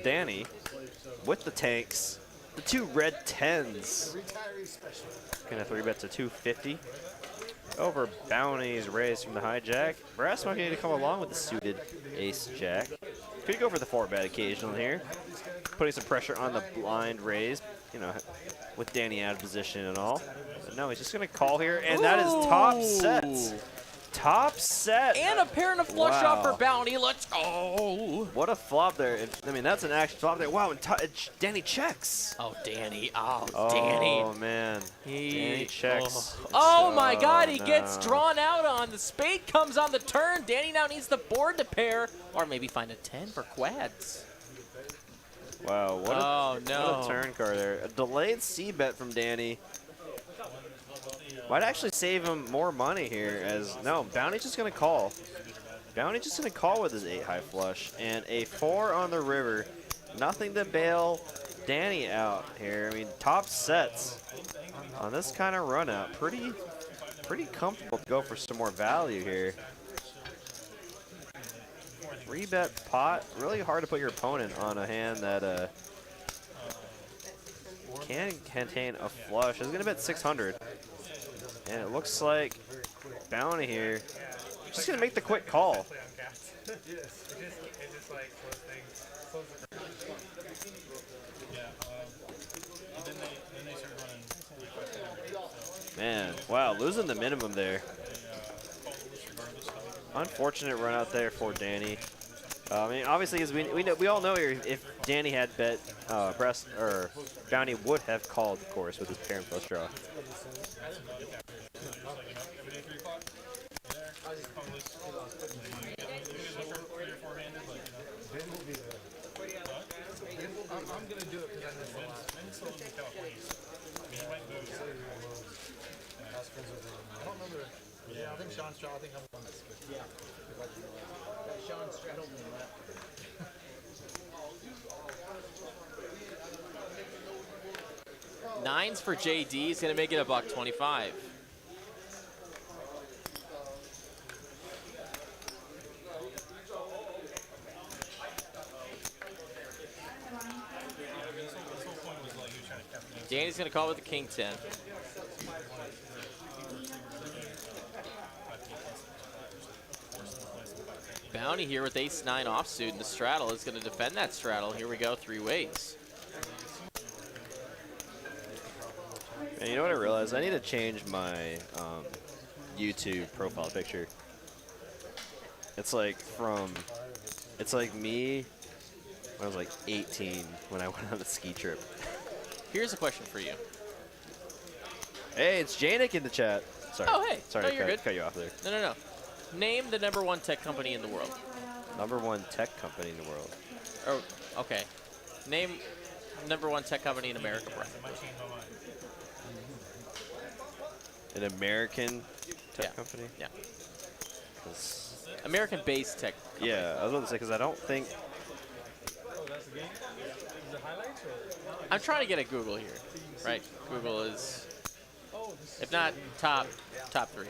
Danny with the tanks. The 2 red 10s. Retiree special. Gonna 3-bet to 250. Over bounties raised from the hijack. Brass Monkey to come along with the suited Ace Jack. Could go for the 4-bet occasionally here. Putting some pressure on the blind raise, you know, with Danny out of position and all. But no, he's just gonna call here, and that is top set. Top set. And a pair and a flush Wow. off for bounty. Let's go. What a flop there. I mean, that's an action flop there. Wow, and Danny checks. Oh, Danny. Oh, Oh, Danny. man. Danny checks. Oh, my God. He no. gets drawn out on. The spade comes on the turn. Danny now needs the board to pair, or maybe find a 10 for quads. Wow, what no. a turn card there. A delayed C-bet from Danny. Might actually save him more money here, as no, Bounty's just gonna call. Bounty just gonna call with his 8 high flush and a 4 on the river. Nothing to bail Danny out here. I mean, top sets on this kind of run out. Pretty comfortable to go for some more value here. 3-bet pot. Really hard to put your opponent on a hand that can contain a flush. It's gonna bet 600, and it looks like Bounty here just gonna make the quick call. Man, wow, losing the minimum there. Unfortunate run out there for Danny. I mean, obviously, as we all know here, if Danny had bet breast or Bounty would have called, of course, with his pair and flush draw. I'm gonna do it because I missed the last one. I don't remember. Yeah, I think Sean Straw. I think I'm on this. Yeah. Sean straddled me left. Nines for JD is going to make it a $125. Danny's going to call with the king 10. Bounty here with ace-9 offsuit, and the straddle is going to defend that straddle. Here we go, 3 ways. And you know what I realized? I need to change my YouTube profile picture. It's like me when I was like 18 when I went on a ski trip. Here's a question for you. Hey, it's Janik in the chat. Sorry. Oh, hey. Sorry No, to you're cut you off there. No. Name the #1 tech company in the world. #1 tech company in the world. Oh, okay. Name #1 tech company in America, bro. An American tech company? Yeah. American-based tech company. Yeah, I was about to say, because I don't think... I'm trying to get at Google here, right? Google is, if not top 3.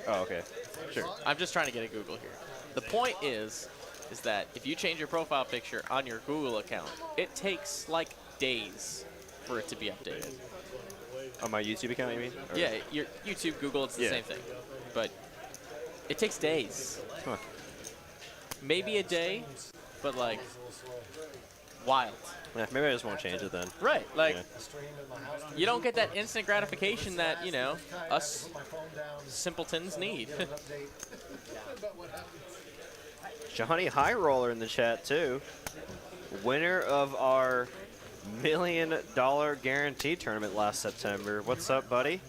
Oh, okay. Sure. I'm just trying to get at Google here. The point is that if you change your profile picture on your Google account, it takes like days for it to be updated. On my YouTube account, you mean? Or yeah, your YouTube, Google, it's the same thing. But it takes days. Huh. Maybe a day, but like wild. Yeah, maybe I just won't change it then. Right, like you don't get that instant gratification that, you know, us simpletons need. Johnny High Roller in the chat too. Winner of our $1 million guarantee tournament last September. What's up, buddy?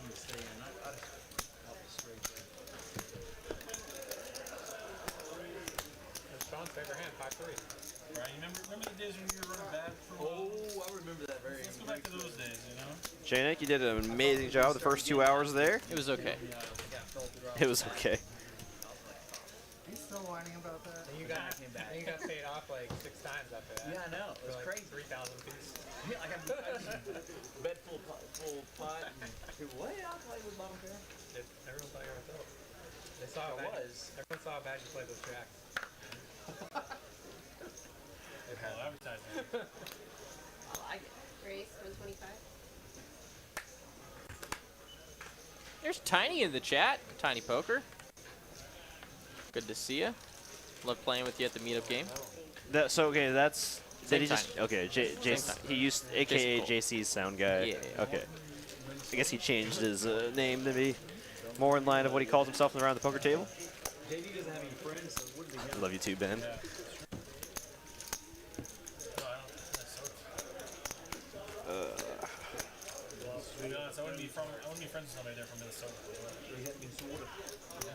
Sean's favorite hand, 5-3. Right? Remember the days when you were running bad for I remember that very. Let's go back to those days, you know? Janik, you did an amazing job the first 2 hours there. It was okay. It was okay. He's still whining about that. And you got paid off like 6 times after that. Yeah, I know. It was like crazy. 3,000 piece. Yeah, like I bet full pot. And what? I'll play with Mama Bear. Everyone thought you were dope. They saw how bad everyone saw how bad you played those tracks. Advertising. I like it. Race 125. There's Tiny in the chat. Tiny Poker. Good to see you. Love playing with you at the meetup game. Okay, that's... Same Did he just... time. Okay, Same he used AKA Jason Cole. JC's sound guy. Yeah. Okay. I guess he changed his name to be more in line of what he calls himself around the poker table. JD doesn't have any friends, so it wouldn't be him. Love you too, Ben. To be honest, I wouldn't be friends with somebody there from Minnesota.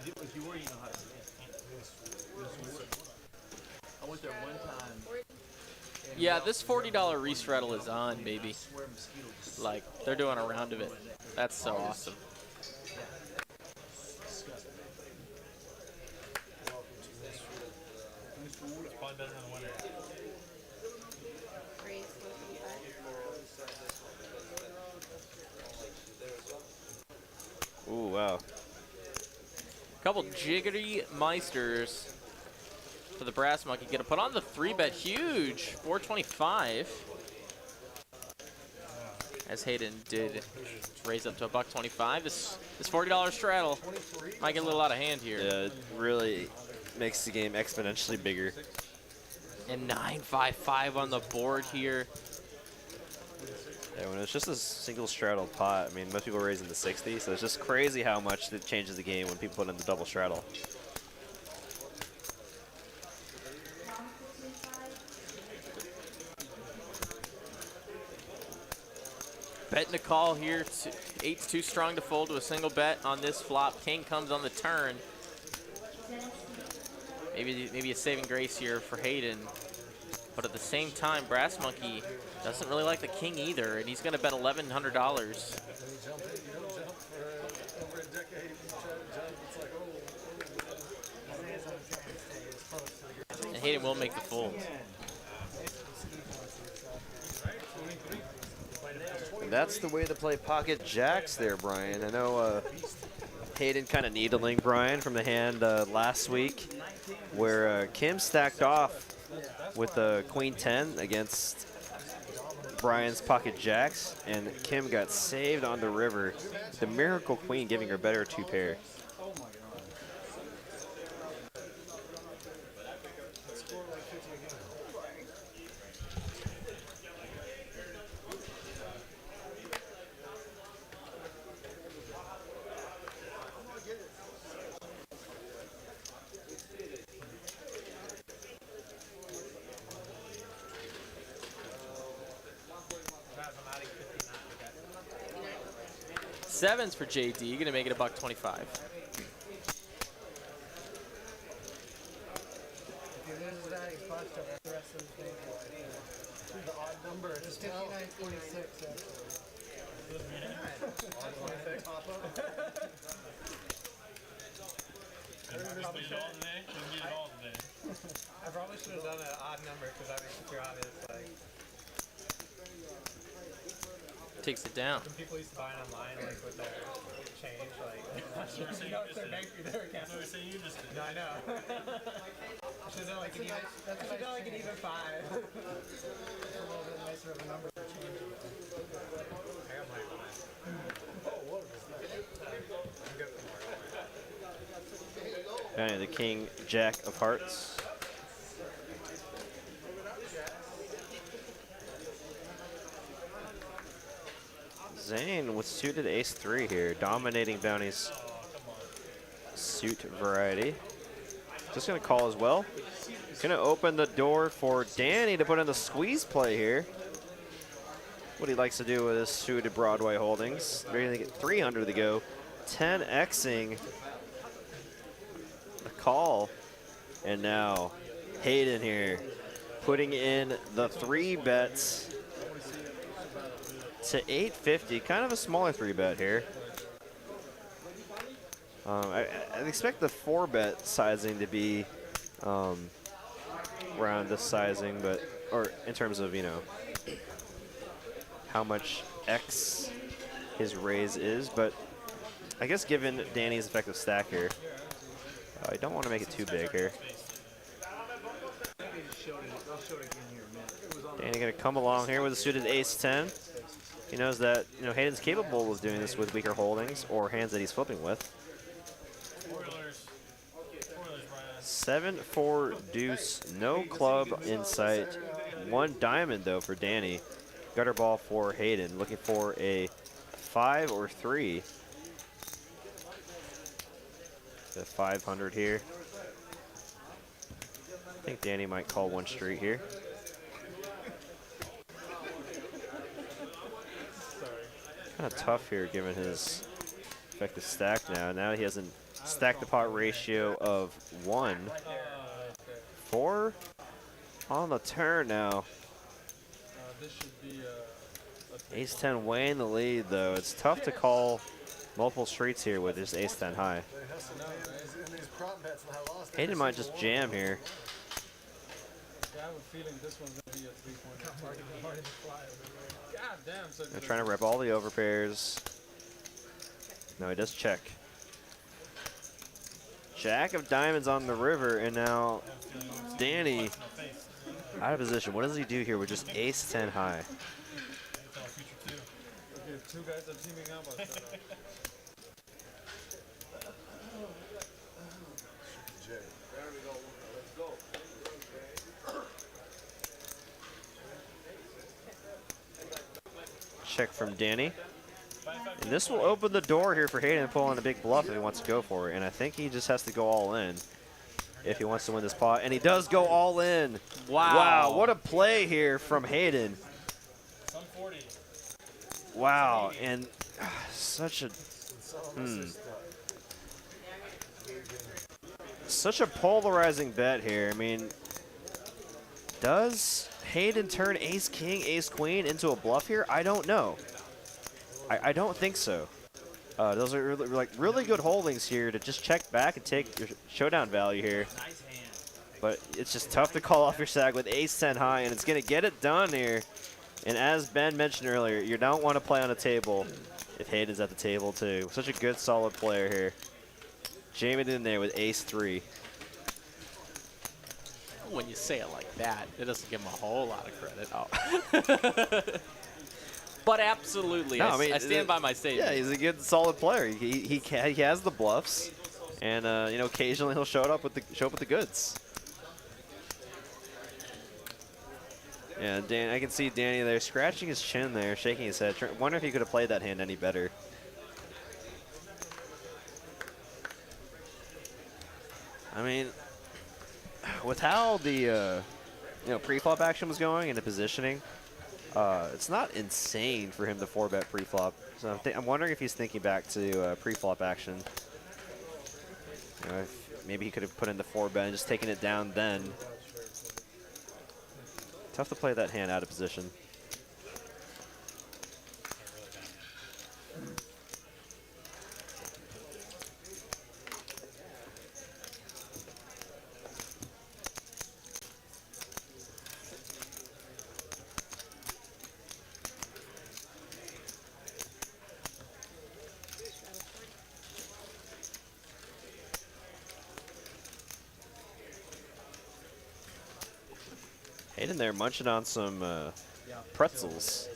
If you were, you know how to do it. I went there one time. Yeah, this $40 restraddle is on, baby. Like, they're doing a round of it. That's so awesome. probably better than the winner. Race 125. Ooh, wow. Couple jiggery meisters for the Brass Monkey. Gonna put on the 3-bet huge, 425. As Hayden did raise up to $1.25. This $40 straddle might get a little out of hand here. Yeah, it really makes the game exponentially bigger. And 955 on the board here. Yeah, when it's just a single straddle pot, I mean, most people are raising the 60, so it's just crazy how much it changes the game when people put in the double straddle. Betting a call here. 8's too strong to fold to a single bet on this flop. King comes on the turn. Maybe a saving grace here for Hayden. But at the same time, Brass Monkey doesn't really like the king either, and he's going to bet $1,100. You don't jump for over a decade. You try to jump, it's like, oh. And Hayden will make the fold. That's the way to play pocket jacks there, Brian. I know Hayden kind of needling Brian from the hand last week, where Kim stacked off with the Queen 10 against Brian's pocket jacks, and Kim got saved on the river. The Miracle Queen giving her better 2-pair. Sevens for JD, gonna make it $1.25. If he loses that, he's fucked up the rest of the thing. The odd number. It's 59.26 actually. Odd 26 pop up. Probably get it all today. Didn't get it all today. I probably should have done an odd number because that makes it too obvious. Like, Takes it down. some people used to buy it online, like with their change, like. You were saying you just did. You were saying you just did. No, I know. I should have done like an even. That's should have done like an even 5. It's a little bit nicer of a number for change. I got mine. Oh, what was that? I'm good for more. Kind of the King Jack of Hearts. Zane with suited ace-3 here, dominating Bounty's suit variety. Just gonna call as well. Gonna open the door for Danny to put in the squeeze play here. What he likes to do with his suited Broadway holdings. They're gonna get 300 to go. 10xing a call. And now Hayden here putting in the 3 bets to 850, kind of a smaller 3-bet here. I expect the 4-bet sizing to be around this sizing, but or in terms of, you know, how much X his raise is, but I guess given Danny's effective stack here, I don't want to make it too big here. Danny gonna come along here with a suited ace-10. He knows that, you know, Hayden's capable of doing this with weaker holdings or hands that he's flipping with. 7-4 deuce, no club in sight. 1 diamond though for Danny. Gutter ball for Hayden, looking for a 5 or 3. The 500 here. I think Danny might call 1 straight here. Kind of tough here given his effective stack now. Now he has a stack to pot ratio of 1. 4 on the turn now. Ace-10 way in the lead though. It's tough to call multiple streets here with just ace-10 high. Hayden Hayden might just jam here. I have a feeling this one's going to be a 3-pointer. God damn. So They're trying to rep all the overpairs. No, he does check. Jack of diamonds on the river, and now Danny out of position. What does he do here with just ace 10 high? Okay, two guys are teaming up. Check from Danny. And this will open the door here for Hayden to pull on a big bluff if he wants to go for it. And I think he just has to go all in if he wants to win this pot. And he does go all in. Wow. Wow, what a play here from Hayden. Wow, and such a such a polarizing bet here. I mean, does Hayden turn ace-king, ace-queen into a bluff here? I don't know. I don't think so. Those are really good holdings here to just check back and take your showdown value here. But it's just tough to call off your sag with ace-10 high, and it's going to get it done here. And as Ben mentioned earlier, you don't want to play on a table if Hayden's at the table too. Such a good, solid player here. Jam it in there with ace-3. When you say it like that, it doesn't give him a whole lot of credit. But absolutely, No, I mean, I stand by my statement. Yeah, he's a good, solid player. He has the bluffs, and you know, occasionally he'll show up with the goods. Yeah, Dan, I can see Danny there scratching his chin there, shaking his head. Wonder if he could have played that hand any better. I mean, with how the you know, pre-flop action was going and the positioning, it's not insane for him to 4-bet pre-flop. So I'm wondering if he's thinking back to pre-flop action. You know, if maybe he could have put in the 4-bet and just taken it down then. Tough to play that hand out of position. Hayden there munching on some pretzels.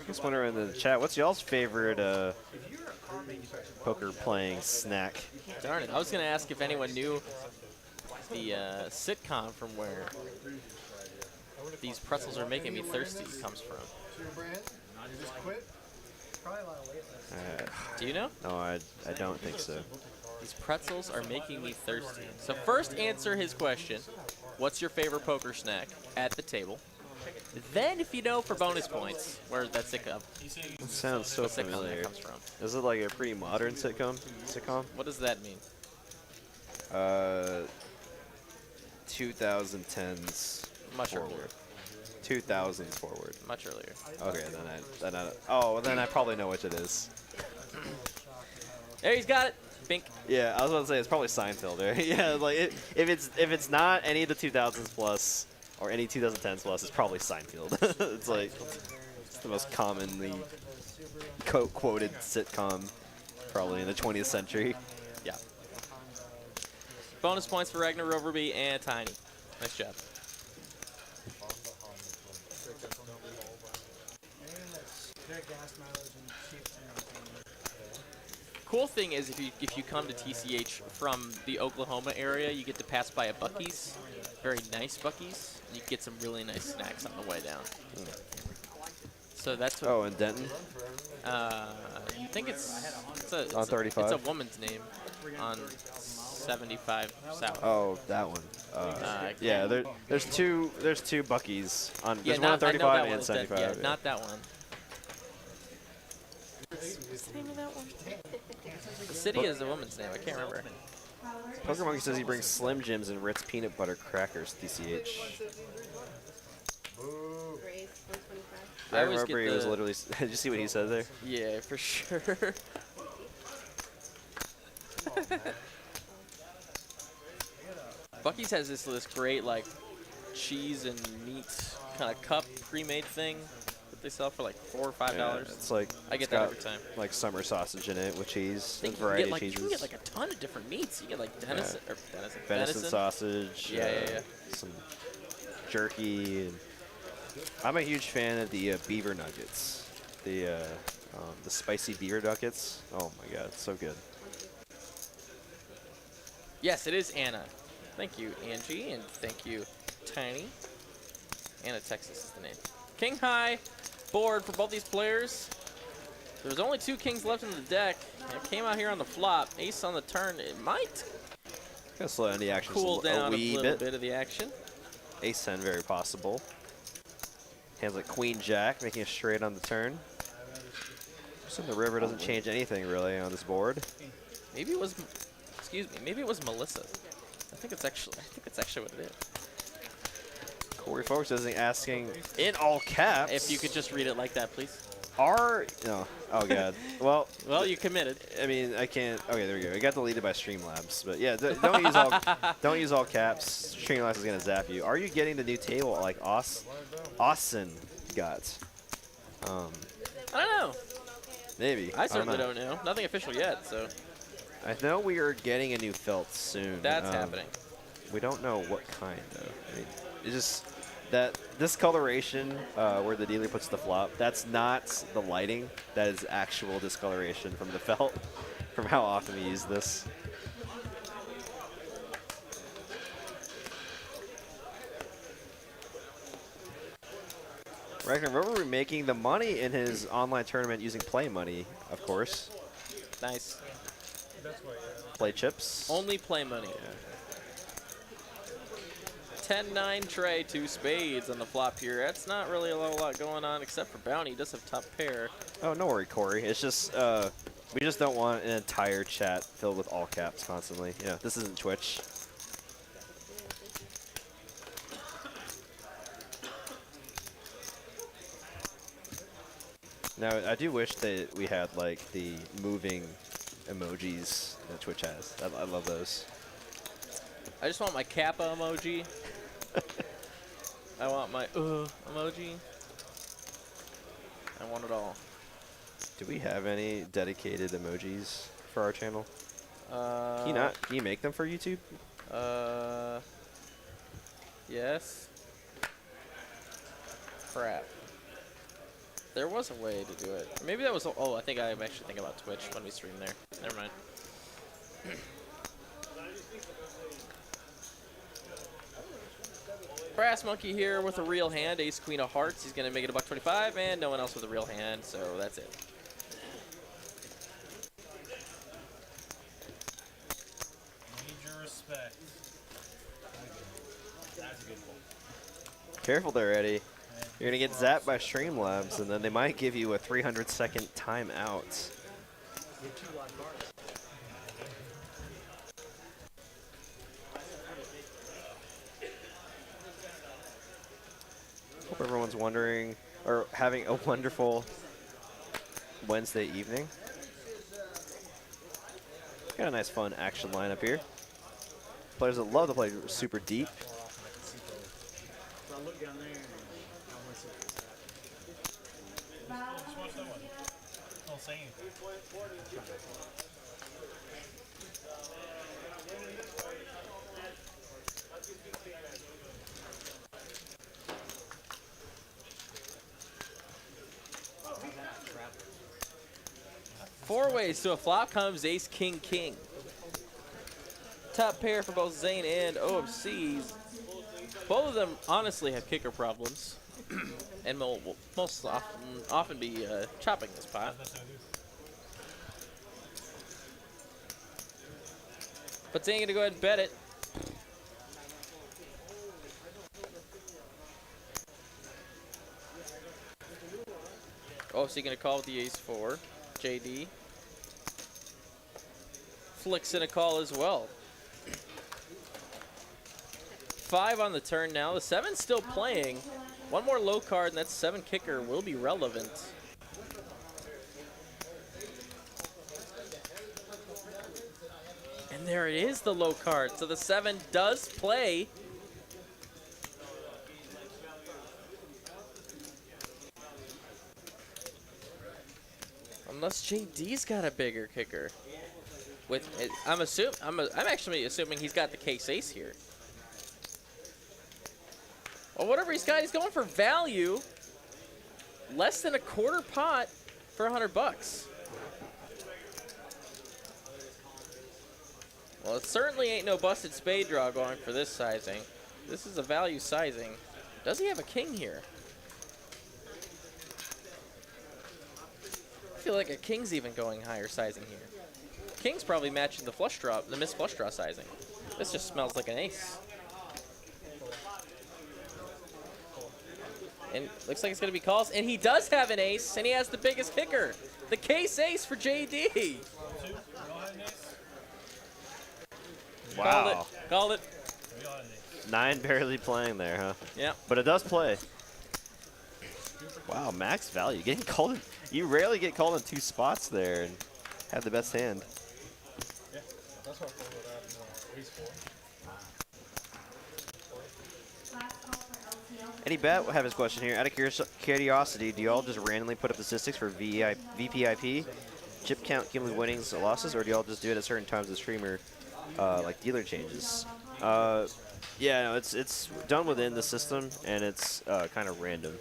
Just wondering in the chat, what's y'all's favorite poker playing snack? Darn it. I was going to ask if anyone knew the sitcom from where these pretzels are making me thirsty comes from. Do you know? No, I don't think so. These pretzels are making me thirsty. So first answer his question. What's your favorite poker snack at the table? Then, if you know, for bonus points, where that sitcom. That sounds so familiar. Comes from. Is it like a pretty modern sitcom? What does that mean? 2010s Much forward. earlier. 2000s forward. Much earlier. Okay, then I probably know which it is. There, he's got it. Bink. Yeah, I was about to say it's probably Seinfeld. Right? Yeah, like if it's not any of the 2000s plus or any 2010s plus, it's probably Seinfeld. It's like it's the most commonly quoted sitcom probably in the 20th century. Yeah. Bonus points for Ragnar Roverby and Tiny. Nice job. Cool thing is if you come to TCH from the Oklahoma area, you get to pass by a Buc-ee's, very nice Buc-ee's. You get some really nice snacks on the way down. So that's what. Oh, in Denton. You think it's on 35. It's a woman's name on 75 South. Oh, that one. Yeah, there's two Buc-ee's on. There's one on 35 and 75. Yeah, not that one. What's the name of that one? The city is a woman's name. I can't remember. Poker Monkey says he brings Slim Jims and Ritz peanut butter crackers to TCH. I remember he was literally. Did you see what he said there? Yeah, for sure. Buc-ee's has this great like cheese and meat kind of cup pre-made thing that they sell for like $4 or $5. Yeah, it's like I get it's that got, every time. like summer sausage in it with cheese, I a think variety you of can cheeses. get like a ton of different meats. You get like Venison sausage. Yeah. Some jerky. And I'm a huge fan of the beaver nuggets. The spicy beaver nuggets. Oh my god, it's so good. Yes, it is Anna. Thank you, Angie, and thank you, Tiny. Anna, Texas is the name. King high board for both these players. There's only 2 kings left in the deck. It came out here on the flop. Ace on the turn. It might Gonna slow down the action cool down a wee little bit of the action. Ace 10 very possible. Hands like Queen Jack, making a straight on the turn. Just in the river doesn't change anything really on this board. Maybe it was, excuse me, maybe it was Melissa. I think it's actually what it is. Corey Folks isn't asking in all caps. If you could just read it like that, please. No. Oh god. Well, you committed. I mean, I can't. Okay, there we go. It got deleted by Streamlabs, but yeah, don't use all caps. Streamlabs is gonna zap you. Are you getting the new table like Austin got? I don't know. Maybe. I certainly don't know. Nothing official yet, so. I know we are getting a new felt soon. That's happening. We don't know what kind though. I mean, it's just that discoloration where the dealer puts the flop. That's not the lighting. That is actual discoloration from the felt, from how often we use this. Ragnar, remember making the money in his online tournament using play money, of course. Nice. Play chips. Only play money. Yeah. 10-9 tray, 2 spades on the flop here. That's not really a lot going on except for bounty. He does have top pair. Oh, no worry, Corey. It's just we just don't want an entire chat filled with all caps constantly. You know, this isn't Twitch. Now, I do wish that we had like the moving emojis that Twitch has. I love those. I just want my Kappa emoji. I want my emoji. I want it all. Do we have any dedicated emojis for our channel? Can you make them for YouTube? Yes. Crap. There was a way to do it. Or maybe that was. Oh, I think I'm actually thinking about Twitch when we stream there. Never mind. Brass Monkey here with a real hand, ace queen of hearts. He's gonna make it $1.25, and no one else with a real hand, so that's it. Major respect. That's a good one. Careful there, Eddie. You're gonna get zapped by Streamlabs, and then they might give you a 300-second timeout. Hope everyone's wondering, or having a wonderful Wednesday evening. Got a nice fun action lineup here. Players that love to play super deep. So I look down there and I want to see what's happening. Just watch that one. Don't say anything. Four ways to a flop comes ace, king, king. Top pair for both Zane and OFCs. Both of them honestly have kicker problems, and will most often be chopping this pot. But Zane gonna go ahead and bet it. OFC gonna call with the ace 4. JD. Flicks in a call as well. 5 on the turn now. The 7's still playing. One more low card, and that 7 kicker will be relevant. And And there it is, the low card. So the 7 does play. Unless JD's got a bigger kicker. I'm actually assuming he's got the case ace here. Well, whatever he's got, he's going for value. Less than a quarter pot for $100. Well, it certainly ain't no busted spade draw going for this sizing. This is a value sizing. Does he have a king here? I feel like a king's even going higher sizing here. King's probably matching the flush draw, the missed flush draw sizing. This just smells like an ace. And looks like it's going to be calls. And he does have an ace, and he has the biggest kicker. The case ace for JD. Wow. Called it. 9 barely playing there, huh? Yeah. But it does play. Wow, max value. Getting called in. You rarely get called in 2 spots there and have the best hand. Yeah, that's what I thought about ace 4. Eddie Bet will have his question here. Out of curiosity, do you all just randomly put up the statistics for VPIP, chip count, cumulative winnings, losses, or do you all just do it at certain times of the streamer, like dealer changes? Yeah, no, it's done within the system, and it's kind of random.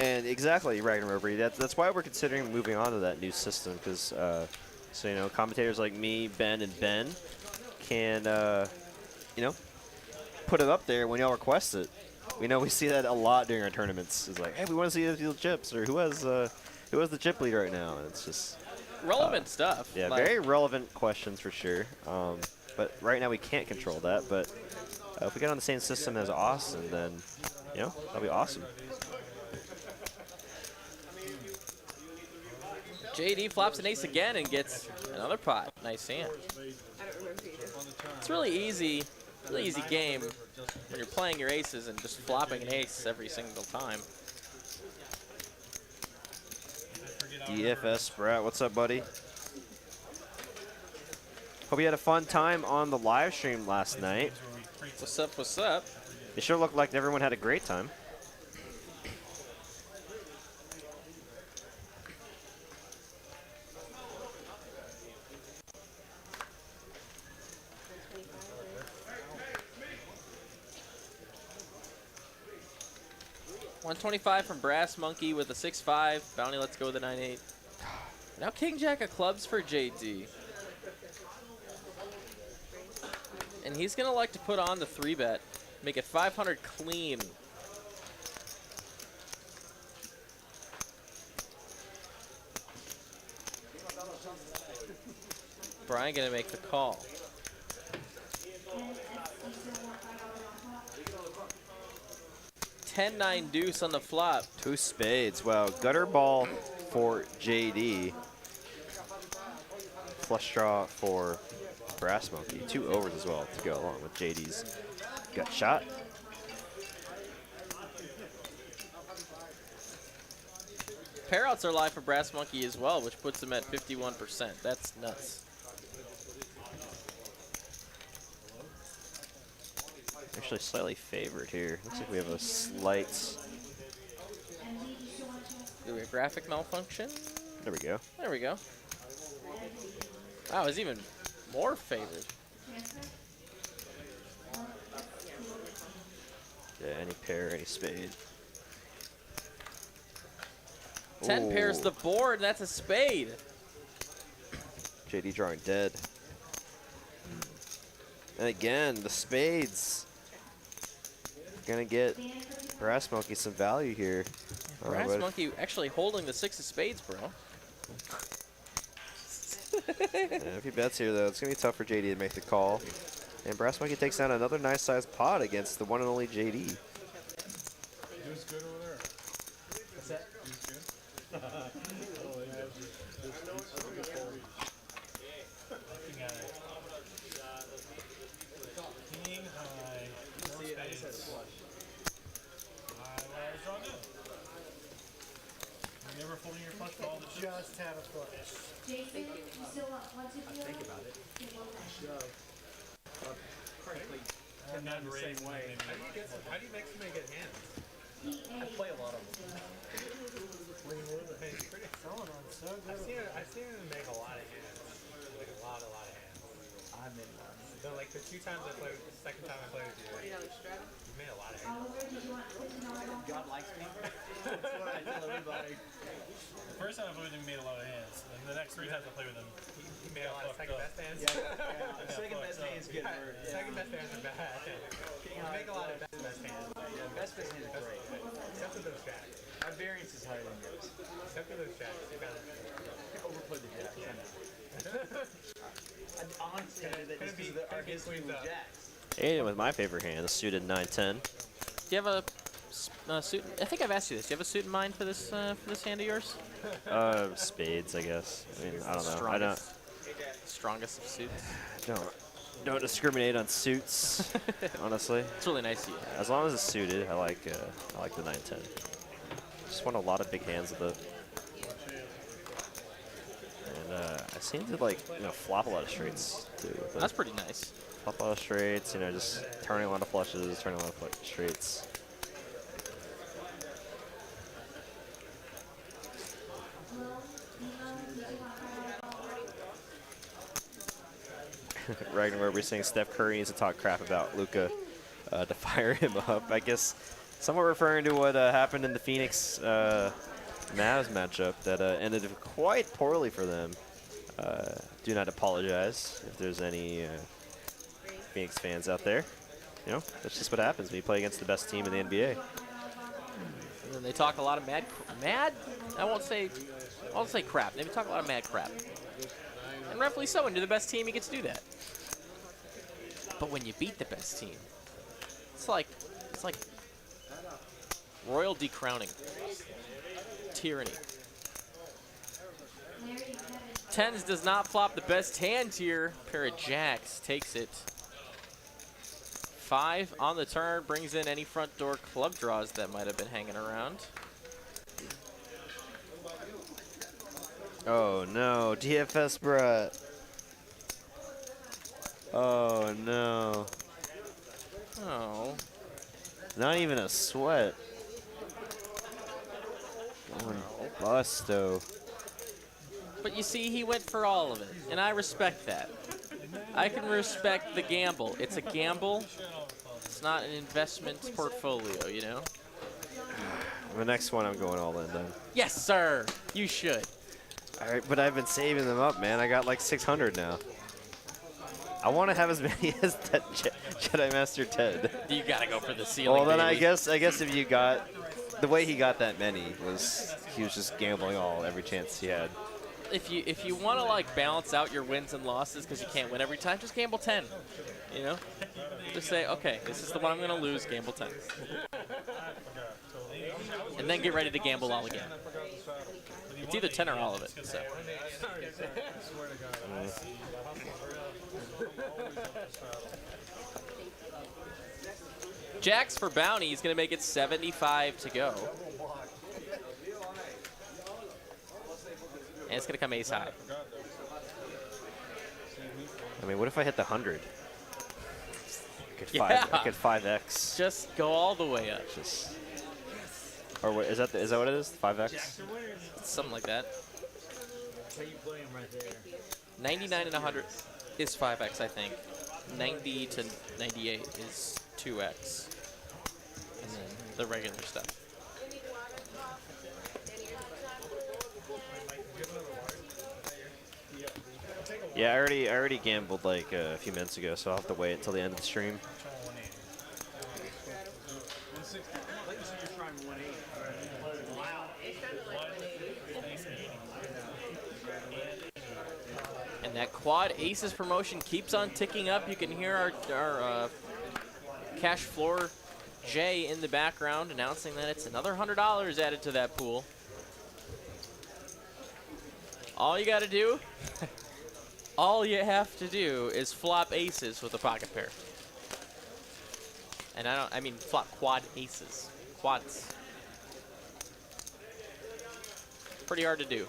And exactly, Ragnarok. That's why we're considering moving on to that new system, because so you know, commentators like me, Ben, and Ben can you know, put it up there when y'all request it. We know we see that a lot during our tournaments. It's like, hey, we want to see the chips, or who has the chip lead right now? And it's just relevant stuff. Yeah, like, very relevant questions for sure. But right now we can't control that. But if we get on the same system as Austin, then you know, that'll be awesome. JD flops an ace again and gets another pot. Nice hand. It's really easy game when you're playing your aces and just flopping an ace every single time. DFS Sprat, what's up, buddy? Hope you had a fun time on the live stream last night. What's up, what's up? It sure looked like everyone had a great time. $125 from Brass Monkey with a 6-5. Bounty, let's go with the 9-8. Now King Jack of clubs for JD. And he's going to like to put on the 3-bet. Make it 500 clean. Brian going to make the call. 10-9 deuce on the flop. 2 spades. Wow, gutter ball for JD. Flush draw for Brass Monkey. 2 overs as well to go along with JD's gut shot. Pairouts are live for Brass Monkey as well, which puts him at 51%. That's nuts. Actually slightly favored here. Looks like we have a slight... Do we have graphic malfunction? There we go. There we go. Wow, it's even more favored. Yeah, any pair, any spade. 10 pairs the board, that's a spade. JD drawing dead. And again, the spades. Gonna get Brass Monkey some value here. Brass Monkey actually holding the 6 of spades, bro. Yeah, if he bets here, though, it's gonna be tough for JD to make the call. And Brass Monkey takes down another nice sized pot against the one and only JD. Dude's good over there. What's that? Dude's good? King high, 4 spades. folding your flush for all the Just had a flush. I think about it. Frankly, I'm not the same way. How do you make somebody get hands? I play a lot of them. Someone on so good. I've seen him make a lot of hands. Like a lot of hands. I'm in one. So like the 2 times I played, the second time I played with you, you made a lot of hands. God likes me. That's what I tell everybody. The first time I played with him, he made a lot of hands. And the next 3 times I played with him, he made a lot of second best hands. Second best hands get hurt. Second best hands are bad. You make a lot of best hands. Best hands are great. Except for those jacks. Our variance is higher than yours. Except for those jacks. You gotta Overplayed the jacks. Honestly, that is because our history with jacks. Hayden with my favorite hand, the suited 9-10. Do you have a suit? I think I've asked you this. Do you have a suit in mind for this hand of yours? Spades, I guess. I mean, I don't know. Strongest of suits. Don't discriminate on suits. Honestly, it's really nice of you. As long as it's suited, I like the 9-10. Just want a lot of big hands with it. And I seem to flop a lot of straights too. That's pretty nice. Flop a lot of straights, just turning a lot of flushes, turning a lot of straights. Ragnar, we're saying Steph Curry needs to talk crap about Luka to fire him up. I guess somewhat referring to what happened in the Phoenix Mavs matchup that ended quite poorly for them. Do not apologize if there's any Phoenix fans out there. That's just what happens when you play against the best team in the NBA. And then they talk a lot of mad. I won't say crap. They talk a lot of mad crap. And rightfully so. When you're the best team, you get to do that. But when you beat the best team, it's like royal decrowning, tyranny. Tens does not flop the best hand here. Pair of jacks takes it. 5 on the turn, brings in any front door club draws that might have been hanging around. Oh no, DFS Brett. Oh no. Oh. Not even a sweat. Going busto. But you see, he went for all of it, and I respect that. I can respect the gamble. It's a gamble. It's not an investment portfolio, The next one, I'm going all in then. Yes, sir. You should. All right, but I've been saving them up, man. I got like 600 now. I want to have as many as that Jedi Master Ted. You gotta go for the ceiling. Well, then baby. I guess if you got the way he got that many was he was just gambling every chance he had. If you want to balance out your wins and losses because you can't win every time, just gamble 10. Just say, okay, this is the one I'm gonna lose. Gamble 10, and then get ready to gamble all again. It's either 10 or all of it. So. Jacks for bounty. He's going to make it 75 to go. And it's going to come ace high. I mean, what if I hit the 100? I could 5x. Just go all the way up. Or what, is that what it is? 5x? Something like that. How you play him right there? 99 and 100 is 5x, I think. 90 to 98 is 2x. And then the regular stuff. Yeah, I already gambled like a few minutes ago, so I'll have to wait until the end of the stream. And that quad aces promotion keeps on ticking up. You can hear our cash floor Jay in the background announcing that it's another $100 added to that pool. All you got to do, all you have to do is flop aces with a pocket pair. And I mean flop quad aces, quads. Pretty hard to do.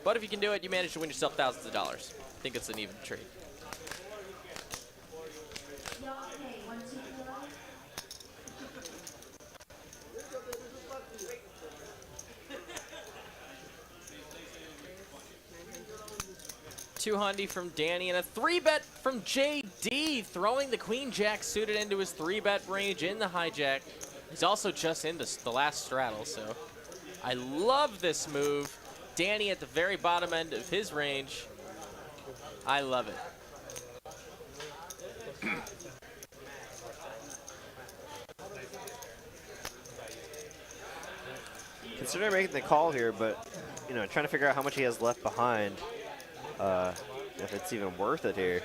But if you can do it, you manage to win yourself thousands of dollars. I think it's an even trade. $200 from Danny and a 3-bet from JD, throwing the queen jack suited into his 3-bet range in the hijack. He's also just into the last straddle, so I love this move. Danny at the very bottom end of his range. I love it. Considering making the call here, but you know, trying to figure out how much he has left behind. If it's even worth it here.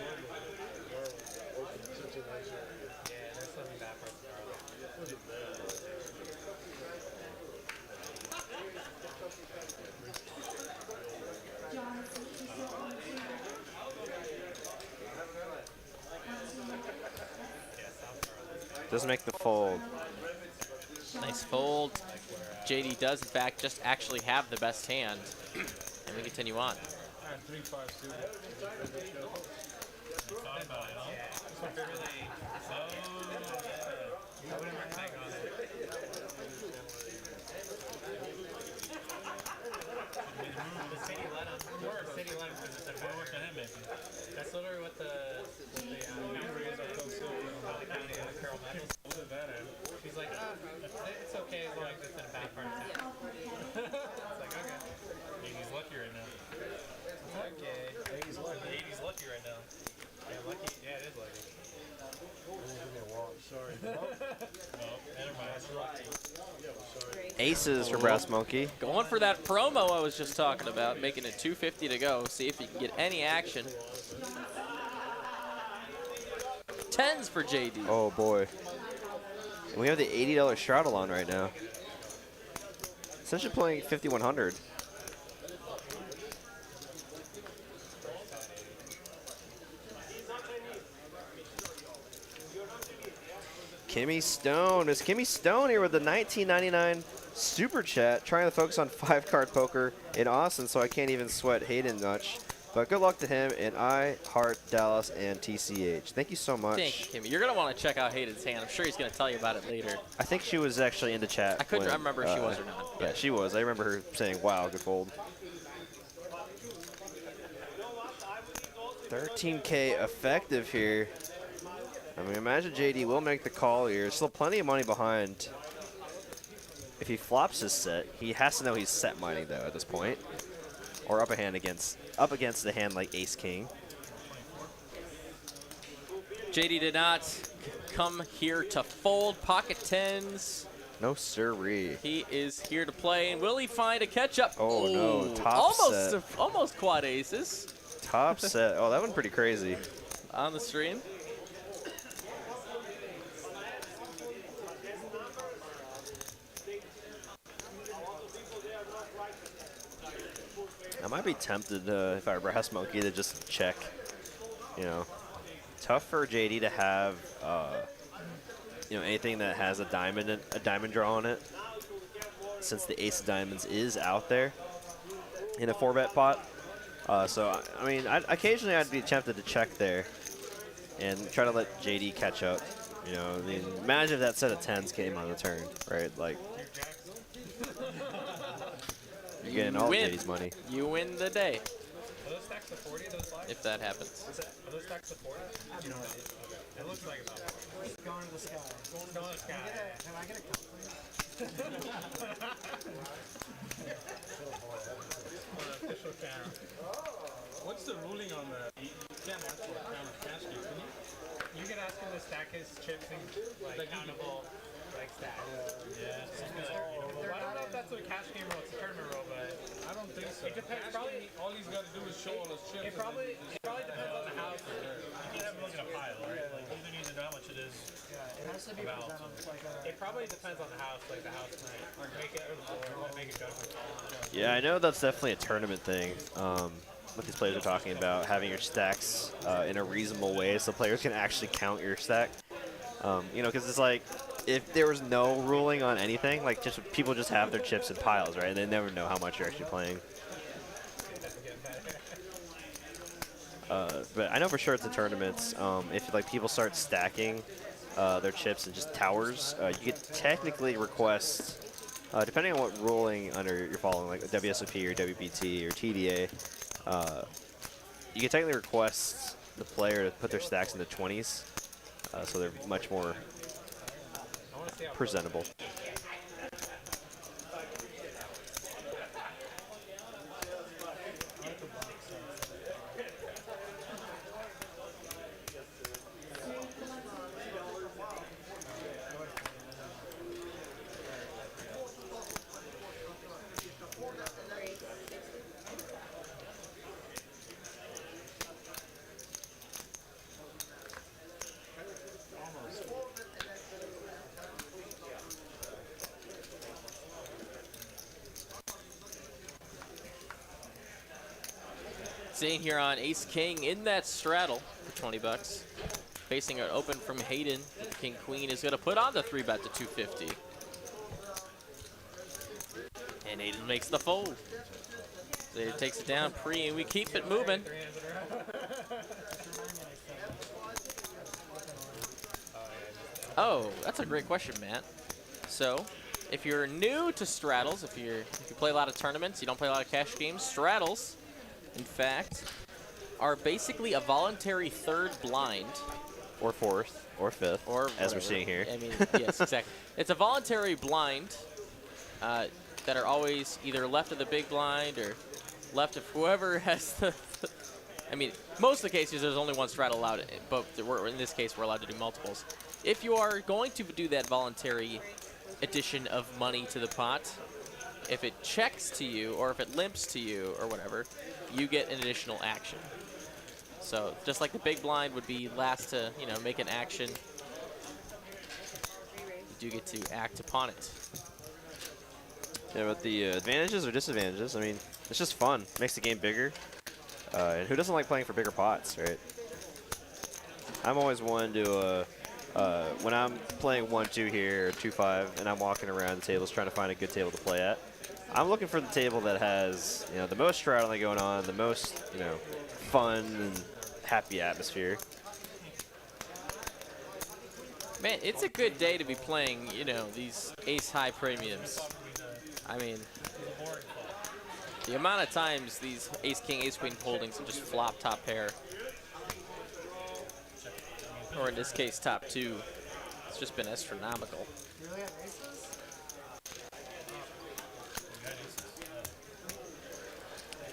Doesn't make the fold. Nice fold. JD does, in fact, just actually have the best hand. And we continue on. 3-5 suited. Thought about it, huh? City let him because it's a good work to him, maybe. That's literally what the memories are so silly about the county and the Carol Medals. He's like, it's okay as long as it's in a bad part of town. It's like, okay. Maybe he's lucky right now. Okay. 80's lucky right now. Yeah, lucky. Yeah, it is lucky. Sorry. No, never mind. Aces for Brass Monkey. Going for that promo I was just talking about, making it 250 to go. See if he can get any action. 10s for JD. Oh boy. And we have the $80 straddle on right now. Essentially playing 5,100. Kimmy Stone. Is Kimmy Stone here with the $19.99 super chat, trying to focus on 5-card poker in Austin, so I can't even sweat Hayden much. But good luck to him, and I heart Dallas and TCH. Thank you so much. Thank you, Kimmy. You're going to want to check out Hayden's hand. I'm sure he's going to tell you about it later. I think she was actually in the chat. I couldn't remember if she was or not. Yeah, she was. I remember her saying, wow, good fold. 13K effective here. I mean, imagine JD will make the call here. Still plenty of money behind. If he flops his set, he has to know he's set mining though at this point, or up against a hand like Ace King. JD did not come here to fold. Pocket 10s. No sirree. He is here to play, and will he find a catch-up? Oh no, top set. Almost quad aces. Top set. Oh, that went pretty crazy. On the stream. I might be tempted if I were Brass Monkey to just check. You know, tough for JD to have you know, anything that has a diamond draw on it, since the Ace of Diamonds is out there in a 4-bet pot. So I mean, occasionally I'd be tempted to check there and try to let JD catch up. You know, I mean, imagine if that set of 10s came on the turn, right? Like, you're getting all JD's money. You win the day. Are those stacks of 40, those lives? If that happens. Are those stacks of 40? You know, it looks like about 40. It's going to the sky. Going to the sky. Can I get a cup, please? Official camera. What's the ruling on the? You can't ask for a count of cash, can you? You can ask him to stack his chips in like countable, like stack. Yeah. I don't know if that's a cash game or it's a tournament roll, but I don't think so. It depends. Probably all he's got to do is show all his chips. It probably depends on the house. You can have a look at a pile, right? Like you need to know how much it is. Yeah, it has to be presented like a. It probably depends on the house, like the house night, or make it or the board, make a judgment call. Yeah, I know that's definitely a tournament thing. What these players are talking about, having your stacks in a reasonable way so players can actually count your stack. You know, because it's like, if there was no ruling on anything, like just people just have their chips in piles, right? And they never know how much you're actually playing. But I know for sure it's the tournaments. If like people start stacking their chips in just towers, you could technically request, depending on what ruling under you're following, like WSOP or WPT or TDA, you can technically request the player to put their stacks in the 20s, so they're much more presentable. Zane here on Ace King in that straddle for 20 bucks. Facing it open from Hayden. King Queen is going to put on the 3-bet to 250. And Hayden makes the fold. Zane takes it down pre, and we keep it moving. Oh, that's a great question, Matt. So, if you're new to straddles, if you play a lot of tournaments, you don't play a lot of cash games, straddles, in fact, are basically a voluntary third blind. Or fourth, or fifth, or as whatever. we're seeing here. I mean, yes, exactly. It's a voluntary blind that are always either left of the big blind or left of whoever has the... I mean, most of the cases, there's only one straddle allowed, but in this case, we're allowed to do multiples. If you are going to do that voluntary addition of money to the pot, if it checks to you or if it limps to you or whatever, you get an additional action. So just like the big blind would be last to, make an action, you do get to act upon it. Yeah, but the advantages or disadvantages, I mean, it's just fun. Makes the game bigger. And who doesn't like playing for bigger pots, right? I'm always one to, when I'm playing 1-2 here or 2-5 and I'm walking around the tables trying to find a good table to play at, I'm looking for the table that has, the most straddling going on, the most, fun and happy atmosphere. Man, it's a good day to be playing, these ace-high premiums. I mean, the amount of times these ace-king, ace-queen holdings have just flop top pair. Or in this case, top two. It's just been astronomical. You really have aces?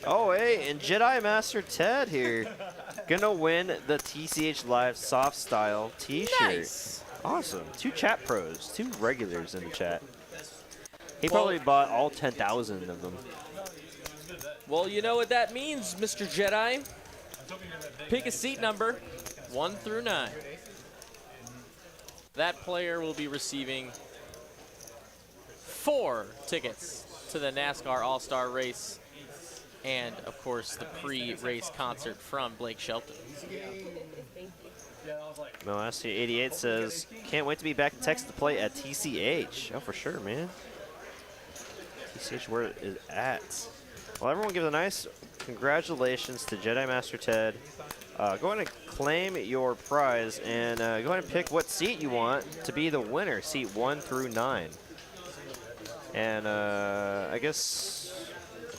Oh, hey, and Jedi Master Ted here. Gonna win the TCH Live Soft Style t-shirt. Nice. Awesome. 2 chat pros, 2 regulars in the chat. He probably bought all 10,000 of them. Well, you know what that means, Mr. Jedi. Pick a seat number, 1 through 9. That player will be receiving 4 tickets to the NASCAR All-Star Race and, of course, the pre-race concert from Blake Shelton. Moasti88 says, can't wait to be back in Texas to play at TCH. Oh, for sure, man. TCH, where it is at. Well, everyone give a nice congratulations to Jedi Master Ted. Go ahead and claim your prize and go ahead and pick what seat you want to be the winner, seat 1 through 9. And I guess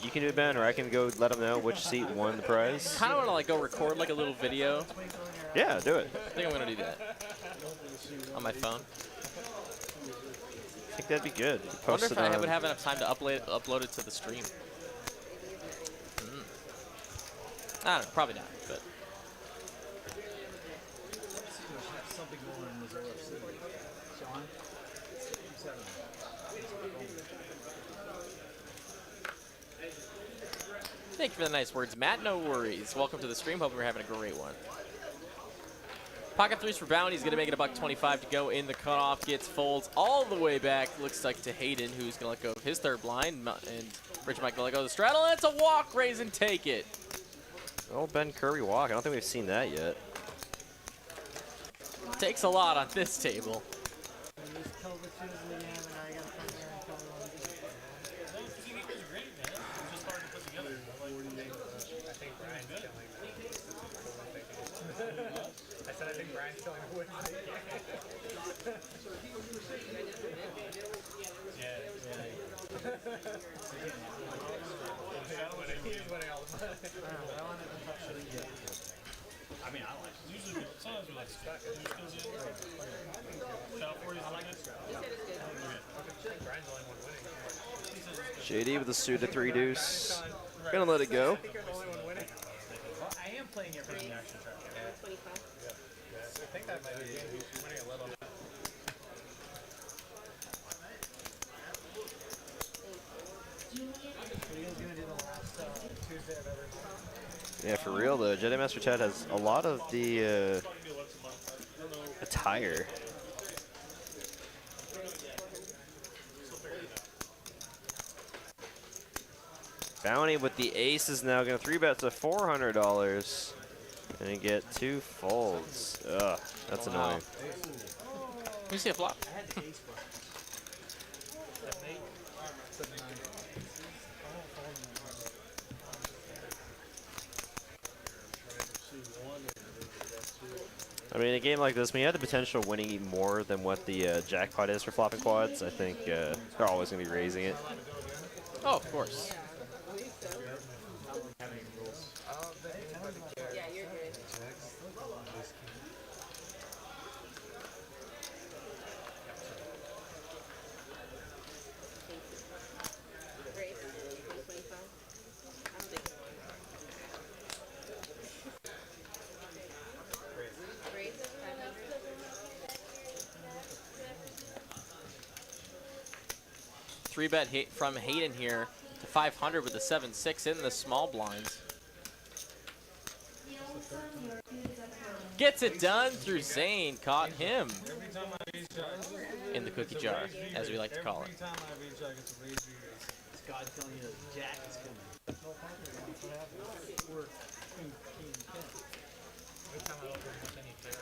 you can do it, Ben, or I can go let them know which seat won the prize. Kind of want to go record a little video. Yeah, do it. I think I'm going to do that on my phone. I think that'd be good. I wonder if I would have enough time to upload it to the stream. I don't know, probably not, but. Thank you for the nice words, Matt. No worries. Welcome to the stream. Hope we're having a great one. Pocket threes for Bounty. He's going to make it $1.25 to go in the cutoff. Gets folds all the way back. Looks like to Hayden, who's going to let go of his third blind. And Rich might let go of the straddle. And it's a walk, raise, and take it. Oh, Ben Kirby walk. I don't think we've seen that yet. Takes a lot on this table. killed the twos in the game, and now you gotta come here and kill the ones. No, TCH is great, man. It's just hard to put together. I think Brian's killing I said I think Brian's killing the woods. He is winning all the money. I mean, I like it. Usually, sometimes we like stack it. Shot 40 I like it. Brian's the only one winning. JD with a suit of 3 deuce. Gonna let it go. I think you're the only one winning. Well, I am playing it for the action track. 25. I think that might be winning a little. Yeah, for real though, Jedi Master Chad has a lot of the attire. Bounty with the ace is now going to 3-bet to $400 and get 2 folds. Ugh, that's annoying. Let me see a flop. 'Cause I mean, in a game like this, when you have the potential of winning even more than what the jackpot is for flopping quads, I think they're always going to be raising it. Oh, of course. Yeah, you're good. Grace, 25. I'm thinking one. Grace, 500. 3-bet from Hayden here to 500 with the 7-6 in the small blinds. Gets it done through Zane. Caught him in the cookie jar, as we like to call it. It's God telling you that Jack is coming. Or King 10. Every time I open with any pair,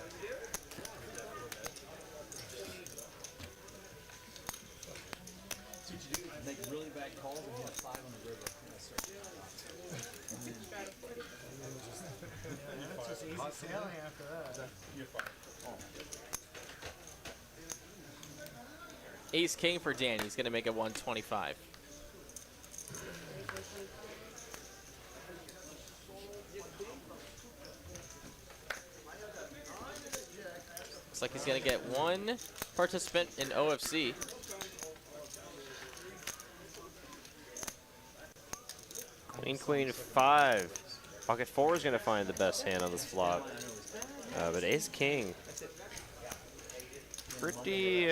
So what you do is you make really bad calls and hit a 5 on the river. That's just easy sailing after that. you're fine. Ace King for Danny. He's going to make it 125. Looks like he's going to get one participant in OFC. Queen 5. Pocket 4 is going to find the best hand on this flop. But Ace King, pretty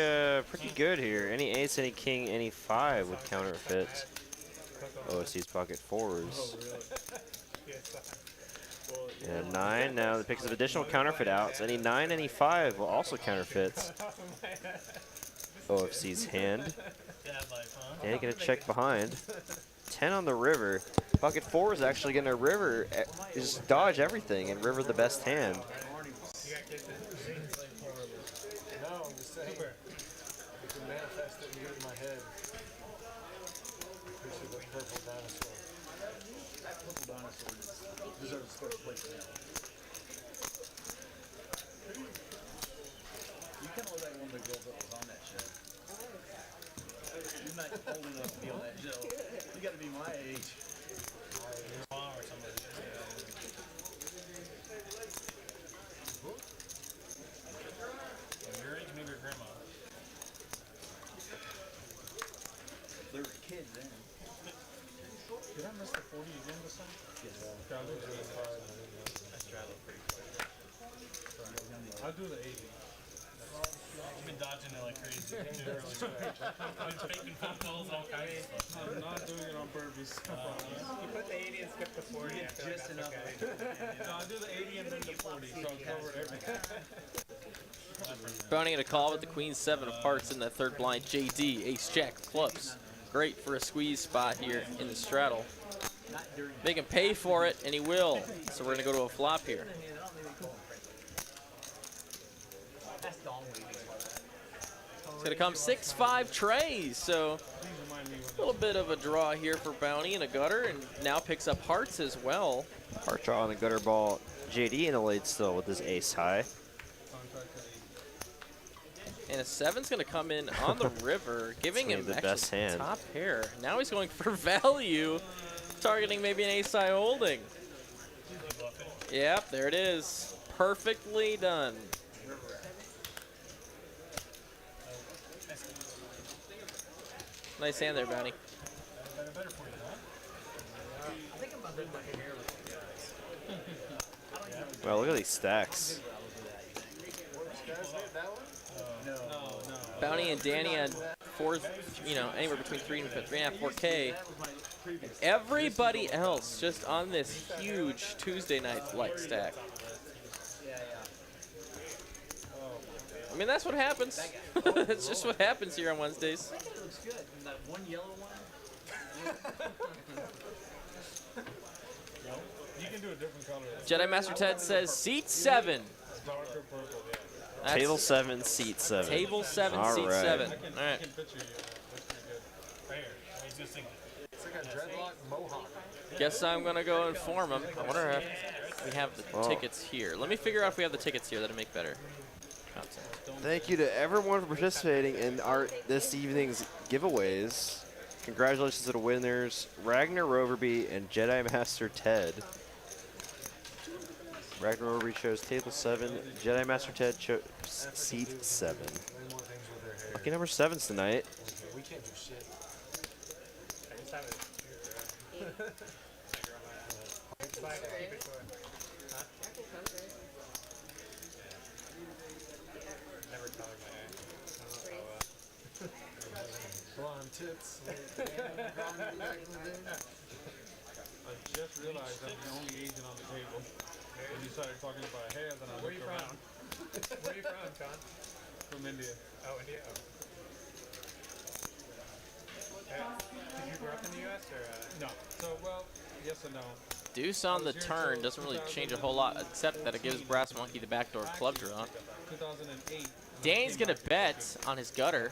good here. Any Ace, any King, any 5 would counterfeit OFC's Pocket 4s. And 9 now the picks of additional counterfeit outs. Any 9, any 5 will also counterfeit OFC's hand. And gonna check behind. 10 on the river. Pocket 4 is actually gonna river, just dodge everything and river the best hand. No, I'm just saying. You can manifest it and get it in my head. Appreciate the purple dinosaur. That purple dinosaur deserves a special place now. You kind of look like one of the girls that was on that show. You're not old enough to be on that show. You got to be my age. Or somebody. Your age, maybe your grandma. They were kids then. Did I miss the 40 again this time? Yes. I straddled pretty quick. I'll do the 80. I've been dodging it like crazy. I've been faking phone calls, all kinds of stuff. I'm not doing it on purpose. You put the 80 and skip the 40. I feel Just like enough. okay. No, I'll do the 80 and then the 40, so I'll cover everything. Bounding at a call with the Queen 7 of hearts in the third blind. JD, Ace Jack clubs. Great for a squeeze spot here in the straddle. Make him pay for it, and he will. So we're going to go to a flop here. That's Dawn waiting. So going to come 6-5 trays. So a little bit of a draw here for Bounty and a gutter, and now picks up hearts as well. Heart draw on the gutter ball. JD in the lead still with his ace high. And a 7's going to come in on the river, giving him the actually best hand. top pair. Now he's going for value, targeting maybe an ace high holding. Yep, there it is. Perfectly done. Nice hand there, Bounty. Well, look at these stacks. Bounty and Danny had anywhere between 3.5, 4K. And everybody else just on this huge Tuesday night like stack. I mean, that's what happens. That's just what happens here on Wednesdays. I think it looks good. And that one yellow one. You can do a different color. Jedi Master Ted says seat 7. Darker purple, yeah. That's Table 7, seat 7. Table 7, All seat right. 7. I All can right. picture you. That's pretty good. Right here. He's just thinking. It's like a dreadlock mohawk. Guess I'm going to go inform him. I wonder if we have the tickets here. Let me figure out if we have the tickets here. That'll make better content. Thank you to everyone for participating in this evening's giveaways. Congratulations to the winners, Ragnar Roverby and Jedi Master Ted. Ragnar Roverby chose table 7. Jedi Master Ted chose seat 7. Lucky number 7s tonight. We can't do shit. I just have it. It's fine. Keep it short. Huh? Never colored my hair. I don't know how Blonde tits. I just realized I'm the only Asian on the table. When you started talking about hair, then I Where are you looked from? around. Where are you from, John? From India. Oh, India. Oh. Did you grow up in the U.S. or? No. So, well, yes and no. Deuce on the turn doesn't really change a whole lot, except that it gives Brass Monkey the backdoor club draw. 2008. Danny's going to bet on his gutter.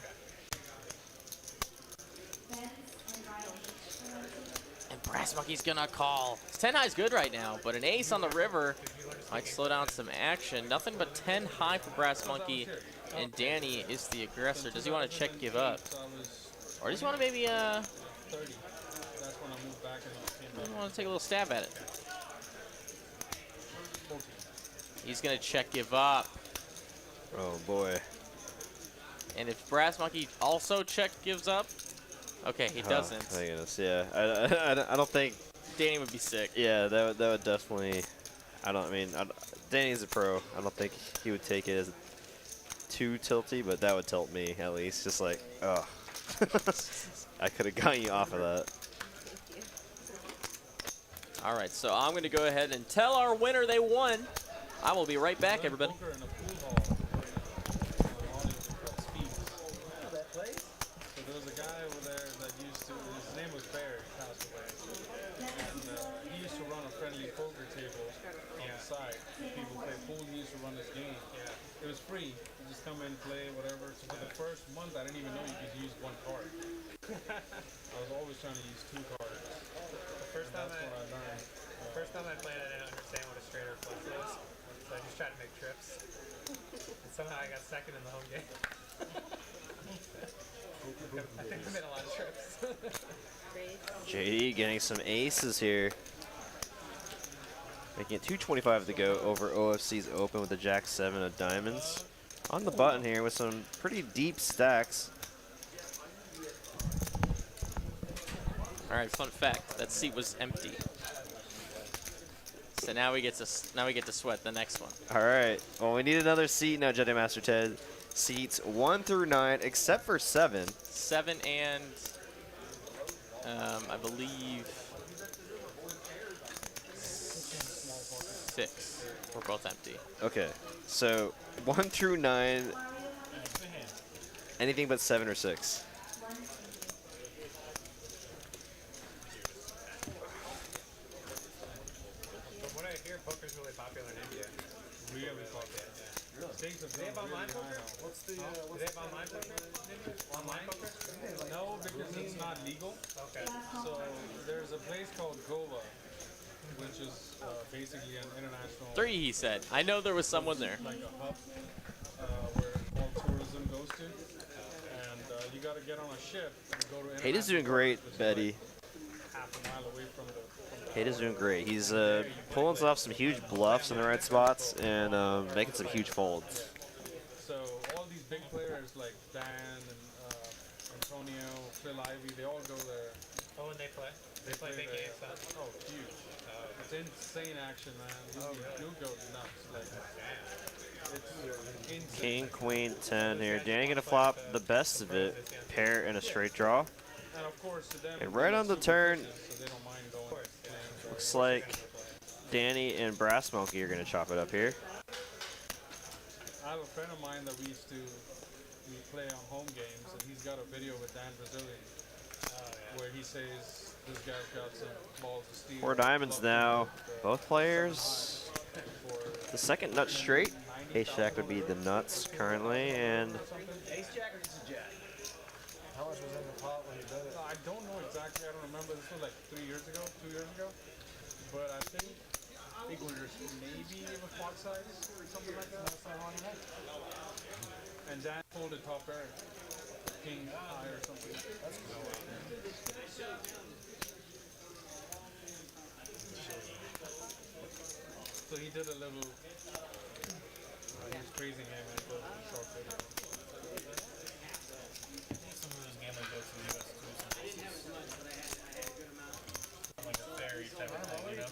And Brass Monkey's going to call. 10 high's good right now, but an ace on the river might slow down some action. Nothing but 10 high for Brass Monkey, and Danny is the aggressor. Does he want to check give up? Or does he want to maybe 30. That's when I moved back and want to take a little stab at it? He's going to check give up. Oh boy. And if Brass Monkey also check gives up, okay, he doesn't. Oh, my goodness, yeah. I don't think Danny would be sick. Yeah, that would definitely. Danny's a pro. I don't think he would take it as too tilty, but that would tilt me at least. Just like, oh, I could have gotten you off of that. All right, so I'm going to go ahead and tell our winner they won. I will be right back, everybody. So there was a guy over there that his name was Barry, he passed away. And he used to run a friendly poker table on the side. People play pool, he used to run this game. It was free. You just come in, play, whatever. So for the first month, I didn't even know you could use one card. I was always trying to use 2 cards. The first time I played, I didn't understand what a straighter flush was, so I just tried to make trips. And somehow I got second in the home game. I think I made a lot of trips. JD getting some aces here. Making it 2:25 to go over OFC's open with the Jack 7 of diamonds. On the button here with some pretty deep stacks. All right, fun fact: that seat was empty. So now we get to sweat the next one. All right. Well, we need another seat now, Jedi Master Ted. Seats 1 through 9, except for 7. 7 and I believe 6 were both empty. Okay. So 1 through 9. Anything but 7 or 6. From what I hear, poker's really popular in India. Really popular. Stakes have gone really high now. What's the, Do they have online poker? Online poker? No, because it's not legal. Okay. So there's a place called Gova, which is basically an international. 3, he said. I know there was someone there. Like a hub where all tourism goes to, and you got to get on a ship and go to. Hayden's doing great, Betty. Half a mile away from the. Hayden's doing great. He's pulling off some huge bluffs in the right spots and making some huge folds. So all these big players like Dan and Antonio, Phil Ivey, they all go there. Oh, and they play? They play big there. games, huh? Oh, huge. It's insane action, man. You go nuts. Like, it's insane. King, queen, 10 here. Danny gonna flop the best of it. Pair and a straight draw. And of course, to them, And right on the turn, so they don't mind going. looks like Danny and Brass Monkey are gonna chop it up here. I have a friend of mine that we play on home games, and he's got a video with Dan Brazilian where he says this guy's got some balls of steel. 4 diamonds now. Both players. The second nut straight. Ace Jack would be the nuts currently, and Ace Jack or just a Jack? How much was in the pot when you did it? I don't know exactly. I don't remember. This was like 2 years ago. But I think maybe of a pot size or something like that. And Dan folded top pair, king high or something. That's cool. So he did a little. He was praising him and did a short video. Some of those gamblers go to the US too. Like a ferry type of thing, you know?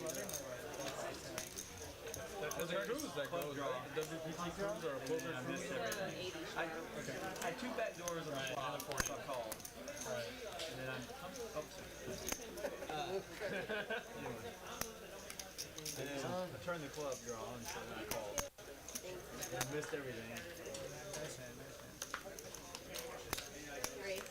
There's a cruise that goes, right? WPT cruise or a poker cruise. I had 2 back doors on the flop. I called. Right. And then and then I turned the club draw on, so then I called. I missed everything. Nice hand, nice hand. Race.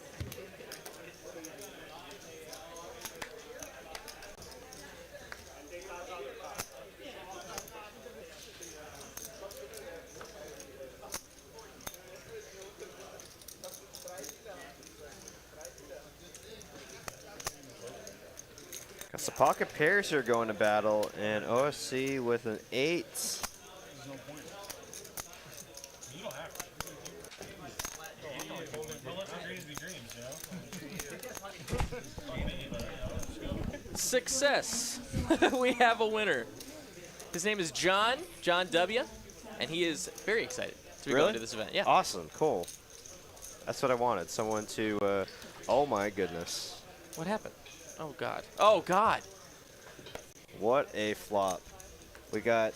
got some pocket pairs here going to battle, and OSC with an 8. There's no point. You don't have to. Don't let your dreams be dreams, you know? Success. We have a winner. His name is John W., and he is very excited to be going to this event. Yeah. Awesome, cool. That's what I wanted. Someone to, oh my goodness. What happened? Oh, God. Oh, God. What a flop. We got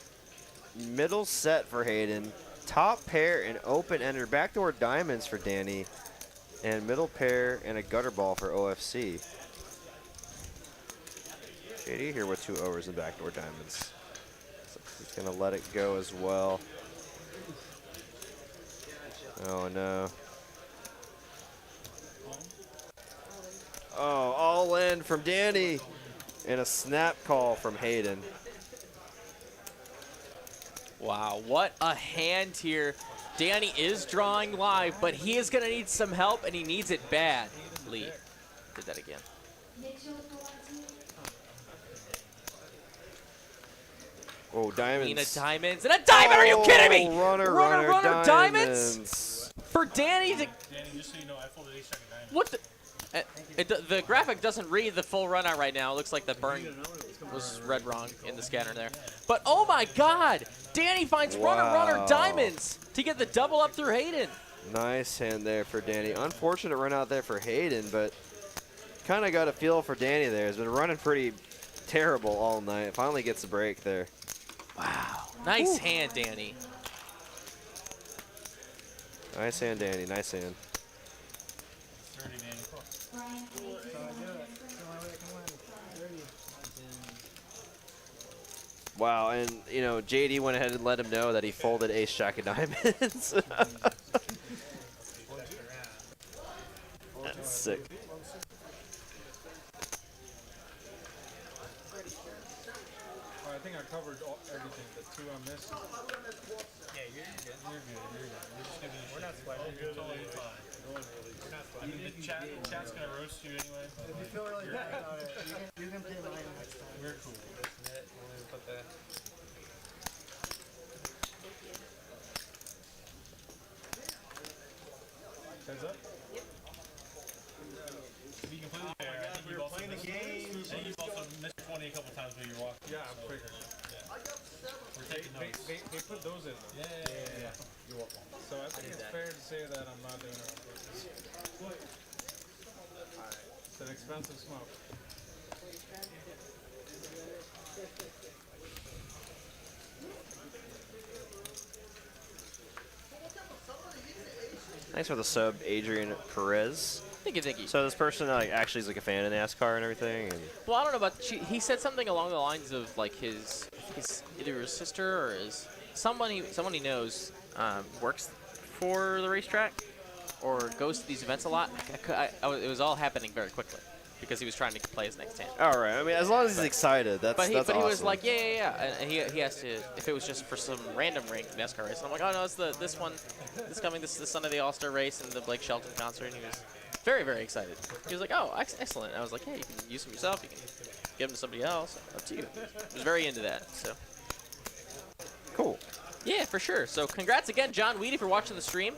middle set for Hayden, top pair and open-ender backdoor diamonds for Danny, and middle pair and a gutter ball for OFC. JD here with 2 overs and backdoor diamonds. So he's going to let it go as well. Oh, no. Oh, all in from Danny. And a snap call from Hayden. Wow, what a hand here. Danny is drawing live, but he is going to need some help, and he needs it badly. Did that again. Oh, diamonds. Queen of diamonds and a diamond. Are you kidding me? Runner, diamonds. For Danny to. Danny, just so you know, I folded ace jack of diamonds. What the? The graphic doesn't read the full run out right now. It looks like the burn was read wrong in the scanner there. But oh my God, Danny finds runner diamonds to get the double up through Hayden. Nice hand there for Danny. Unfortunate run out there for Hayden, but kind of got a feel for Danny there. He's been running pretty terrible all night. Finally gets a break there. Wow, nice hand, Danny. Nice hand, Danny. Nice hand. 30, Danny. So I do it. It's the only way I can win. 30. Wow, and you know, JD went ahead and let him know that he folded ace jack of diamonds. That's sick. I think I covered everything. The 2 I missed. Yeah, you're good. You're good. You're good. We're just gonna. We're not sweating. You're totally fine. We're not sweating. I mean, the chat's gonna roast you anyway. If you feel really bad about it, you can pay mine next time. We're cool. We'll even put that. Heads up. To be completely fair, I think you've also playing the game. I think you've also missed 20 a couple times when you're walking. Yeah, I'm pretty sure. Yeah. We're taking notes. They put those in. Yeah. You're welcome. So I think it's fair to say that I'm not doing it on purpose. It's an expensive smoke. Thanks for the sub, Adrian Perez. Thank you. So this person like actually is like a fan of NASCAR and everything. And Well, I don't know about. He said something along the lines of like his either his sister or his someone he knows works for the racetrack or goes to these events a lot. It was all happening very quickly because he was trying to play his next hand. all right, I mean, as long as he's excited, that's But he awesome. was like, yeah, and he has to. If it was just for some random ranked NASCAR race, and I'm like, oh no, it's this one, this coming this Sunday, the All-Star race and the Blake Shelton concert, and he was very, very excited. He was like, oh, excellent. And I was like, hey, you can use them yourself, you can give them to somebody else, up to you. He was very into that, so. Cool. Yeah, for sure. So congrats again, John Weedy, for watching the stream.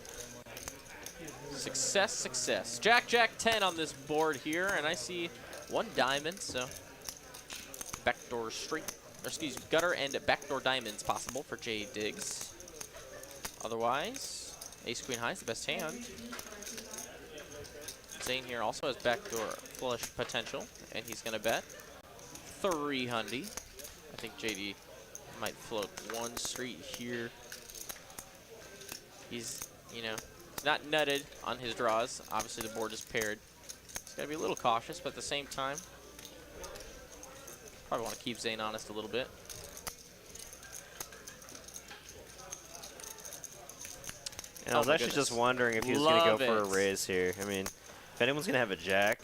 Success. Jack 10 on this board here, and I see one diamond, so backdoor straight, or excuse me, gutter and backdoor diamonds possible for Jay Diggs. Otherwise, ace queen high is the best hand. Zane here also has backdoor flush potential, and he's gonna bet 300. I think JD might float one street here. He's, he's not nutted on his draws. Obviously, the board is paired. He's got to be a little cautious, but at the same time, probably want to keep Zane honest a little bit. And I was actually just wondering if he was going to go for a raise here. I mean, if anyone's going to have a jack,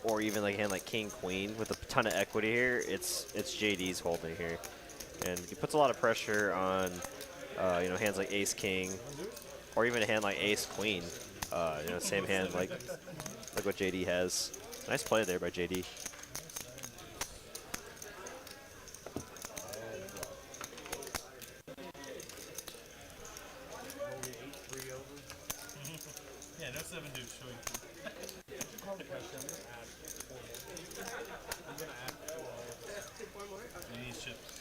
or even like a hand like king queen with a ton of equity here, it's JD's holding here, and he puts a lot of pressure on hands like ace king, or even a hand like ace queen. Same hand like what JD has. Nice play there by JD. Yeah, no 7 deuce showing. I'm gonna add 4 more. You need chips.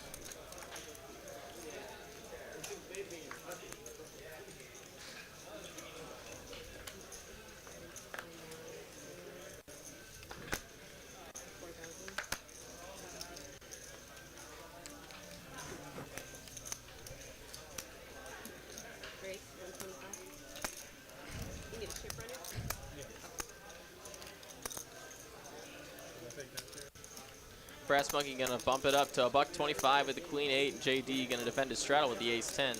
Brass Monkey gonna bump it up to $125 with the queen 8. JD gonna defend his straddle with the ace 10.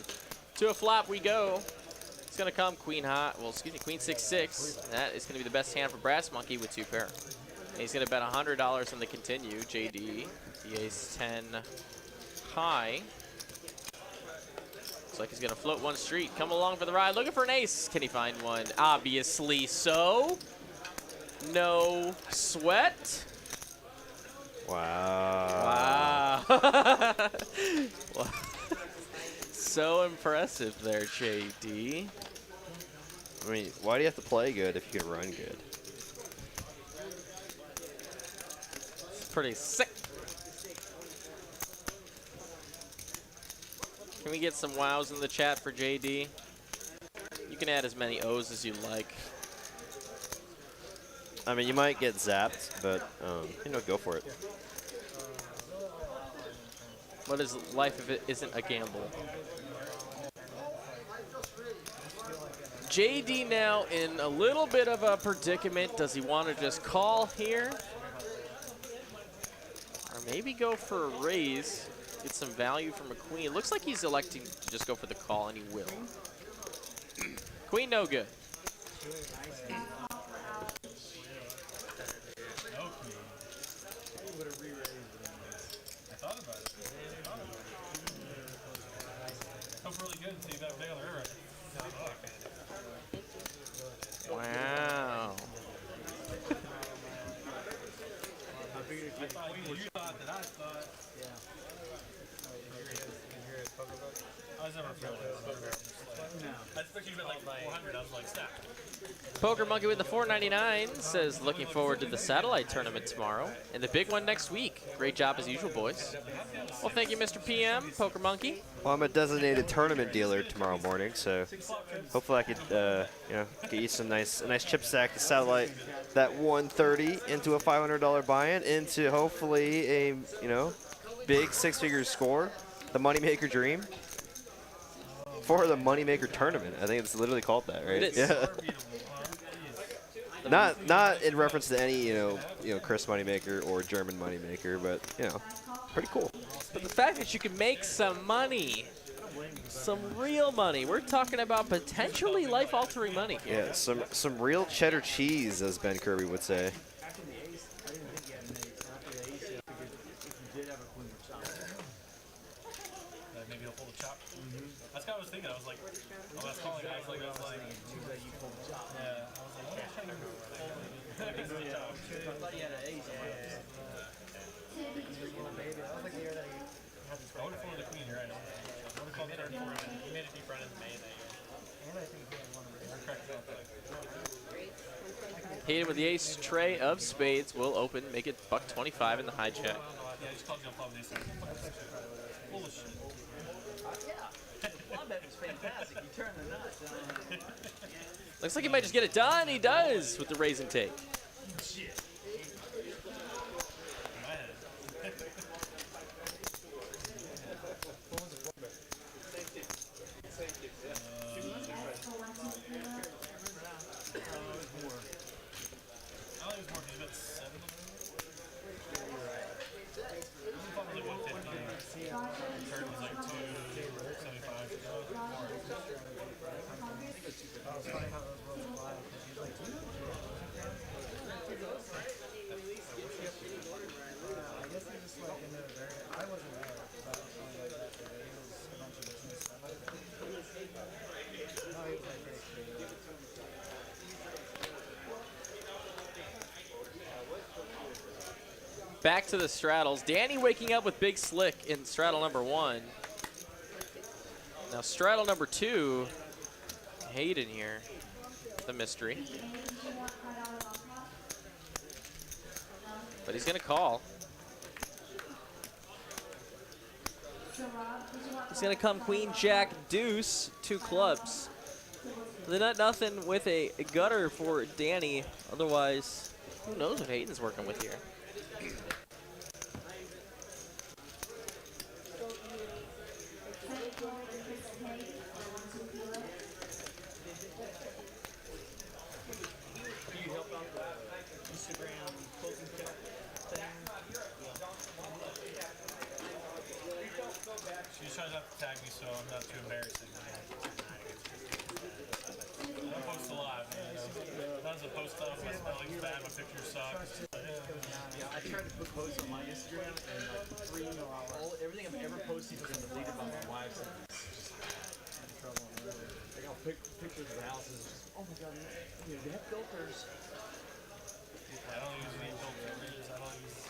To a flop we go. It's gonna come queen high. Well, excuse me, queen 6-6. That is gonna be the best hand for Brass Monkey with 2 pair. And he's gonna bet $100 on the continue. JD, the ace 10 high. Looks like he's gonna float one street. Come along for the ride. Looking for an ace. Can he find one? Obviously so. No sweat. Wow. So impressive there, JD. I mean, why do you have to play good if you can run good? It's pretty sick. Can we get some wows in the chat for JD? You can add as many O's as you like. I mean, you might get zapped, but, go for it. What is life if it isn't a gamble? JD now in a little bit of a predicament. Does he want to just call here? Or maybe go for a raise, get some value from a queen. It looks like he's electing to just go for the call, and he will. Queen no good. Hope really good until you got a big on the river. Wow. I thought you thought that I thought. Yeah. I was never feeling it. I expected you to bet like 400. I was like, snap. Poker Monkey with the 499 says looking forward to the satellite tournament tomorrow and the big one next week. Great job as usual, boys. Well, thank you, Mr. PM, Poker Monkey. Well, I'm a designated tournament dealer tomorrow morning, so hopefully I could, get you a nice chip stack to satellite that 130 into a $500 buy-in into hopefully a, big six-figure score, the Moneymaker Dream, for the Moneymaker Tournament. I think it's literally called that, right? It is. Yeah. Not in reference to any, Chris Moneymaker or German Moneymaker, but, pretty cool. But the fact that you can make some money, some real money. We're talking about potentially life-altering money here. Yeah, some real cheddar cheese, as Ben Kirby would say. After the ace, I didn't think he had an ace. After the ace, I figured if you did have a queen or something. Maybe he'll pull the chop. That's kind of what I was thinking. I was like, I was calling. I was like, You pulled the chop. yeah. I was like, what am I trying to do? I thought he had an ace. I would have pulled the queen, you're right. I would have called the third four. He made a deep run in May that year. And I think he had one of Hayden with the ace tray of spades will open, make it $125 in the hijack. Yeah, I just called you on flop ace. Full of shit. Yeah. One bet was fantastic. You turned the nuts. Looks like he might just get it done. He does with the raise and take. Shit. In my head. I think it was more because you bet 7 of them. Probably 150. Turn was like 275. I guess he just like into a very. I wasn't there about something like that today. It was a bunch of business stuff. No, he was like very creative. Back to the straddles. Danny waking up with big slick in straddle number 1. Now straddle number 2, Hayden here, the mystery. But he's gonna call. He's gonna come queen, jack, deuce, 2 clubs. Nothing with a gutter for Danny. Otherwise, who knows what Hayden's working with here. She's trying not to tag me, so I'm not too embarrassing. I don't post a lot, man. Sometimes I post stuff, my spelling's bad, my picture sucks. Yeah, I tried to put posts on my Instagram, and like everything I've ever posted has been deleted by my wife. So it's trouble. Like I'll pick pictures of the houses. Oh my god, they have filters. I don't use any filters. I don't use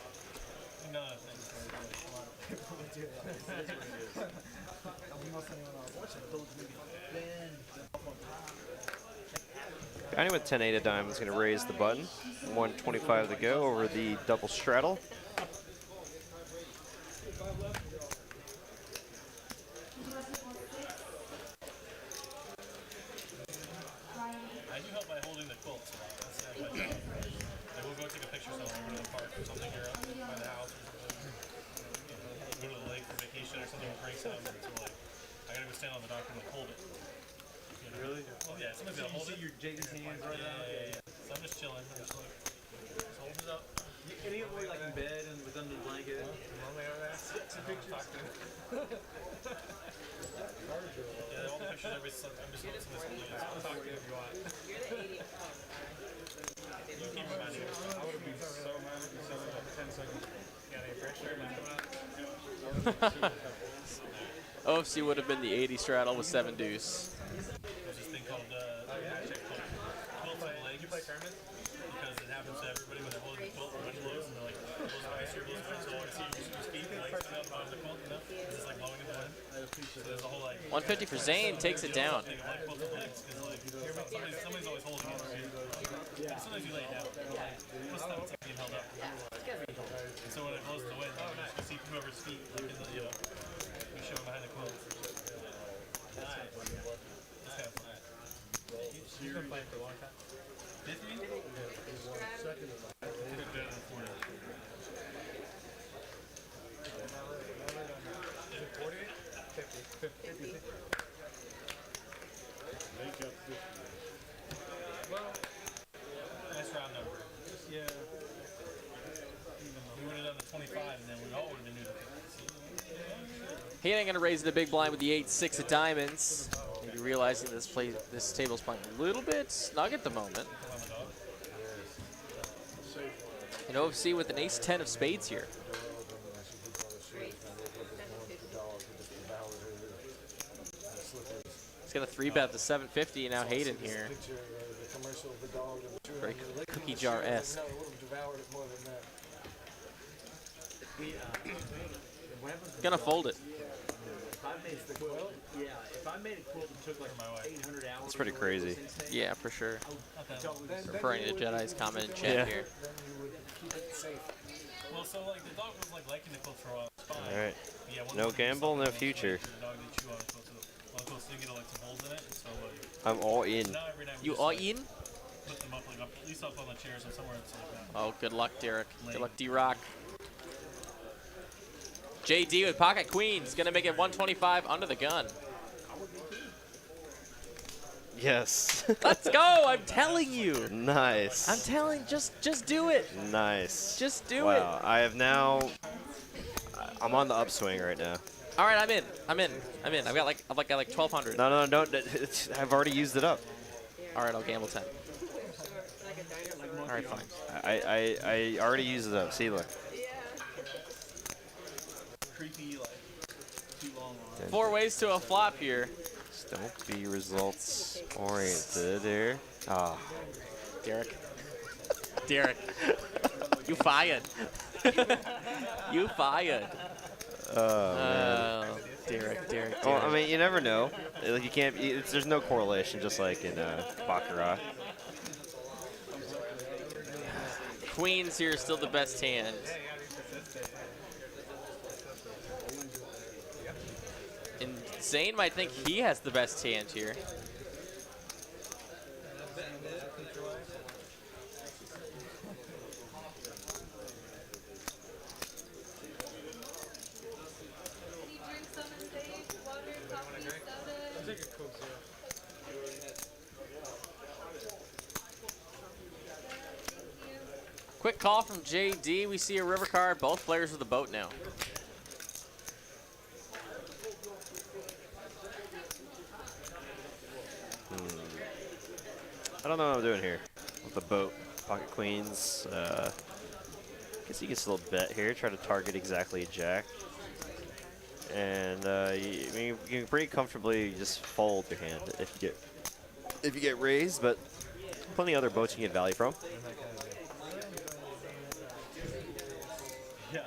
none of the things. Guy with 10-8 of diamonds going to raise the button. 125 to go over the double straddle. I do help by holding the quilts a lot. That's my job. Like we'll go take a picture somewhere, go to the park or something here up by the house or something. Go to the lake for vacation or something, we'll bring some. So like, I gotta go stand on the dock and like hold it. You know? Really? Well, yeah, somebody's gotta hold it. You see your JD's hands right now? Yeah. So I'm just chilling. I'm just like, just hold it up. Can he avoid like in bed and with under the blanket? Some pictures. Yeah, all the pictures, I'm just looking at somebody's holding it. I'll talk to you if you want. You keep reminding me. I would have been so mad if you said it every 10 seconds. Got any pressure? OFC would have been the 80 straddle with 7 deuce. There's this thing called match called 12 legs. You play tournaments? Because it happens to everybody when they're holding the quilt, running lows, and they're like, blows ice here, blows ice. So I see your feet, your legs coming out the bottom of the quilt, you know? It's just like blowing in the wind. So there's a whole like 150 for Zane, takes it down. thing of like both the legs, because like somebody's always holding it, right? Sometimes you lay it down. Most of the time it's like being held up. And so when it blows the wind, you see whoever's feet, like in the, you know, you show them behind the quilt. That's kind of fun. You've been playing for a long time. 50? Second. Better than 40. Is it 40? 50. 50. Make up 50. Well, nice round number. Yeah. We would have done the 25 and then we all would have been new to 50. Hayden going to raise the big blind with the 8-6 of diamonds. Maybe realizing this table's playing a little bit snug at the moment. And OFC with an ace-10 of spades here. He's got a 3-bet to 750, and now Hayden here. Very cookie jar-esque. Gonna fold it. If I made a quilt that took like 800 hours. It's pretty crazy. Yeah, for sure. Referring to Jedi's comment in chat here. Well, so like the dog was like liking the quilt for a while. All right. Yeah, No gamble, no future. I'm all in. You all in? Put them up, like, at least up on the chairs or somewhere. Oh, good luck, Derek. Good luck, D-Rock. JD with pocket queens. Gonna make it 125 under the gun. Yes. Let's go! I'm telling you. Nice. I'm telling. Just do it. Nice. Just do wow. it. I have now. I'm on the upswing right now. All right, I'm in. I've got like 1,200. No, don't. I've already used it up. All right, I'll gamble 10. All right, fine. I already used it up. See, look. Creepy, like, too long. 4 ways to a flop here. Just don't be results oriented here. Ah, Derek. You fired. You fired. Oh, Derek. Well, I mean, you never know. Like, you can't. There's no correlation, just like in Baccarat. Queens here is still the best hand. And Zane might think he has the best hand here. Quick call from JD. We see a river card. Both players with the boat now. I don't know what I'm doing here with the boat. Pocket queens. Guess you can still bet here. Try to target exactly jack. And I mean, you can pretty comfortably just fold your hand if you get raised, but plenty of other boats you can get value from. Yeah.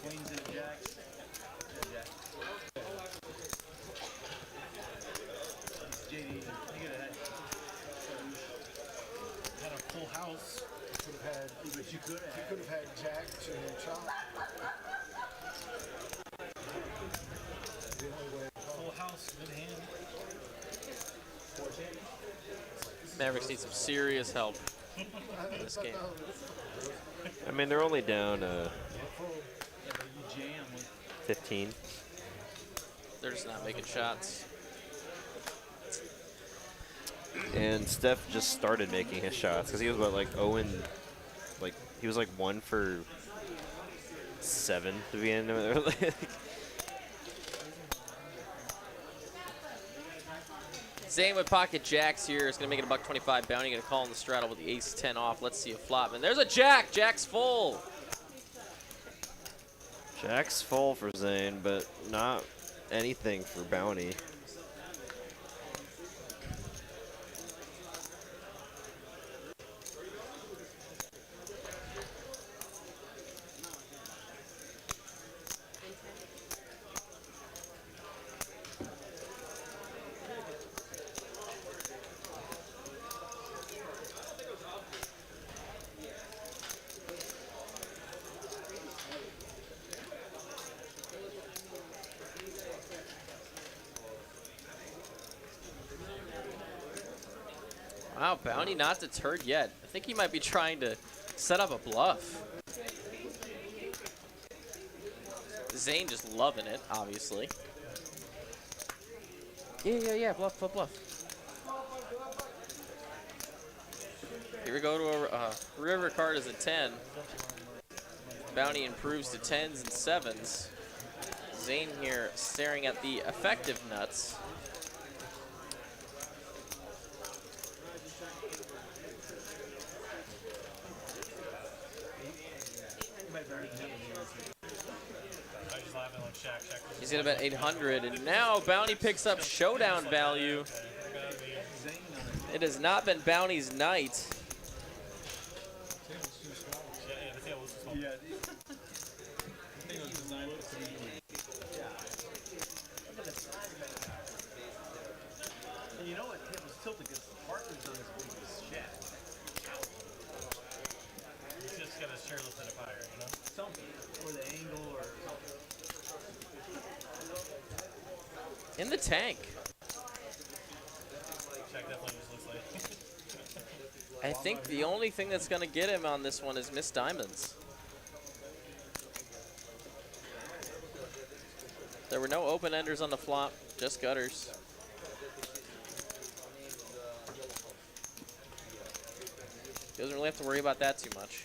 Queens and jacks. JD, think of that. Had a full house. Could have had. But you could have had jack and chop. Full house, good hand. Mavericks need some serious help in this game. I mean, they're only down 15. They're just not making shots. And Steph just started making his shots because he was what, like 0 and like he was like 1 for 7 to be in. Zane with pocket jacks here is going to make it $125. Bounty going to call on the straddle with the ace-10 off. Let's see a flop. And there's a jack. Jack's full. Jack's full for Zane, but not anything for Bounty. Wow, Bounty not deterred yet. I think he might be trying to set up a bluff. Zane just loving it, obviously. Yeah, bluff. Here we go to a river card is a 10. Bounty improves to 10s and 7s. Zane here staring at the effective nuts. He's gonna bet 800, and now Bounty picks up showdown value. It has not been Bounty's night. And you know what? It was tilted because the partner's on his biggest shack. He's just got his chair lifted up higher, you know? Something. Or the angle or something. In the tank. Jack definitely just looks like. I think the only thing that's gonna get him on this one is Miss Diamonds. There were no open-enders on the flop, just gutters. He doesn't really have to worry about that too much.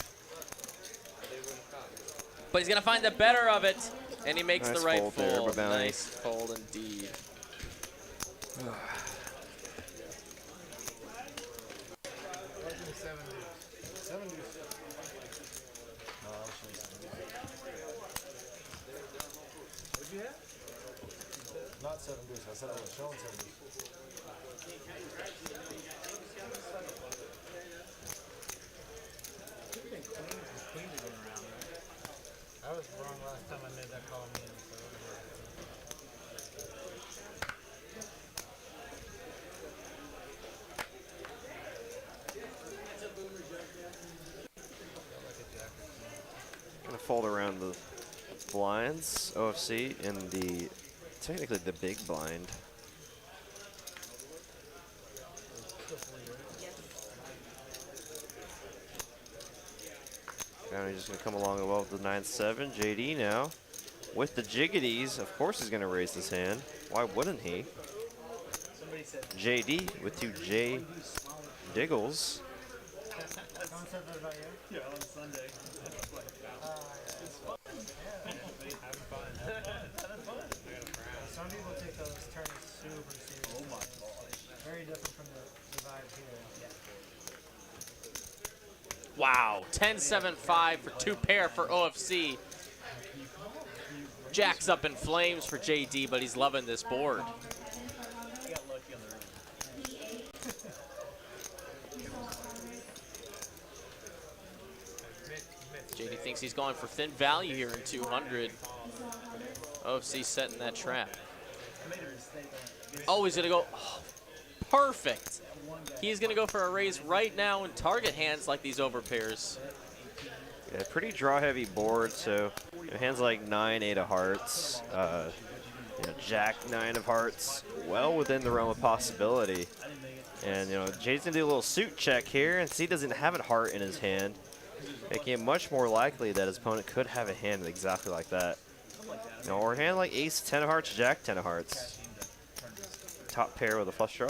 But he's gonna find the better of it, and he makes Nice the right fold there, fold. but Bounty. Nice fold indeed. What'd you have? Not 7 deuce. I said I was showing 7 deuce. I was wrong last time I made that call. Gonna fold around the blinds, OFC, in the technically the big blind. Bounty just gonna come along well with the 9-7. JD now with the jiggities. Of course he's gonna raise his hand. Why wouldn't he? JD with 2 J Diggles. Someone said that about you? Yeah, on Sunday. Some people take those tournaments super seriously. Oh my gosh. Very different from the vibe here. Yeah. Wow, 10-7-5 for 2 pair for OFC. Jack's up in flames for JD, but he's loving this board. JD thinks he's going for thin value here in 200. OFC setting that trap. Oh, he's gonna go, oh, perfect. He's gonna go for a raise right now and target hands like these overpairs. Yeah, pretty draw-heavy board, so hands like 9-8 of hearts, Jack 9 of hearts, well within the realm of possibility. And Jade's gonna do a little suit check here, and see he doesn't have a heart in his hand, making it much more likely that his opponent could have a hand exactly like that. Or a hand like Ace 10 of hearts, Jack 10 of hearts. Top pair with a flush draw.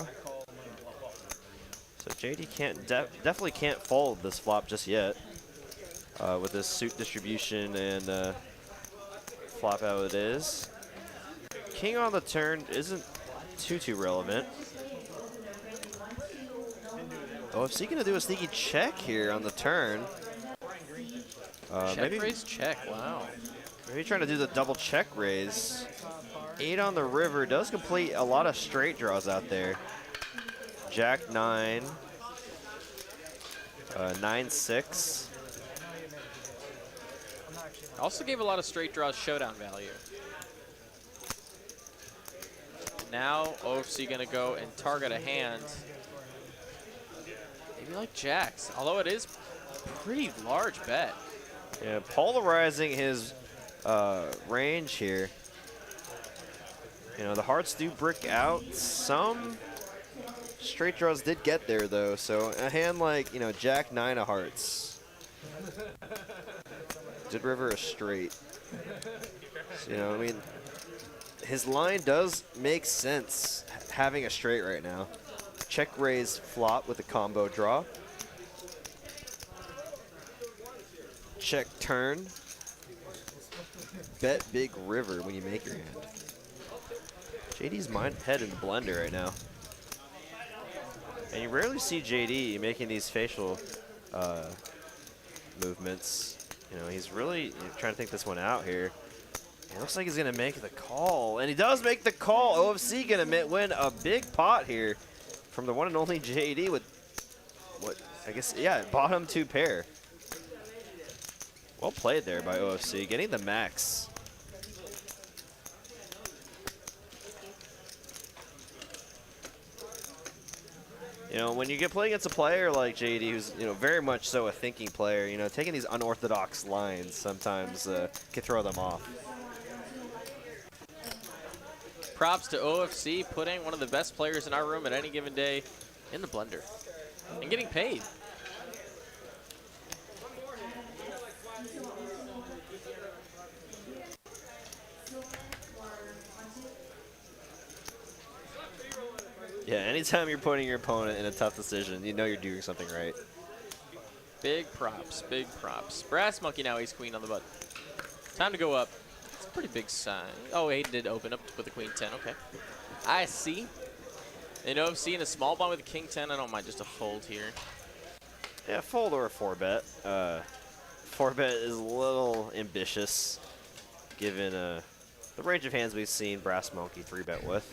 So JD definitely can't fold this flop just yet. With this suit distribution and flop how it is. King on the turn isn't too relevant. OFC gonna do a sneaky check here on the turn. Check raise, check. Wow. Maybe trying to do the double check raise. 8 on the river does complete a lot of straight draws out there. Jack 9, 9-6. Also gave a lot of straight draws showdown value. Now OFC gonna go and target a hand. Maybe like jacks, although it is a pretty large bet. Yeah, polarizing his range here. You know, the hearts do brick out. Some straight draws did get there though, so a hand like, you know, Jack 9 of hearts. Did river a straight. So, you know, I mean, his line does make sense having a straight right now. Check raise flop with a combo draw. Check turn. Bet big river when you make your hand. JD's head in the blender right now. And you rarely see JD making these facial movements. You know, he's really trying to think this one out here. It looks like he's going to make the call. And he does make the call. OFC going to win a big pot here from the one and only JD with, what, I guess, yeah, bottom 2 pair. Well played there by OFC, getting the max. You know, when you get play against a player like JD, who's, you know, very much so a thinking player, you know, taking these unorthodox lines sometimes can throw them off. Props to OFC putting one of the best players in our room at any given day in the blender and getting paid. Yeah, anytime you're putting your opponent in a tough decision, you know you're doing something right. Big props, big props. Brass monkey now ace queen on the button. Time to go up. It's a pretty big sign. Oh, Hayden did open up with the queen 10, okay. I see. And OFC in a small blind with a king 10, I don't mind just a fold here. Yeah, fold or a 4-bet. 4-bet is a little ambitious given the range of hands we've seen Brass Monkey 3-bet with.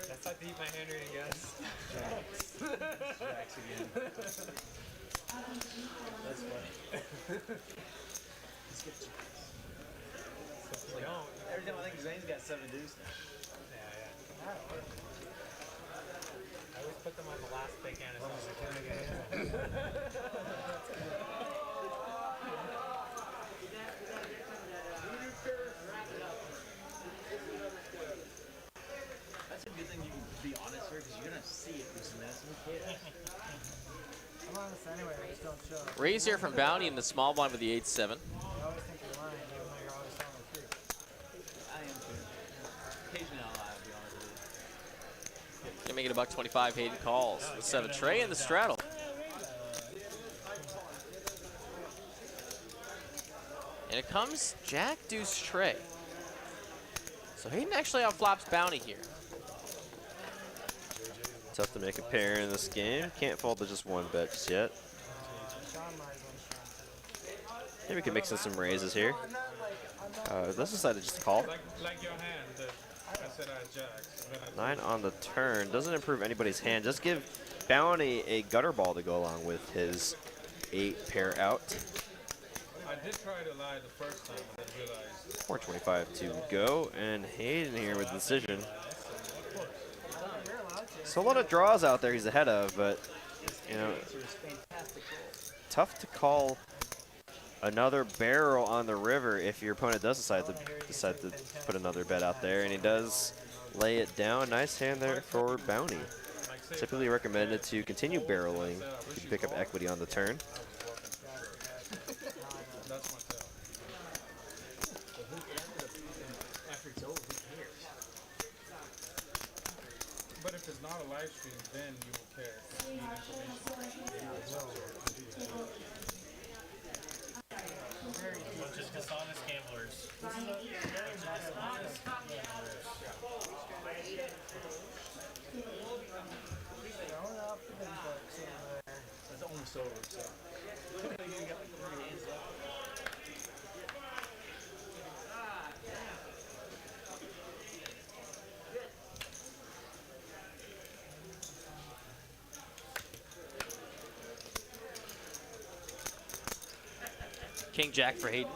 That's like to eat my hand reading, guys. Jacks again. That's funny. Let's get you. Every time I think Zane's got 7 deuce now. Yeah. I always put them on the last big hand as soon as I can. That's a good thing you can be honest here, because you're going to see it for some minutes. I'm honest anyway, I just don't show. Raise here from Bounty in the small blind with the 8-7. I always think you're lying, even though you're always telling the truth. I am too. Occasionally I'll lie, I'll be honest with you. Gonna make it a $1.25. Hayden calls. The 7 tray and the straddle. And it comes Jack Deuce Tray. So Hayden actually outflops Bounty here. Tough to make a pair in this game. Can't fold to just 1-bet just yet. Maybe we can mix in some raises here. Let's decide to just call. Like your hand that I said I had jacks. 9 on the turn. Doesn't improve anybody's hand. Just give Bounty a gutter ball to go along with his 8 pair out. I did try to lie the first time and then realized. 425 to go. And Hayden here with the decision. So a lot of draws out there he's ahead of, but, you know, tough to call another barrel on the river if your opponent does decide to put another bet out there, and he does lay it down. Nice hand there for Bounty. Typically recommended to continue barreling to pick up equity on the turn. That's my tell. But if it's not a live stream, then you will care. You need information. Bunch of dishonest gamblers. Dishonest gamblers. Throwing up the big bucks over there. It's almost over, so. You got like 3 hands left. King Jack for Hayden.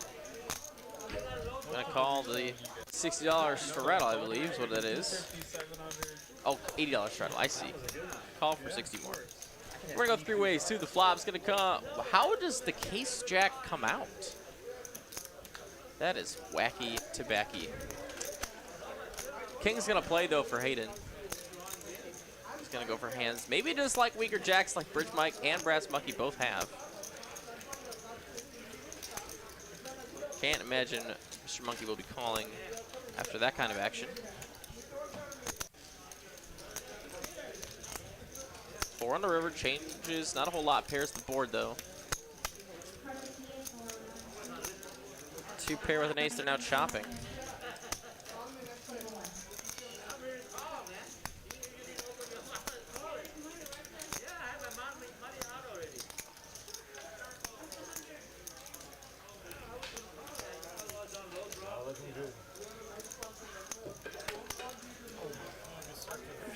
Gonna call the $60 straddle, I believe is what that is. Oh, $80 straddle, I see. Call for 60 more. We're gonna go 3 ways too. The flop's gonna come. How does the case jack come out? That is wacky tobacky. King's gonna play though for Hayden. He's gonna go for hands. Maybe just like weaker jacks like Bridge Mike and Brass Monkey both have. Can't imagine Mr. Monkey will be calling after that kind of action. 4 on the river, changes not a whole lot, pairs the board though. 2 pair with an ace, they're now chopping.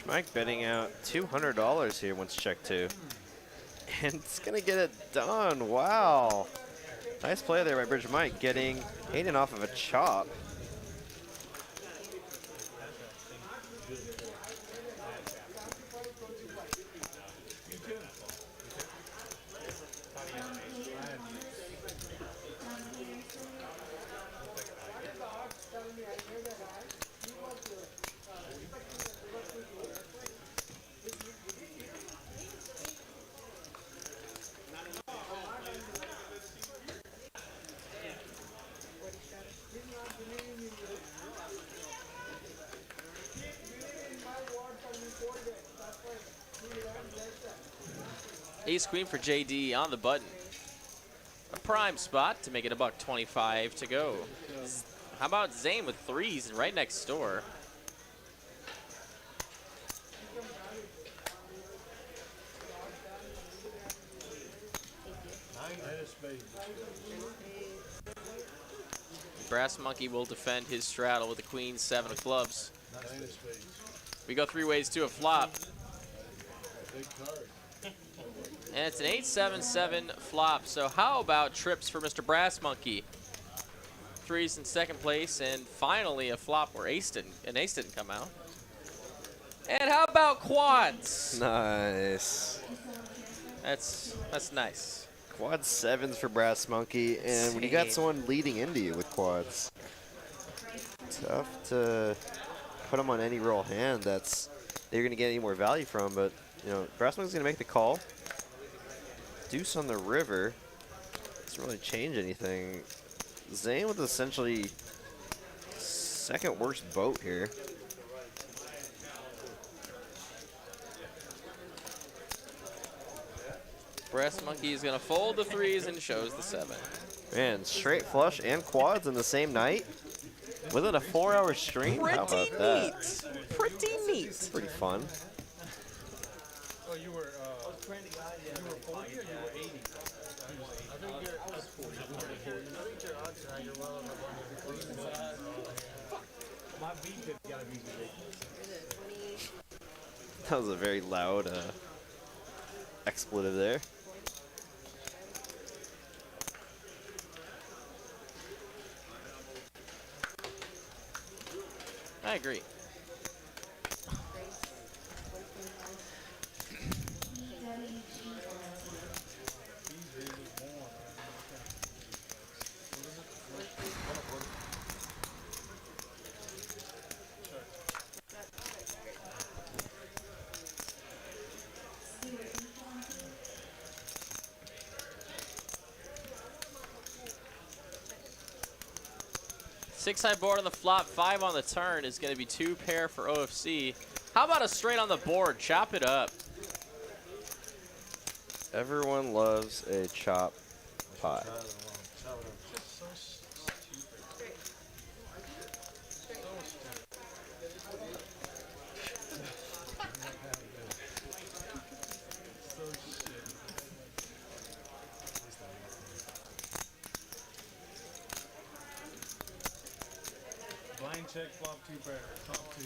Mike betting out $200 here once check 2. And it's going to get it done. Wow. Nice play there by Bridge Mike, getting Hayden off of a chop. Ace Queen for JD on the button. A prime spot to make it $125 to go. How about Zane with 3s and right next door? Brass Monkey will defend his straddle with the queen, 7 of clubs. We go 3 ways to a flop. And it's an 8-7-7 flop. So how about trips for Mr. Brass Monkey? 3s in second place, and finally a flop where an ace didn't come out. And how about quads? Nice. That's nice. Quad 7s for Brass Monkey, and when you got someone leading into you with quads, tough to put them on any roll hand that you're going to get any more value from. But you know, Brass Monkey's going to make the call. Deuce on the river doesn't really change anything. Zane with essentially second worst boat here. Brass Monkey is going to fold the 3s and shows the 7. Man, straight flush and quads in the same night? Within a 4-hour stream? How about that? Pretty neat. Pretty fun. Oh, you were 40 or you were 80? My beat could gotta be ridiculous. That was a very loud expletive there. I agree. Six high board on the flop, 5 on the turn is going to be 2 pair for OFC. How about a straight on the board? Chop it up. Everyone loves a chop pot. Blind check, flop 2 pair, top 2.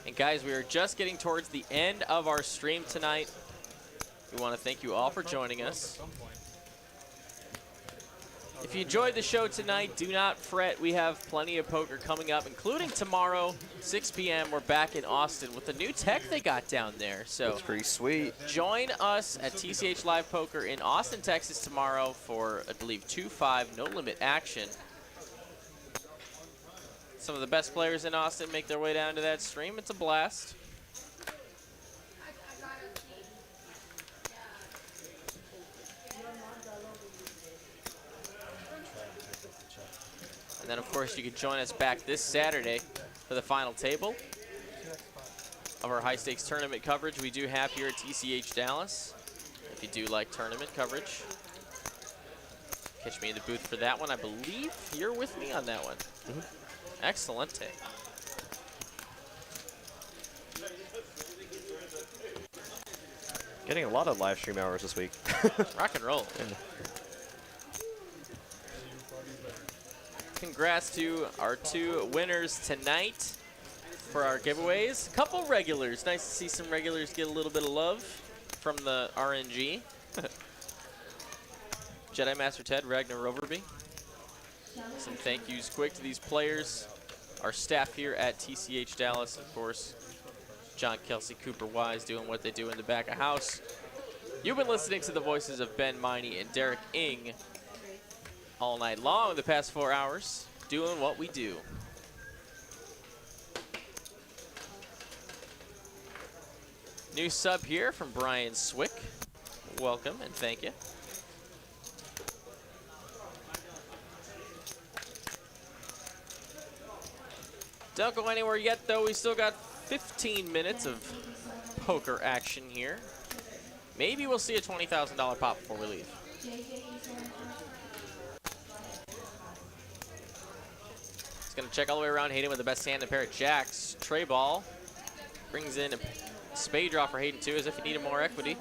And guys, we are just getting towards the end of our stream tonight. We want to thank you all for joining us. If you enjoyed the show tonight, do not fret. We have plenty of poker coming up, including tomorrow, 6 p.m. We're back in Austin with the new tech they got down there. So That's pretty sweet. join us at TCH Live Poker in Austin, Texas tomorrow for, I believe, 2-5 no-limit action. Some of the best players in Austin make their way down to that stream. It's a blast. And then, of course, you can join us back this Saturday for the final table of our high-stakes tournament coverage we do have here at TCH Dallas. If you do like tournament coverage, catch me in the booth for that one. I believe you're with me on that one. Excellent. Getting a lot of live stream hours this week. Rock and roll. Yeah. Congrats to our 2 winners tonight for our giveaways. A couple regulars. Nice to see some regulars get a little bit of love from the RNG. Jedi Master Ted, Ragnar Roverby. Some thank yous quick to these players. Our staff here at TCH Dallas, of course. John Kelsey, Cooper Wise doing what they do in the back of house. You've been listening to the voices of Ben Miney and Derek Ing all night long the past 4 hours, doing what we do. New sub here from Brian Swick. Welcome and thank you. Don't go anywhere yet, though. We still got 15 minutes of poker action here. Maybe we'll see a $20,000 pop before we leave. He's going to check all the way around Hayden with the best hand, a pair of jacks. Tray ball brings in a spade draw for Hayden, too, as if he needed more equity.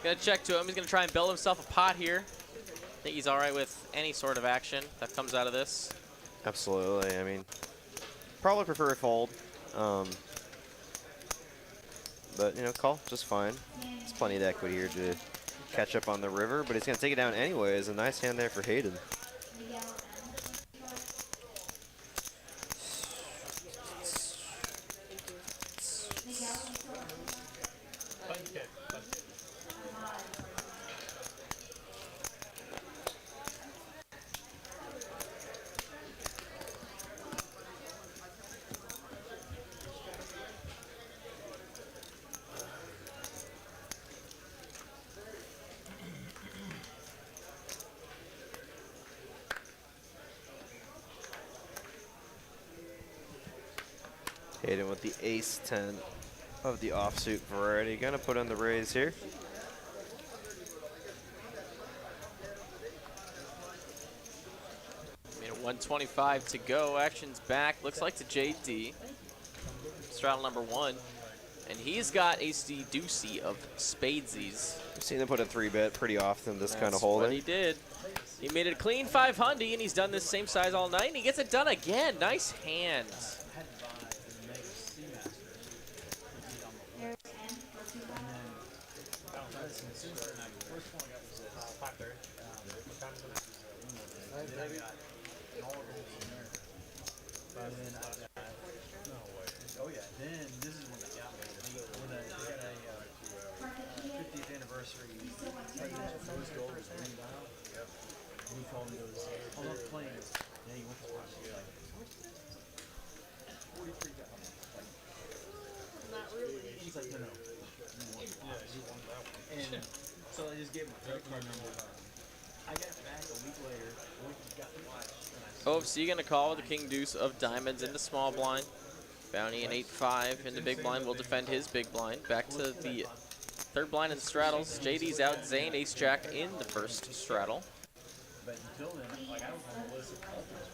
Going to check to him. He's going to try and build himself a pot here. I think he's all right with any sort of action that comes out of this. Absolutely. I mean, probably prefer a fold. But, you know, call just fine. There's plenty of equity here to catch up on the river, but he's going to take it down anyways. A nice hand there for Hayden. Hayden with the ace-10 of the offsuit variety. Gonna put on the raise here. I mean, 125 to go. Action's back. Looks like to JD. Straddle number 1. And he's got ace-D deucey of spadesies. I've seen him put a 3-bet pretty often this kind of That's holding. what he did. He made it a clean 500, and he's done this same size all night, and he gets it done again. Nice hand. Oh yeah, then this is when they got me. When they got a 50th anniversary rose gold was green dial. And he called me and goes, oh, I'm playing. Yeah, you went to watch it. Like, 43,000. Not really. He's like, no. You won that one. And so I just gave him my credit card number. I I got back a week later. OFC going to call with the king deuce of diamonds into small blind. Bounty an 8-5 in the big blind will defend his big blind. Back to the third blind in straddles. JD's out. Zane ace jack in the first straddle. But until then, like I was on the list of cultures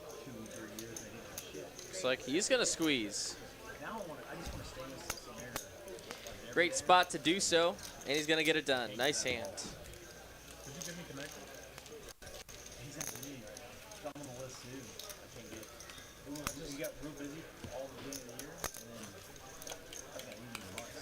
for 2 or 3 years. And I didn't do shit. Looks like he's going to squeeze. Now I just want to stay with some air. Great spot to do so, and he's going to get it done. Nice hand. Did you get me connected? He's at me. I'm on the list too. I can't get it. We got real busy all the beginning of the year, and then I got using the marks.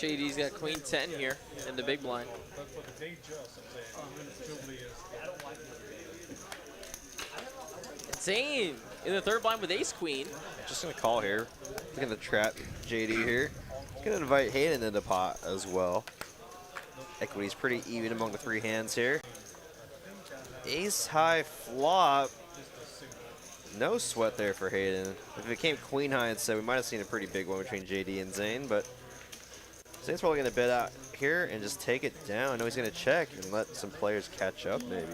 JD's got queen 10 here in the big blind. But for the day just, I'm saying, Jubilee is. Zane in the third blind with ace queen. Just going to call here. Looking to trap JD here. Going to invite Hayden into pot as well. Equity's pretty even among the 3 hands here. Ace high flop. No sweat there for Hayden. If it came queen high instead, we might have seen a pretty big one between JD and Zane, but Zane's probably going to bet out here and just take it down. No, he's going to check and let some players catch up maybe.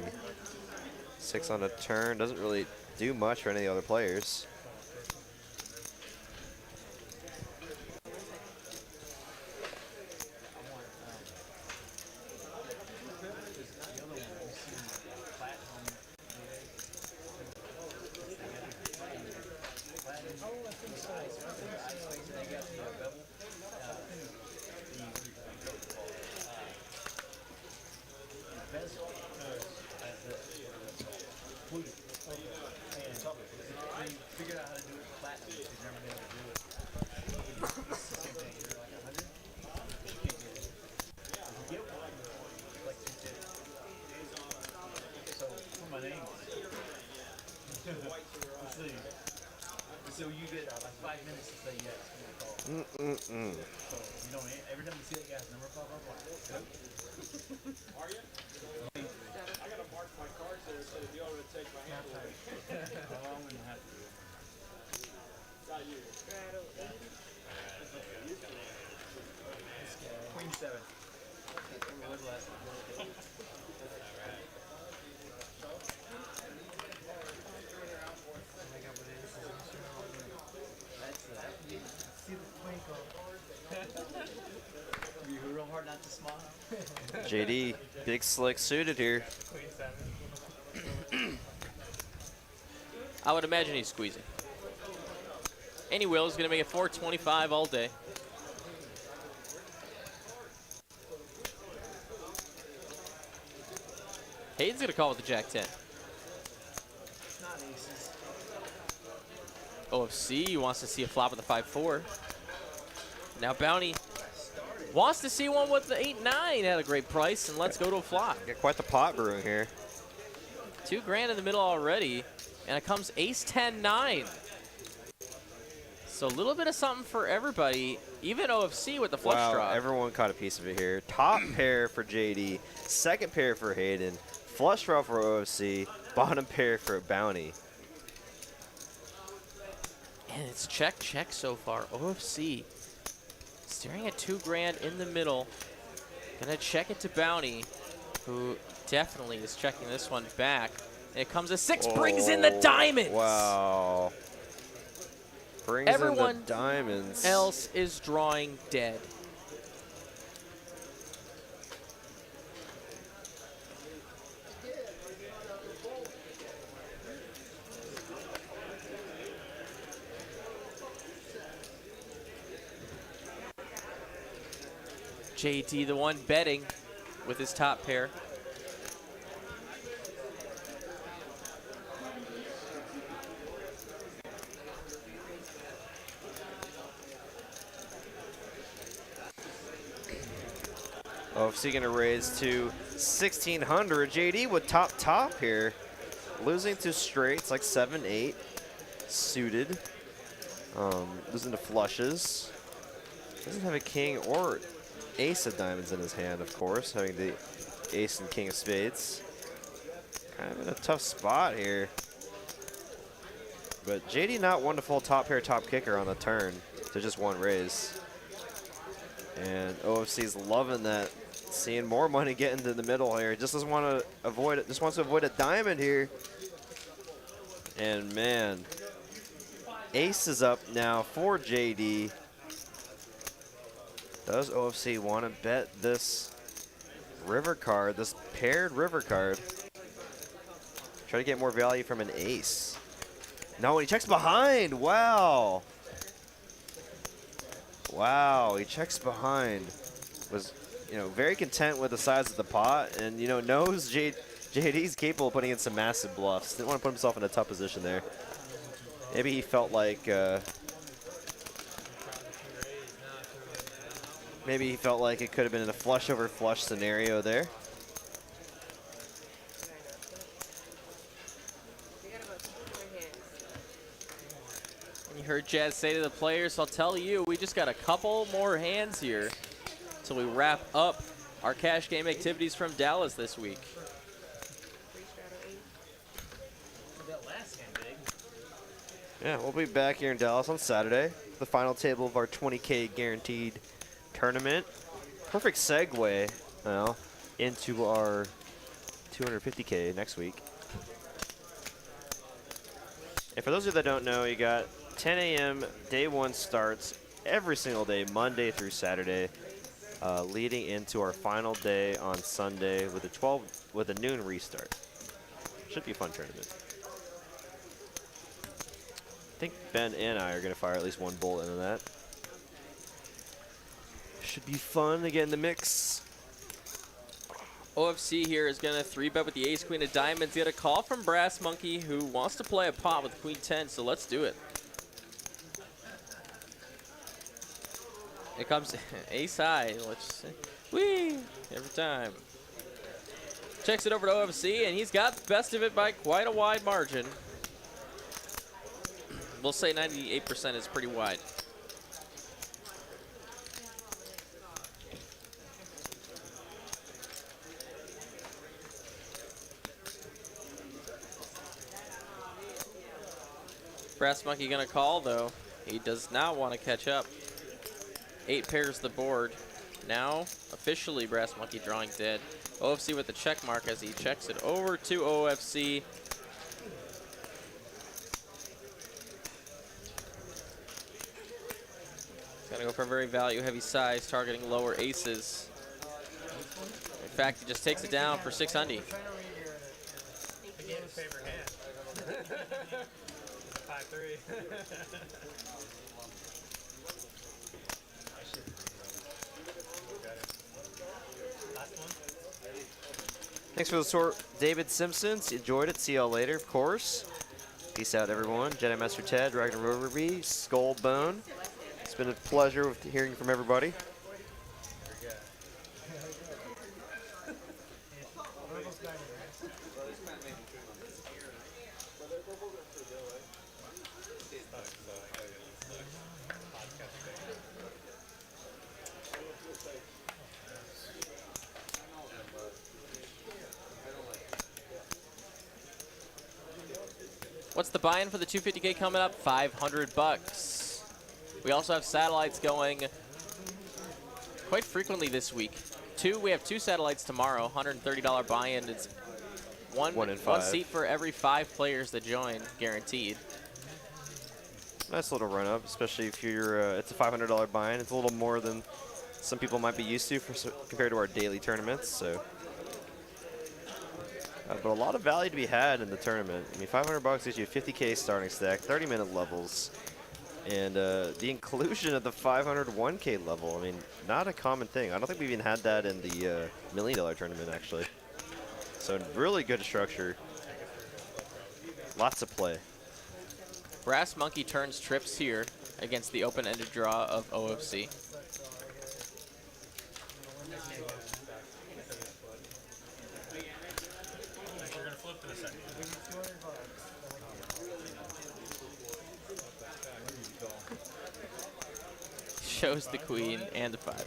6 on a turn. Doesn't really do much for any of the other players. So you get like 5 minutes to say yes to your call. So you don't, every time you see that guy's number pop up, like, are you? I gotta mark my cards there so that you ought to take my hand away. Oh, I'm gonna have to do it. Not you. Queen 7. What was last time? You real hard not to smile. JD, big slick suited here. I would imagine he's squeezing. And he will. He's going to make it 425 all day. Hayden's going to call with the Jack 10. Not aces. OFC wants to see a flop with the 5-4. Now Bounty wants to see one with the 8-9 at a great price, and let's go to a flop. Got quite the pot brewing here. $2 grand in the middle already, and it comes ace 10-9. So a little bit of something for everybody, even OFC with the flush draw. Everyone caught a piece of it here. Top pair for JD, second pair for Hayden, flush draw for OFC, bottom pair for Bounty. And it's check so far. OFC staring at $2 grand in the middle. Gonna check it to Bounty, who definitely is checking this one back. And it comes a 6, brings in the diamonds. Wow. Brings Everyone in the diamonds. Else is drawing dead. JT, the one betting with his top pair. OFC going to raise to 1600. JD with top here. Losing to straights like 7-8. Suited. Losing to flushes. Doesn't have a king or ace of diamonds in his hand, of course, having the ace and king of spades. Kind of in a tough spot here. But JD not one to full top pair, top kicker on the turn to just one raise. And OFC's loving that, seeing more money get into the middle here. Just doesn't want to avoid it. Just wants to avoid a diamond here. And man, ace is up now for JD. Does OFC want to bet this river card, this paired river card? Try to get more value from an ace. No, he checks behind. Wow. Wow, he checks behind. Was, you know, very content with the size of the pot, and you know, knows JD's capable of putting in some massive bluffs. Didn't want to put himself in a tough position there. Maybe he felt like it could have been in a flush over flush scenario there. You heard Jazz say to the players, I'll tell you, we just got a couple more hands here till we wrap up our cash game activities from Dallas this week. Yeah, we'll be back here in Dallas on Saturday. The final table of our 20K guaranteed tournament. Perfect segue now into our 250K next week. And for those of you that don't know, you got 10 a.m. day one starts every single day, Monday through Saturday, leading into our final day on Sunday with a noon restart. Should be a fun tournament. I think Ben and I are going to fire at least one bullet into that. Should be fun to get in the mix. OFC here is going to 3-bet with the ace, queen of diamonds. Get a call from Brass Monkey, who wants to play a pot with queen 10, so let's do it. It comes ace high. Let's see. Whee! Every time. Checks it over to OFC, and he's got the best of it by quite a wide margin. We'll say 98% is pretty wide. Brass Monkey gonna call though. He does not want to catch up. 8 pairs the board. Now officially Brass Monkey drawing dead. OFC with the check mark as he checks it over to OFC. Gonna go for a very value heavy size, targeting lower aces. In fact, he just takes it down for 600. Favorite hand. 5-3. Thanks for the support, David Simpsons. Enjoyed it. See y'all later, of course. Peace out, everyone. Jedi Master Ted, Dragon Roverby, Skullbone. It's been a pleasure with hearing from everybody. What's the buy-in for the 250K coming up? 500 bucks. We also have satellites going quite frequently this week. We have 2 satellites tomorrow, $130 buy-in. It's one seat for every 5 players that join, guaranteed. Nice little run up, especially if you're, it's a $500 buy-in. It's a little more than some people might be used to compared to our daily tournaments, so. But a lot of value to be had in the tournament. I mean, 500 bucks gives you a 50K starting stack, 30-minute levels, and the inclusion of the 500 1K level. I mean, not a common thing. I don't think we've even had that in the $1 million tournament, actually. So really good structure. Lots of play. Brass Monkey turns trips here against the open-ended draw of OFC. Shows the queen and the 5.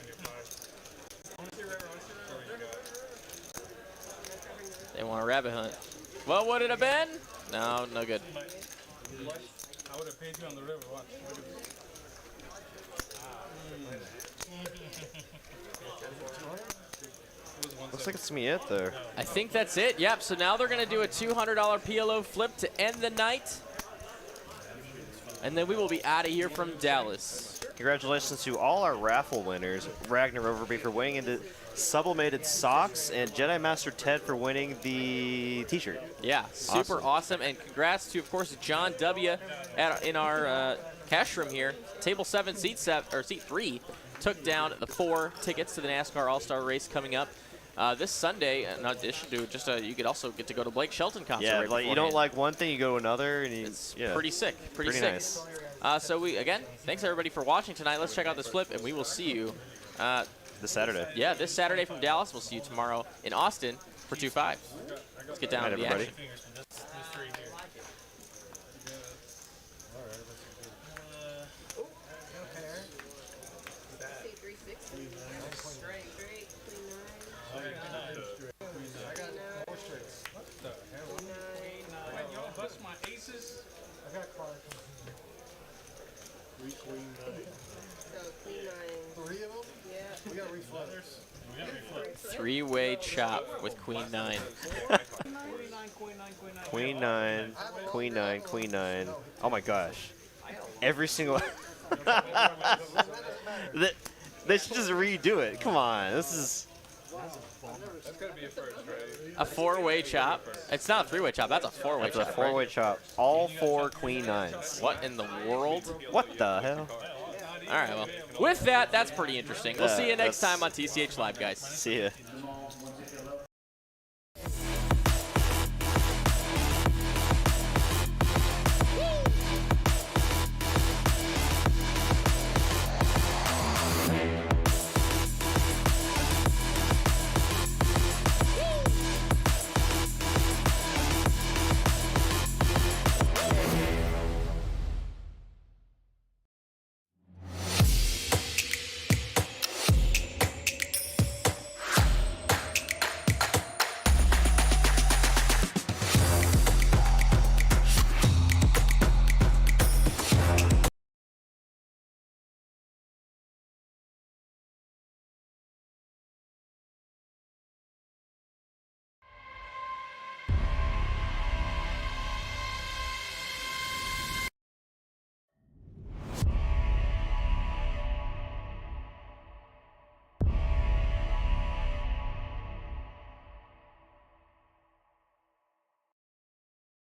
They want a rabbit hunt. What would it have been? No, no good. I would have paid you on the river. Watch. Looks like it's me it there. I think that's it. Yep. So now they're going to do a $200 PLO flip to end the night. And then we will be out of here from Dallas. Congratulations to all our raffle winners. Ragnar Overby for winning into sublimated socks, and Jedi Master Ted for winning the t-shirt. Yeah, super awesome. And congrats to, of course, John W. In our cash room here. Table 7, seat 3 took down the 4 tickets to the NASCAR All-Star race coming up. This Sunday, in addition to just you could also get to go to Blake Shelton concert. Yeah, right like you don't like one thing, you go to another, and it's pretty sick. Pretty sick. Nice. So again, thanks everybody for watching tonight. Let's check out this flip, and we will see you this Saturday. Yeah, this Saturday from Dallas. We'll see you tomorrow in Austin for 2-5. Let's get down to the action. My aces. I got Clark. 3 queen 9. So queen 9. 3 of them? Yeah. We got reflect. 3-way chop with queen 9. Queen 9, queen 9, queen 9. Oh my gosh. Every single... They should just redo it. Come on. This is... That's gotta be a first, right? A 4-way chop? It's not a 3-way chop. That's a 4-way chop. That's a 4-way chop. All 4 queen 9s. What in the world? What the hell? All right, well, with that, that's pretty interesting. We'll see you next time on TCH Live, guys. See ya.